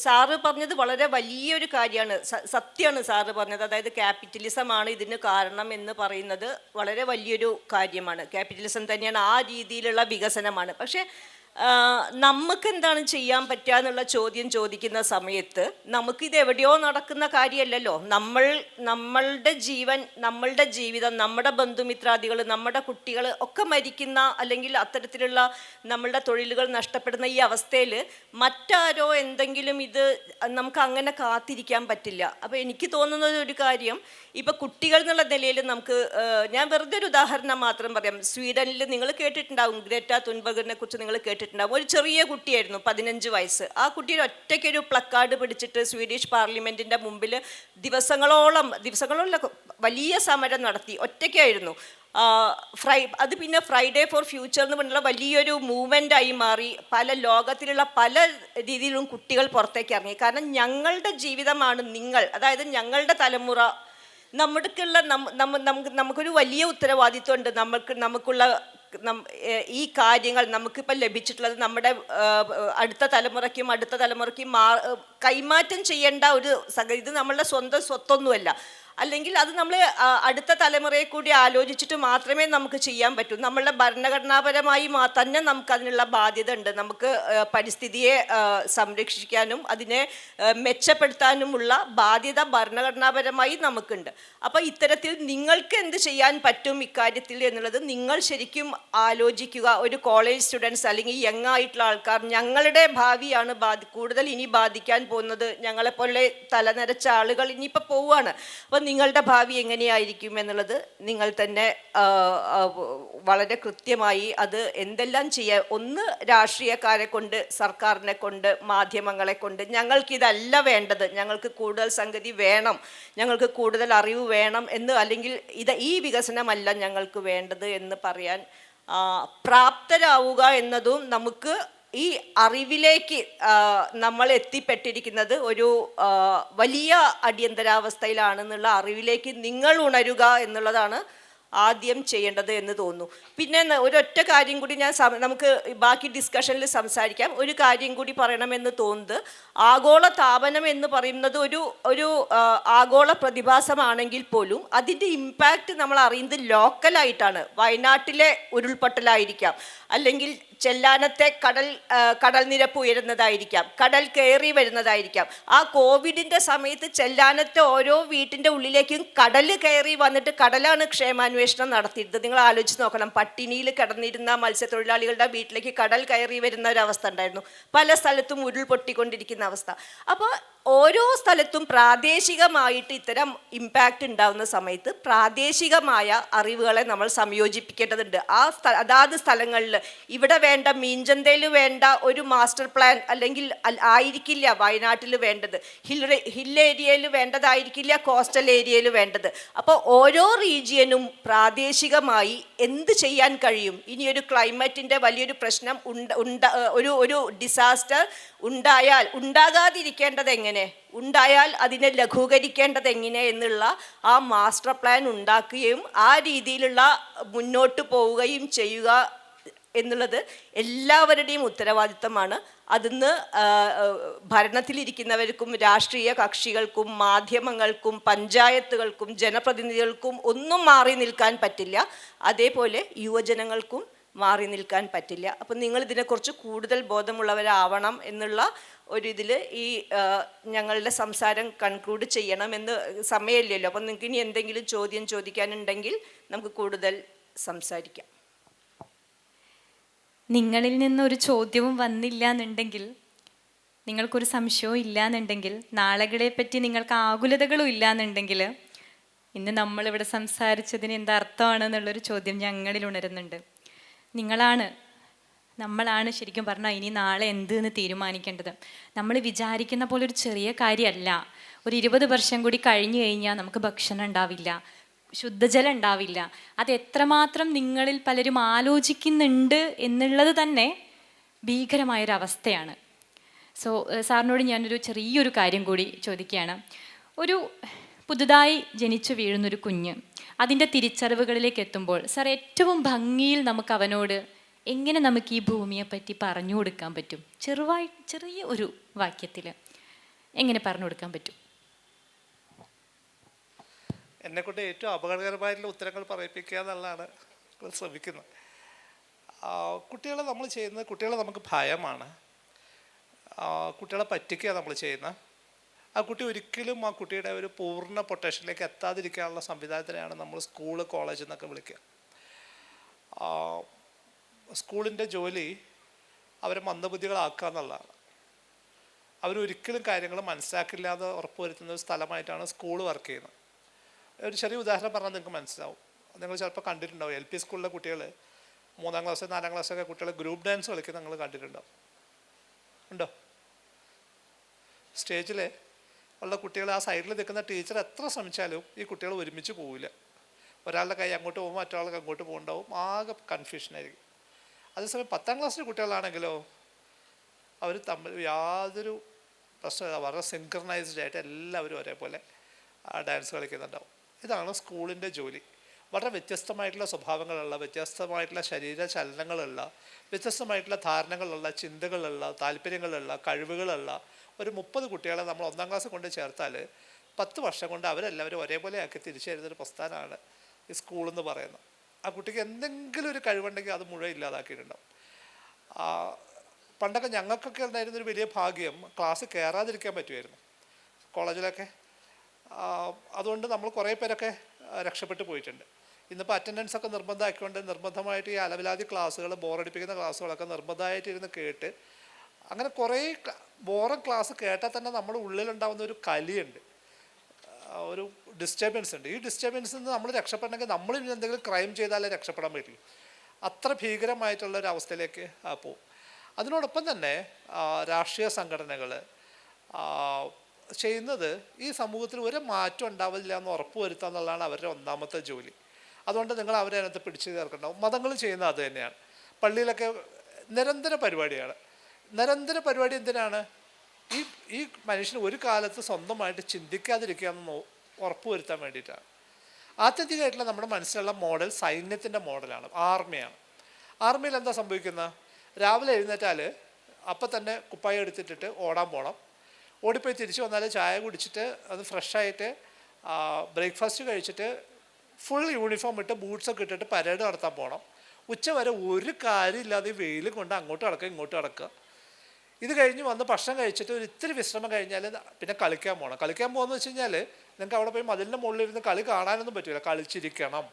സാറ് പറഞ്ഞത് വളരെ വലിയൊരു കാര്യമാണ്, സത്യമാണ് സാറ് പറഞ്ഞത്. അതായത് ക്യാപിറ്റലിസമാണ് ഇതിന് കാരണം എന്ന് പറയുന്നത് വളരെ വലിയൊരു കാര്യമാണ്. ക്യാപിറ്റലിസം തന്നെയാണ്, ആ രീതിയിലുള്ള വികസനമാണ്. പക്ഷേ നമുക്ക് എന്താണ് ചെയ്യാൻ പറ്റുക എന്നുള്ള ചോദ്യം ചോദിക്കുന്ന സമയത്ത് നമുക്കിത് എവിടെയോ നടക്കുന്ന കാര്യമല്ലല്ലോ. നമ്മളുടെ ജീവൻ, നമ്മളുടെ ജീവിതം, നമ്മുടെ ബന്ധുമിത്രാദികൾ, നമ്മുടെ കുട്ടികൾ ഒക്കെ മരിക്കുന്ന അല്ലെങ്കിൽ അത്തരത്തിലുള്ള നമ്മളുടെ തൊഴിലുകൾ നഷ്ടപ്പെടുന്ന ഈ അവസ്ഥയിൽ മറ്റാരോ എന്തെങ്കിലും ഇത് നമുക്ക് അങ്ങനെ കാത്തിരിക്കാൻ പറ്റില്ല. അപ്പോൾ എനിക്ക് തോന്നുന്നത് ഒരു കാര്യം, ഇപ്പം കുട്ടികൾ എന്നുള്ള നിലയിൽ നമുക്ക് ഞാൻ വെറുതെ ഒരു ഉദാഹരണം മാത്രം പറയാം. സ്വീഡനിൽ നിങ്ങൾ കേട്ടിട്ടുണ്ടാവും, ഗ്രേറ്റ തുൻബർഗിനെ കുറിച്ച് നിങ്ങൾ കേട്ടിട്ടുണ്ടാവും. ഒരു ചെറിയ കുട്ടിയായിരുന്നു, 15 വയസ്സ്. ആ കുട്ടി ഒറ്റയ്ക്കൊരു പ്ലക്കാർഡ് പിടിച്ചിട്ട് സ്വീഡിഷ് പാർലമെൻറ്റിൻ്റെ മുമ്പിൽ ദിവസങ്ങളോളം വലിയ സമരം നടത്തി, ഒറ്റയ്ക്കായിരുന്നു. അത് പിന്നെ ഫ്രൈഡേ ഫോർ ഫ്യൂച്ചർ എന്ന് പറഞ്ഞുള്ള വലിയൊരു മൂവ്മെൻ്റായി മാറി. ലോകത്തിലുള്ള പല രീതിയിലും കുട്ടികൾ പുറത്തേക്ക് ഇറങ്ങി. കാരണം ഞങ്ങളുടെ ജീവിതമാണ് നിങ്ങൾ, അതായത് ഞങ്ങളുടെ തലമുറ, നമുക്കൊരു വലിയ ഉത്തരവാദിത്വമുണ്ട്. നമുക്കുള്ള ഈ കാര്യങ്ങൾ നമുക്കിപ്പോൾ ലഭിച്ചിട്ടുള്ളത് നമ്മുടെ അടുത്ത തലമുറയ്ക്കും കൈമാറ്റം ചെയ്യേണ്ട ഒരു ഇത് നമ്മളുടെ സ്വന്തം സ്വത്തൊന്നുമല്ല. അല്ലെങ്കിൽ അത് നമ്മൾ അടുത്ത തലമുറയെ കൂടി ആലോചിച്ചിട്ട് മാത്രമേ നമുക്ക് ചെയ്യാൻ പറ്റൂ. നമ്മളുടെ ഭരണഘടനാപരമായി തന്നെ നമുക്കതിനുള്ള ബാധ്യത ഉണ്ട്. നമുക്ക് പരിസ്ഥിതിയെ സംരക്ഷിക്കാനും അതിനെ മെച്ചപ്പെടുത്താനുമുള്ള ബാധ്യത ഭരണഘടനാപരമായി നമുക്കുണ്ട്. അപ്പോൾ ഇത്തരത്തിൽ നിങ്ങൾക്ക് എന്ത് ചെയ്യാൻ പറ്റും ഇക്കാര്യത്തിൽ എന്നുള്ളത് നിങ്ങൾ ശരിക്കും ആലോചിക്കുക. ഒരു കോളേജ് സ്റ്റുഡൻസ് അല്ലെങ്കിൽ യങ് ആയിട്ടുള്ള ആൾക്കാർ, ഞങ്ങളുടെ ഭാവിയാണ് കൂടുതൽ ഇനി ബാധിക്കാൻ പോകുന്നത്, ഞങ്ങളെപ്പോലെ തലനരച്ച ആളുകൾ ഇനിയിപ്പോൾ പോവുകയാണ്. അപ്പോൾ നിങ്ങളുടെ ഭാവി എങ്ങനെയായിരിക്കും എന്നുള്ളത് നിങ്ങൾ തന്നെ വളരെ കൃത്യമായി അത് എന്തെല്ലാം ചെയ്യുക. ഒന്ന്, രാഷ്ട്രീയക്കാരെ കൊണ്ട്, സർക്കാരിനെ കൊണ്ട്, മാധ്യമങ്ങളെ കൊണ്ട്, ഞങ്ങൾക്കിതല്ല വേണ്ടത്, ഞങ്ങൾക്ക് കൂടുതൽ സംഗതി വേണം, ഞങ്ങൾക്ക് കൂടുതൽ അറിവ് വേണം എന്ന്, അല്ലെങ്കിൽ ഈ വികസനമല്ല ഞങ്ങൾക്ക് വേണ്ടത് എന്ന് പറയാൻ പ്രാപ്തരാവുക എന്നതും നമുക്ക് ഈ അറിവിലേക്ക് നമ്മൾ എത്തിപ്പെട്ടിരിക്കുന്നത് ഒരു വലിയ അടിയന്തരാവസ്ഥയിലാണെന്നുള്ള അറിവിലേക്ക് നിങ്ങൾ ഉണരുക എന്നുള്ളതാണ് ആദ്യം ചെയ്യേണ്ടത് എന്ന് തോന്നുന്നു. പിന്നെ ഒരൊറ്റ കാര്യം കൂടി നമുക്ക് ബാക്കി ഡിസ്കഷനിൽ സംസാരിക്കാം. ഒരു കാര്യം കൂടി പറയണമെന്ന് തോന്നുന്നത്, ആഗോള താപനം എന്ന് പറയുന്നത് ഒരു ആഗോള പ്രതിഭാസമാണെങ്കിൽ പോലും അതിൻ്റെ ഇമ്പാക്റ്റ് നമ്മൾ അറിയുന്നത് ലോക്കലായിട്ടാണ്. വയനാട്ടിലെ ഉരുൾപൊട്ടലായിരിക്കാം, അല്ലെങ്കിൽ ചെല്ലാനത്തെ കടൽ നിരപ്പ് ഉയരുന്നതായിരിക്കാം, കടൽ കയറി വരുന്നതായിരിക്കാം. ആ കോവിഡിൻ്റെ സമയത്ത് ചെല്ലാനത്തെ ഓരോ വീട്ടിൻ്റെ ഉള്ളിലേക്കും കടൽ കയറി വന്നിട്ട് കടലാണ് ക്ഷേമാന്വേഷണം നടത്തിയിരുന്നത്. നിങ്ങൾ ആലോചിച്ച് നോക്കണം, പട്ടിണിയിൽ കിടന്നിരുന്ന മത്സ്യത്തൊഴിലാളികളുടെ വീട്ടിലേക്ക് കടൽ കയറി വരുന്ന ഒരവസ്ഥ ഉണ്ടായിരുന്നു. പല സ്ഥലത്തും ഉരുൾപൊട്ടിക്കൊണ്ടിരിക്കുന്ന അവസ്ഥ. അപ്പോൾ ഓരോ സ്ഥലത്തും പ്രാദേശികമായിട്ട് ഇത്തരം ഇമ്പാക്റ്റ് ഉണ്ടാകുന്ന സമയത്ത് പ്രാദേശികമായ അറിവുകളെ നമ്മൾ സംയോജിപ്പിക്കേണ്ടതുണ്ട്. അതാത് സ്ഥലങ്ങളിൽ ഇവിടെ വേണ്ട, മീഞ്ചന്തയിൽ വേണ്ട ഒരു മാസ്റ്റർ പ്ലാൻ അല്ലെങ്കിൽ ആയിരിക്കില്ല വയനാട്ടിൽ വേണ്ടത്, ഹിൽ ഏരിയയിൽ വേണ്ടതായിരിക്കില്ല കോസ്റ്റൽ ഏരിയയിൽ വേണ്ടത്. അപ്പോൾ ഓരോ റീജിയനും പ്രാദേശികമായി എന്ത് ചെയ്യാൻ കഴിയും? ഇനിയൊരു ക്ലൈമറ്റിൻ്റെ വലിയൊരു പ്രശ്നം ഒരു ഡിസാസ്റ്റർ ഉണ്ടാകാതിരിക്കേണ്ടത് എങ്ങനെ, ഉണ്ടായാൽ അതിനെ ലഘൂകരിക്കേണ്ടത് എങ്ങനെ എന്നുള്ള ആ മാസ്റ്റർ പ്ലാൻ ഉണ്ടാക്കുകയും ആ രീതിയിലുള്ള മുന്നോട്ട് പോവുകയും ചെയ്യുക എന്നുള്ളത് എല്ലാവരുടെയും ഉത്തരവാദിത്തമാണ്. അതിന്ന് ഭരണത്തിലിരിക്കുന്നവർക്കും രാഷ്ട്രീയ കക്ഷികൾക്കും മാധ്യമങ്ങൾക്കും പഞ്ചായത്തുകൾക്കും ജനപ്രതിനിധികൾക്കും ഒന്നും മാറി നിൽക്കാൻ പറ്റില്ല. അതേപോലെ യുവജനങ്ങൾക്കും മാറി നിൽക്കാൻ പറ്റില്ല. അപ്പം നിങ്ങൾ ഇതിനെക്കുറിച്ച് കൂടുതൽ ബോധമുള്ളവരാവണം എന്നുള്ള ഒരിതിൽ ഈ ഞങ്ങളുടെ സംസാരം കൺക്ലൂഡ് ചെയ്യണമെന്ന് സമയമില്ലല്ലോ. അപ്പം നിങ്ങൾക്ക് ഇനി എന്തെങ്കിലും ചോദ്യം ചോദിക്കാനുണ്ടെങ്കിൽ നമുക്ക് കൂടുതൽ സംസാരിക്കാം.
നിങ്ങളിൽ നിന്നൊരു ചോദ്യവും വന്നില്ല എന്നുണ്ടെങ്കിൽ, നിങ്ങൾക്കൊരു സംശയവും ഇല്ല എന്നുണ്ടെങ്കിൽ, നാളകളെ പറ്റി നിങ്ങൾക്ക് ആകുലതകളും ഇല്ല എന്നുണ്ടെങ്കിൽ, ഇന്ന് നമ്മളിവിടെ സംസാരിച്ചതിന് എന്താ അർത്ഥമാണെന്നുള്ളൊരു ചോദ്യം ഞങ്ങളിൽ ഉണരുന്നുണ്ട്. നമ്മളാണ് ശരിക്കും പറഞ്ഞാൽ ഇനി നാളെ എന്ത് എന്ന് തീരുമാനിക്കേണ്ടത്. നമ്മൾ വിചാരിക്കുന്ന പോലെ ഒരു ചെറിയ കാര്യമല്ല. ഒരു 20 വർഷം കൂടി കഴിഞ്ഞു കഴിഞ്ഞാൽ നമുക്ക് ഭക്ഷണം ഉണ്ടാവില്ല, ശുദ്ധജലം ഉണ്ടാവില്ല. അത് എത്രമാത്രം നിങ്ങളിൽ പലരും ആലോചിക്കുന്നുണ്ട് എന്നുള്ളത് തന്നെ ഭീകരമായൊരവസ്ഥയാണ്. സാറിനോട് ഞാനൊരു ചെറിയൊരു കാര്യം കൂടി ചോദിക്കുകയാണ്. ഒരു പുതുതായി ജനിച്ചു വീഴുന്നൊരു കുഞ്ഞ് അതിൻ്റെ തിരിച്ചറിവുകളിലേക്ക് എത്തുമ്പോൾ സാർ ഏറ്റവും ഭംഗിയിൽ നമുക്ക് അവനോട് എങ്ങനെ നമുക്ക് ഈ ഭൂമിയെപ്പറ്റി പറഞ്ഞു കൊടുക്കാൻ പറ്റും? ചെറിയ ഒരു വാക്യത്തിൽ എങ്ങനെ പറഞ്ഞു കൊടുക്കാൻ പറ്റും?
എന്നെക്കൊണ്ട് ഏറ്റവും അപകടകരമായിട്ടുള്ള ഉത്തരങ്ങൾ പറയിപ്പിക്കുക എന്നുള്ളതാണ് ശ്രമിക്കുന്നത്. കുട്ടികളെ നമുക്ക് ഭയമാണ്, കുട്ടികളെ പറ്റിക്കുക നമ്മൾ ചെയ്യുന്നത്. ആ കുട്ടി ഒരിക്കലും ആ കുട്ടിയുടെ ഒരു പൂർണ്ണ പൊട്ടൻഷ്യലിലേക്ക് എത്താതിരിക്കാനുള്ള സംവിധാനത്തിനെയാണ് നമ്മൾ സ്കൂള് കോളേജ് എന്നൊക്കെ വിളിക്കുക. സ്കൂളിൻ്റെ ജോലി അവരെ മന്ദബുദ്ധികളാക്കുക എന്നുള്ളതാണ്. അവരൊരിക്കലും കാര്യങ്ങൾ മനസ്സിലാക്കില്ല എന്ന് ഉറപ്പുവരുത്തുന്ന ഒരു സ്ഥലമായിട്ടാണ് സ്കൂൾ വർക്ക് ചെയ്യുന്നത്. ഒരു ചെറിയ ഉദാഹരണം പറഞ്ഞാൽ നിങ്ങൾക്ക് മനസ്സിലാവും. നിങ്ങൾ ചിലപ്പോൾ കണ്ടിട്ടുണ്ടാവും, LP സ്കൂളിലെ കുട്ടികൾ 3ാം ക്ലാസ് 4ാം ക്ലാസ്സൊക്കെ കുട്ടികൾ ഗ്രൂപ്പ് ഡാൻസ് കളിക്കുന്നത് നിങ്ങൾ കണ്ടിട്ടുണ്ടാവും. ഉണ്ടോ? സ്റ്റേജിൽ ഉള്ള കുട്ടികൾ ആ സൈഡിൽ നിൽക്കുന്ന ടീച്ചർ എത്ര ശ്രമിച്ചാലും ഈ കുട്ടികൾ ഒരുമിച്ച് പോവില്ല. ഒരാളുടെ കൈ അങ്ങോട്ട് പോകുമ്പോൾ മറ്റൊരാൾക്ക് അങ്ങോട്ട് പോകുന്നുണ്ടാവും, ആകെ കൺഫ്യൂഷനായിരിക്കും. അതേസമയം 10ാം ക്ലാസ്സിലെ കുട്ടികളാണെങ്കിലോ അവർ തമ്മിൽ യാതൊരു പ്രശ്നമില്ല, വളരെ സിൻക്രണൈസ്ഡ് ആയിട്ട് എല്ലാവരും ഒരേപോലെ ഡാൻസ് കളിക്കുന്നുണ്ടാവും. ഇതാണ് സ്കൂളിൻ്റെ ജോലി. വളരെ വ്യത്യസ്തമായിട്ടുള്ള സ്വഭാവങ്ങളുള്ള, വ്യത്യസ്തമായിട്ടുള്ള ശരീര ചലനങ്ങളുള്ള, വ്യത്യസ്തമായിട്ടുള്ള ധാരണകളുള്ള, ചിന്തകളുള്ള, താല്പര്യങ്ങളുള്ള, കഴിവുകളുള്ള ഒരു 30 കുട്ടികളെ നമ്മൾ 1ാം ക്ലാസ് കൊണ്ട് ചേർത്താൽ 10 വർഷം കൊണ്ട് അവരെല്ലാവരും ഒരേപോലെ ആക്കി തിരിച്ചു തരുന്നൊരു പ്രസ്ഥാനമാണ് ഈ സ്കൂളെന്ന് പറയുന്നത്. ആ കുട്ടിക്ക് എന്തെങ്കിലും ഒരു കഴിവുണ്ടെങ്കിൽ അത് മുഴുവൻ ഇല്ലാതാക്കിയിട്ടുണ്ടാവും. പണ്ടൊക്കെ ഞങ്ങൾക്കൊക്കെ ഉണ്ടായിരുന്നൊരു വലിയ ഭാഗ്യം ക്ലാസ് കയറാതിരിക്കാൻ പറ്റുമായിരുന്നു കോളേജിലൊക്കെ. അതുകൊണ്ട് നമ്മൾ കുറേ പേരൊക്കെ രക്ഷപ്പെട്ടു പോയിട്ടുണ്ട്. ഇന്നിപ്പോൾ അറ്റൻഡൻസൊക്കെ നിർബന്ധമാക്കിക്കൊണ്ട് നിർബന്ധമായിട്ട് ഈ അലവിലാതി ക്ലാസ്സുകൾ, ബോറടിപ്പിക്കുന്ന ക്ലാസ്സുകളൊക്കെ നിർബന്ധമായിട്ടിരുന്ന് കേട്ട്, അങ്ങനെ കുറേ ബോറിംഗ് ക്ലാസ് കേട്ടാൽ തന്നെ നമ്മുടെ ഉള്ളിലുണ്ടാകുന്ന ഒരു കലിയുണ്ട്, ഒരു ഡിസ്റ്റർബൻസ് ഉണ്ട്. ഈ ഡിസ്റ്റർബൻസിൽ നിന്ന് നമ്മൾ രക്ഷപ്പെടണമെങ്കിൽ നമ്മൾ എന്തെങ്കിലും ക്രൈം ചെയ്താലേ രക്ഷപ്പെടാൻ പറ്റുള്ളൂ. അത്ര ഭീകരമായിട്ടുള്ളൊരു അവസ്ഥയിലേക്ക് പോകും. അതിനോടൊപ്പം തന്നെ രാഷ്ട്രീയ സംഘടനകൾ ചെയ്യുന്നത് ഈ സമൂഹത്തിൽ ഒരു മാറ്റം ഉണ്ടാവില്ല എന്ന് ഉറപ്പ് വരുത്തുക എന്നുള്ളതാണ് അവരുടെ ഒന്നാമത്തെ ജോലി. അതുകൊണ്ട് നിങ്ങൾ അവരെ അതിനകത്ത് പിടിച്ചു ചേർക്കണ്ടാവും. മതങ്ങൾ ചെയ്യുന്നത് അത് തന്നെയാണ്. പള്ളിയിലൊക്കെ നിരന്തര പരിപാടിയാണ്. നിരന്തര പരിപാടി എന്തിനാണ്? ഈ മനുഷ്യന് ഒരു കാലത്ത് സ്വന്തമായിട്ട് ചിന്തിക്കാതിരിക്കുക എന്ന് ഉറപ്പ് വരുത്താൻ വേണ്ടിയിട്ടാണ്. ആത്യന്തികമായിട്ടുള്ള നമ്മുടെ മനസ്സിലുള്ള മോഡൽ സൈന്യത്തിൻ്റെ മോഡലാണ്, ആർമിയാണ്. ആർമിയിൽ എന്താ സംഭവിക്കുന്നത്? രാവിലെ എഴുന്നേറ്റാൽ അപ്പം തന്നെ കുപ്പായം എടുത്തിട്ടിട്ട് ഓടാൻ പോകണം. ഓടിപ്പോയി തിരിച്ച് വന്നാൽ ചായ കുടിച്ചിട്ട് അത് ഫ്രഷായിട്ട് ബ്രേക്ക്ഫാസ്റ്റ് കഴിച്ചിട്ട് ഫുൾ യൂണിഫോം ഇട്ട് ബൂട്ട്സൊക്കെ ഇട്ടിട്ട് പരേഡ് നടത്താൻ പോകണം. ഉച്ച വരെ ഒരു കാര്യമില്ലാതെ ഈ വെയിൽ കൊണ്ട് അങ്ങോട്ട് കിടക്കുക ഇങ്ങോട്ട് കിടക്കുക. ഇത് കഴിഞ്ഞ് വന്ന് ഭക്ഷണം കഴിച്ചിട്ട് ഒരു ഇത്തിരി വിശ്രമം കഴിഞ്ഞാൽ പിന്നെ കളിക്കാൻ പോകണം. കളിക്കാൻ പോകുന്നത് വെച്ച് കഴിഞ്ഞാൽ നിങ്ങൾക്ക് അവിടെ പോയി മതിലിൻ്റെ മുകളിലിരുന്ന് കളി കാണാനൊന്നും പറ്റില്ല, കളിച്ചിരിക്കണം.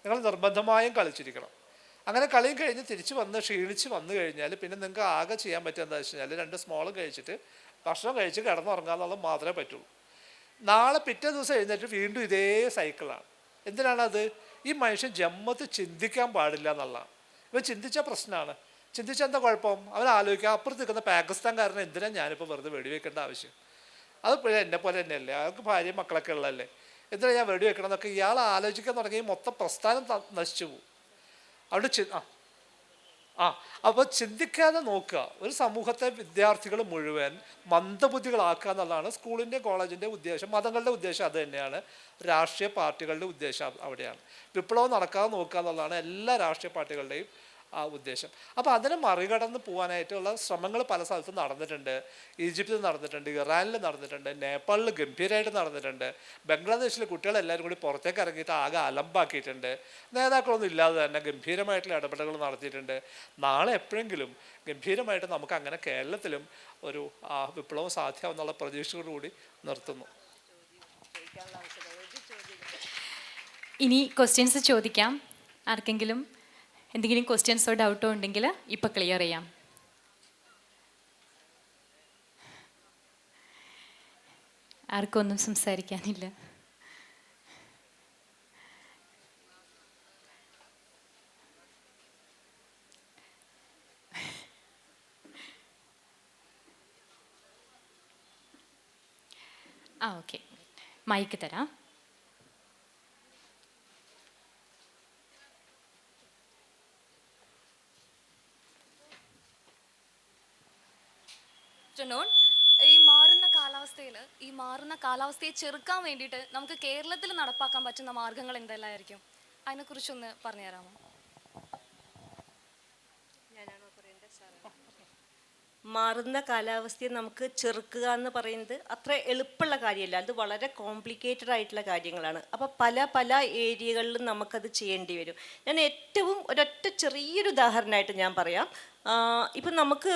നിങ്ങൾ നിർബന്ധമായും കളിച്ചിരിക്കണം. അങ്ങനെ കളിയും കഴിഞ്ഞ് തിരിച്ച് വന്ന് ക്ഷീണിച്ച് വന്നു കഴിഞ്ഞാൽ പിന്നെ നിങ്ങൾക്ക് ആകെ ചെയ്യാൻ പറ്റുക എന്താ വെച്ച് കഴിഞ്ഞാൽ 2 സ്മോളും കഴിച്ചിട്ട് ഭക്ഷണം കഴിച്ച് കിടന്നുറങ്ങുക എന്നുള്ളത് മാത്രമേ പറ്റുള്ളൂ. നാളെ പിറ്റേ ദിവസം എഴുന്നേറ്റ് വീണ്ടും ഇതേ സൈക്കിളാണ്. എന്തിനാണത്? ഈ മനുഷ്യൻ ജന്മത്തിൽ ചിന്തിക്കാൻ പാടില്ല എന്നുള്ളതാണ്. ഇവൻ ചിന്തിച്ച പ്രശ്നമാണ്. ചിന്തിച്ചാൽ എന്താ കുഴപ്പം? അവൻ ആലോചിക്കുക, അപ്പുറത്ത് നിൽക്കുന്ന പാകിസ്ഥാൻകാരനെ എന്തിനാണ് ഞാനിപ്പോൾ വെറുതെ വെടിവെക്കേണ്ട ആവശ്യം? അത് എന്നെ പോലെ തന്നെയല്ലേ, അയാൾക്ക് ഭാര്യയും മക്കളൊക്കെ ഉള്ളതല്ലേ, എന്തിനാണ് ഞാൻ വെടിവെക്കണം എന്നൊക്കെ ഇയാൾ ആലോചിക്കാൻ തുടങ്ങി മൊത്തം പ്രസ്ഥാനം നശിച്ചു പോകും. അവിടെ അപ്പോൾ ചിന്തിക്കാതെ നോക്കുക. ഒരു സമൂഹത്തെ വിദ്യാർത്ഥികൾ മുഴുവൻ മന്ദബുദ്ധികളാക്കുക എന്നുള്ളതാണ് സ്കൂളിൻ്റെ കോളേജിൻ്റെ ഉദ്ദേശം. മതങ്ങളുടെ ഉദ്ദേശം അത് തന്നെയാണ്. രാഷ്ട്രീയ പാർട്ടികളുടെ ഉദ്ദേശം അവിടെയാണ്. വിപ്ലവം നടക്കാതെ നോക്കുക എന്നുള്ളതാണ് എല്ലാ രാഷ്ട്രീയ പാർട്ടികളുടെയും ഉദ്ദേശം. അപ്പോൾ അതിനെ മറികടന്ന് പോകാനായിട്ടുള്ള ശ്രമങ്ങൾ പല സ്ഥലത്തും നടന്നിട്ടുണ്ട്. ഈജിപ്തിൽ നടന്നിട്ടുണ്ട്, ഇറാനിൽ നടന്നിട്ടുണ്ട്, നേപ്പാളിൽ ഗംഭീരമായിട്ട് നടന്നിട്ടുണ്ട്. ബംഗ്ലാദേശിലെ കുട്ടികളെല്ലാവരും കൂടി പുറത്തേക്ക് ഇറങ്ങിയിട്ട് ആകെ അലമ്പാക്കിയിട്ടുണ്ട്. നേതാക്കളൊന്നും ഇല്ലാതെ തന്നെ ഗംഭീരമായിട്ടുള്ള ഇടപെടലുകൾ നടത്തിയിട്ടുണ്ട്. നാളെ എപ്പോഴെങ്കിലും ഗംഭീരമായിട്ട് നമുക്ക് അങ്ങനെ കേരളത്തിലും ഒരു വിപ്ലവം സാധ്യമാവുന്നുള്ള പ്രതീക്ഷയോടുകൂടി നിർത്തുന്നു.
ഇനി ക്വസ്റ്റ്യൻസ് ചോദിക്കാം. ആർക്കെങ്കിലും എന്തെങ്കിലും ക്വസ്റ്റ്യൻസോ ഡൗട്ടോ ഉണ്ടെങ്കിൽ ഇപ്പം ക്ലിയർ ചെയ്യാം. ആർക്കും ഒന്നും സംസാരിക്കാനില്ല. ഓക്കെ, മൈക്ക് തരാം.
ഈ മാറുന്ന കാലാവസ്ഥയെ ചെറുക്കാൻ വേണ്ടിയിട്ട് നമുക്ക് കേരളത്തിൽ നടപ്പാക്കാൻ പറ്റുന്ന മാർഗങ്ങൾ എന്തെല്ലാമായിരിക്കും? അതിനെക്കുറിച്ചൊന്ന് പറഞ്ഞു തരാമോ?
മാറുന്ന കാലാവസ്ഥയെ നമുക്ക് ചെറുക്കുക എന്ന് പറയുന്നത് അത്ര എളുപ്പമുള്ള കാര്യമല്ല. അത് വളരെ കോംപ്ലിക്കേറ്റഡ് ആയിട്ടുള്ള കാര്യങ്ങളാണ്. അപ്പോൾ പല ഏരിയകളിലും നമുക്കത് ചെയ്യേണ്ടി വരും. ഞാൻ ഏറ്റവും ഒരൊറ്റ ചെറിയൊരു ഉദാഹരണമായിട്ട് ഞാൻ പറയാം. ഇപ്പം നമുക്ക്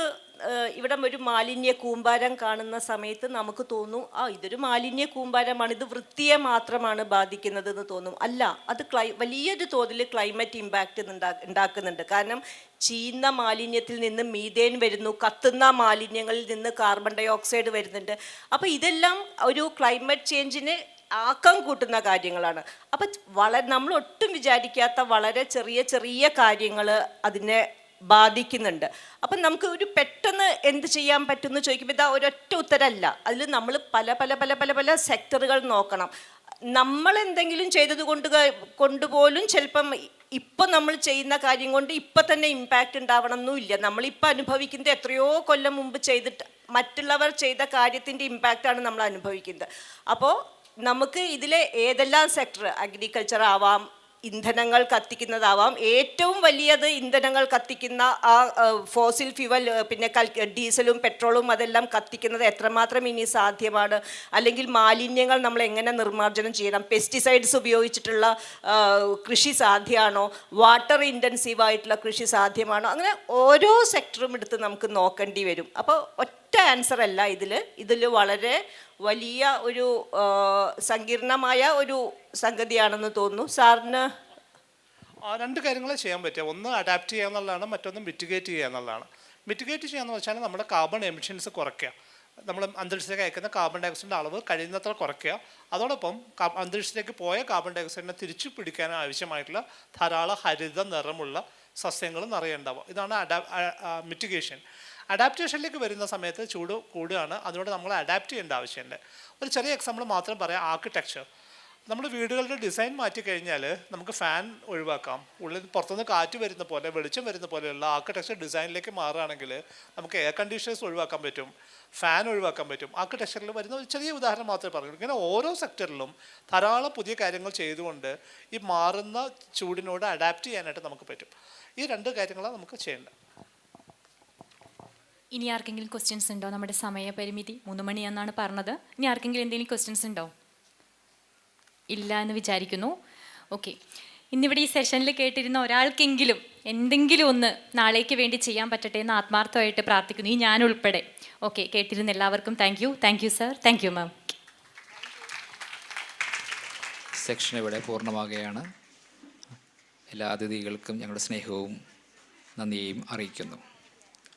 ഇവിടെ ഒരു മാലിന്യ കൂമ്പാരം കാണുന്ന സമയത്ത് നമുക്ക് തോന്നും, ഇതൊരു മാലിന്യ കൂമ്പാരമാണ്, ഇത് വൃത്തിയെ മാത്രമാണ് ബാധിക്കുന്നത് എന്ന് തോന്നും. അല്ല, അത് വലിയൊരു തോതിൽ ക്ലൈമറ്റ് ഇമ്പാക്റ്റ് ഉണ്ടാക്കുന്നുണ്ട്. കാരണം ചീന്ന മാലിന്യത്തിൽ നിന്ന് മീഥേൻ വരുന്നു, കത്തുന്ന മാലിന്യങ്ങളിൽ നിന്ന് കാർബൺ ഡൈ ഓക്സൈഡ് വരുന്നുണ്ട്. അപ്പോൾ ഇതെല്ലാം ഒരു ക്ലൈമറ്റ് ചേഞ്ചിന് ആക്കം കൂട്ടുന്ന കാര്യങ്ങളാണ്. അപ്പം നമ്മൾ ഒട്ടും വിചാരിക്കാത്ത വളരെ ചെറിയ കാര്യങ്ങൾ അതിനെ ബാധിക്കുന്നുണ്ട്. അപ്പം നമുക്ക് ഒരു പെട്ടെന്ന് എന്ത് ചെയ്യാൻ പറ്റുമെന്ന് ചോദിക്കുമ്പോൾ ഇതാ ഒരൊറ്റ ഉത്തരമല്ല. അതിൽ നമ്മൾ പല സെക്ടറുകൾ നോക്കണം. നമ്മൾ എന്തെങ്കിലും ചെയ്തത് കൊണ്ടുപോലും ചിലപ്പം ഇപ്പം നമ്മൾ ചെയ്യുന്ന കാര്യം കൊണ്ട് ഇപ്പം തന്നെ ഇമ്പാക്റ്റ് ഉണ്ടാവണം എന്നുമില്ല. നമ്മളിപ്പോൾ അനുഭവിക്കുന്നത് എത്രയോ കൊല്ലം മുമ്പ് ചെയ്തിട്ട് മറ്റുള്ളവർ ചെയ്ത കാര്യത്തിൻ്റെ ഇമ്പാക്റ്റാണ് നമ്മൾ അനുഭവിക്കുന്നത്. അപ്പോൾ നമുക്ക് ഇതിലെ ഏതെല്ലാം സെക്ടർ, അഗ്രികൾച്ചർ ആവാം, ഇന്ധനങ്ങൾ കത്തിക്കുന്നതാവാം, ഏറ്റവും വലിയത് ഇന്ധനങ്ങൾ കത്തിക്കുന്ന ഫോസിൽ ഫ്യൂവൽ, പിന്നെ ഡീസലും പെട്രോളും അതെല്ലാം കത്തിക്കുന്നത് എത്രമാത്രം ഇനി സാധ്യമാണ്, അല്ലെങ്കിൽ മാലിന്യങ്ങൾ നമ്മൾ എങ്ങനെ നിർമ്മാർജ്ജനം ചെയ്യണം, പെസ്റ്റിസൈഡ്സ് ഉപയോഗിച്ചിട്ടുള്ള കൃഷി സാധ്യമാണോ, വാട്ടർ ഇൻറ്റൻസീവായിട്ടുള്ള കൃഷി സാധ്യമാണോ, അങ്ങനെ ഓരോ സെക്ടറും എടുത്ത് നമുക്ക് നോക്കേണ്ടി വരും. അപ്പോൾ ഒറ്റ ആൻസർ അല്ല ഇതിൽ വളരെ വലിയ ഒരു സങ്കീർണമായ ഒരു സംഗതിയാണെന്ന് തോന്നുന്നു. സാറിന്
2 കാര്യങ്ങളെ ചെയ്യാൻ പറ്റുക. ഒന്ന് അഡാപ്റ്റ് ചെയ്യുക എന്നുള്ളതാണ്, മറ്റൊന്ന് മിറ്റിഗേറ്റ് ചെയ്യുക എന്നുള്ളതാണ്. മിറ്റിഗേറ്റ് ചെയ്യുക എന്ന് വെച്ചാൽ നമ്മുടെ കാർബൺ എമിഷൻസ് കുറയ്ക്കുക. നമ്മൾ അന്തരീക്ഷത്തിലേക്ക് അയക്കുന്ന കാർബൺ ഡൈ ഓക്സൈഡിൻ്റെ അളവ് കഴിയുന്നത്ര കുറയ്ക്കുക. അതോടൊപ്പം അന്തരീക്ഷത്തിലേക്ക് പോയ കാർബൺ ഡൈ ഓക്സൈഡിനെ തിരിച്ചു പിടിക്കാൻ ആവശ്യമായിട്ടുള്ള ധാരാളം ഹരിത നിറമുള്ള സസ്യങ്ങൾ നിറയുണ്ടാവുക. ഇതാണ് മിറ്റിഗേഷൻ. അഡാപ്റ്റേഷനിലേക്ക് വരുന്ന സമയത്ത് ചൂട് കൂടുകയാണ്. അതുകൊണ്ട് നമ്മൾ അഡാപ്റ്റ് ചെയ്യേണ്ട ആവശ്യമുണ്ട്. ഒരു ചെറിയ എക്സാമ്പിൾ മാത്രം പറയാം. ആർക്കിടെക്ചർ. നമ്മൾ വീടുകളുടെ ഡിസൈൻ മാറ്റി കഴിഞ്ഞാൽ നമുക്ക് ഫാൻ ഒഴിവാക്കാം. പുറത്തുനിന്ന് കാറ്റ് വരുന്ന പോലെ, വെളിച്ചം വരുന്ന പോലെയുള്ള ആർക്കിടെക്ചർ ഡിസൈനിലേക്ക് മാറുകയാണെങ്കിൽ നമുക്ക് എയർ കണ്ടീഷണേഴ്സ് ഒഴിവാക്കാൻ പറ്റും, ഫാൻ ഒഴിവാക്കാൻ പറ്റും. ആർക്കിടെക്ചറിൽ വരുന്ന ഒരു ചെറിയ ഉദാഹരണം മാത്രമേ പറയൂ. ഇങ്ങനെ ഓരോ സെക്ടറിലും ധാരാളം പുതിയ കാര്യങ്ങൾ ചെയ്തുകൊണ്ട് ഈ മാറുന്ന ചൂടിനോട് അഡാപ്റ്റ് ചെയ്യാനായിട്ട് നമുക്ക് പറ്റും. ഈ 2 കാര്യങ്ങളാണ് നമുക്ക് ചെയ്യേണ്ടത്.
ഇനി ആർക്കെങ്കിലും ക്വസ്റ്റ്യൻസ് ഉണ്ടോ? നമ്മുടെ സമയപരിമിതി 3 മണിയെന്നാണ് പറഞ്ഞത്. ഇനി ആർക്കെങ്കിലും എന്തെങ്കിലും ക്വസ്റ്റ്യൻസ് ഉണ്ടോ? ഇല്ല എന്ന് വിചാരിക്കുന്നു. ഓക്കെ, ഇന്നിവിടെ ഈ സെഷനിൽ കേട്ടിരുന്ന ഒരാൾക്കെങ്കിലും എന്തെങ്കിലും ഒന്ന് നാളേക്ക് വേണ്ടി ചെയ്യാൻ പറ്റട്ടെ എന്ന് ആത്മാർത്ഥമായിട്ട് പ്രാർത്ഥിക്കുന്നു, ഈ ഞാൻ ഉൾപ്പെടെ. ഓക്കെ, കേട്ടിരുന്ന എല്ലാവർക്കും thank you sir, thank you ma'am.
Section ഇവിടെ പൂർണ്ണമാകുകയാണ്. എല്ലാ അതിഥികൾക്കും ഞങ്ങളുടെ സ്നേഹവും നന്ദിയെയും അറിയിക്കുന്നു.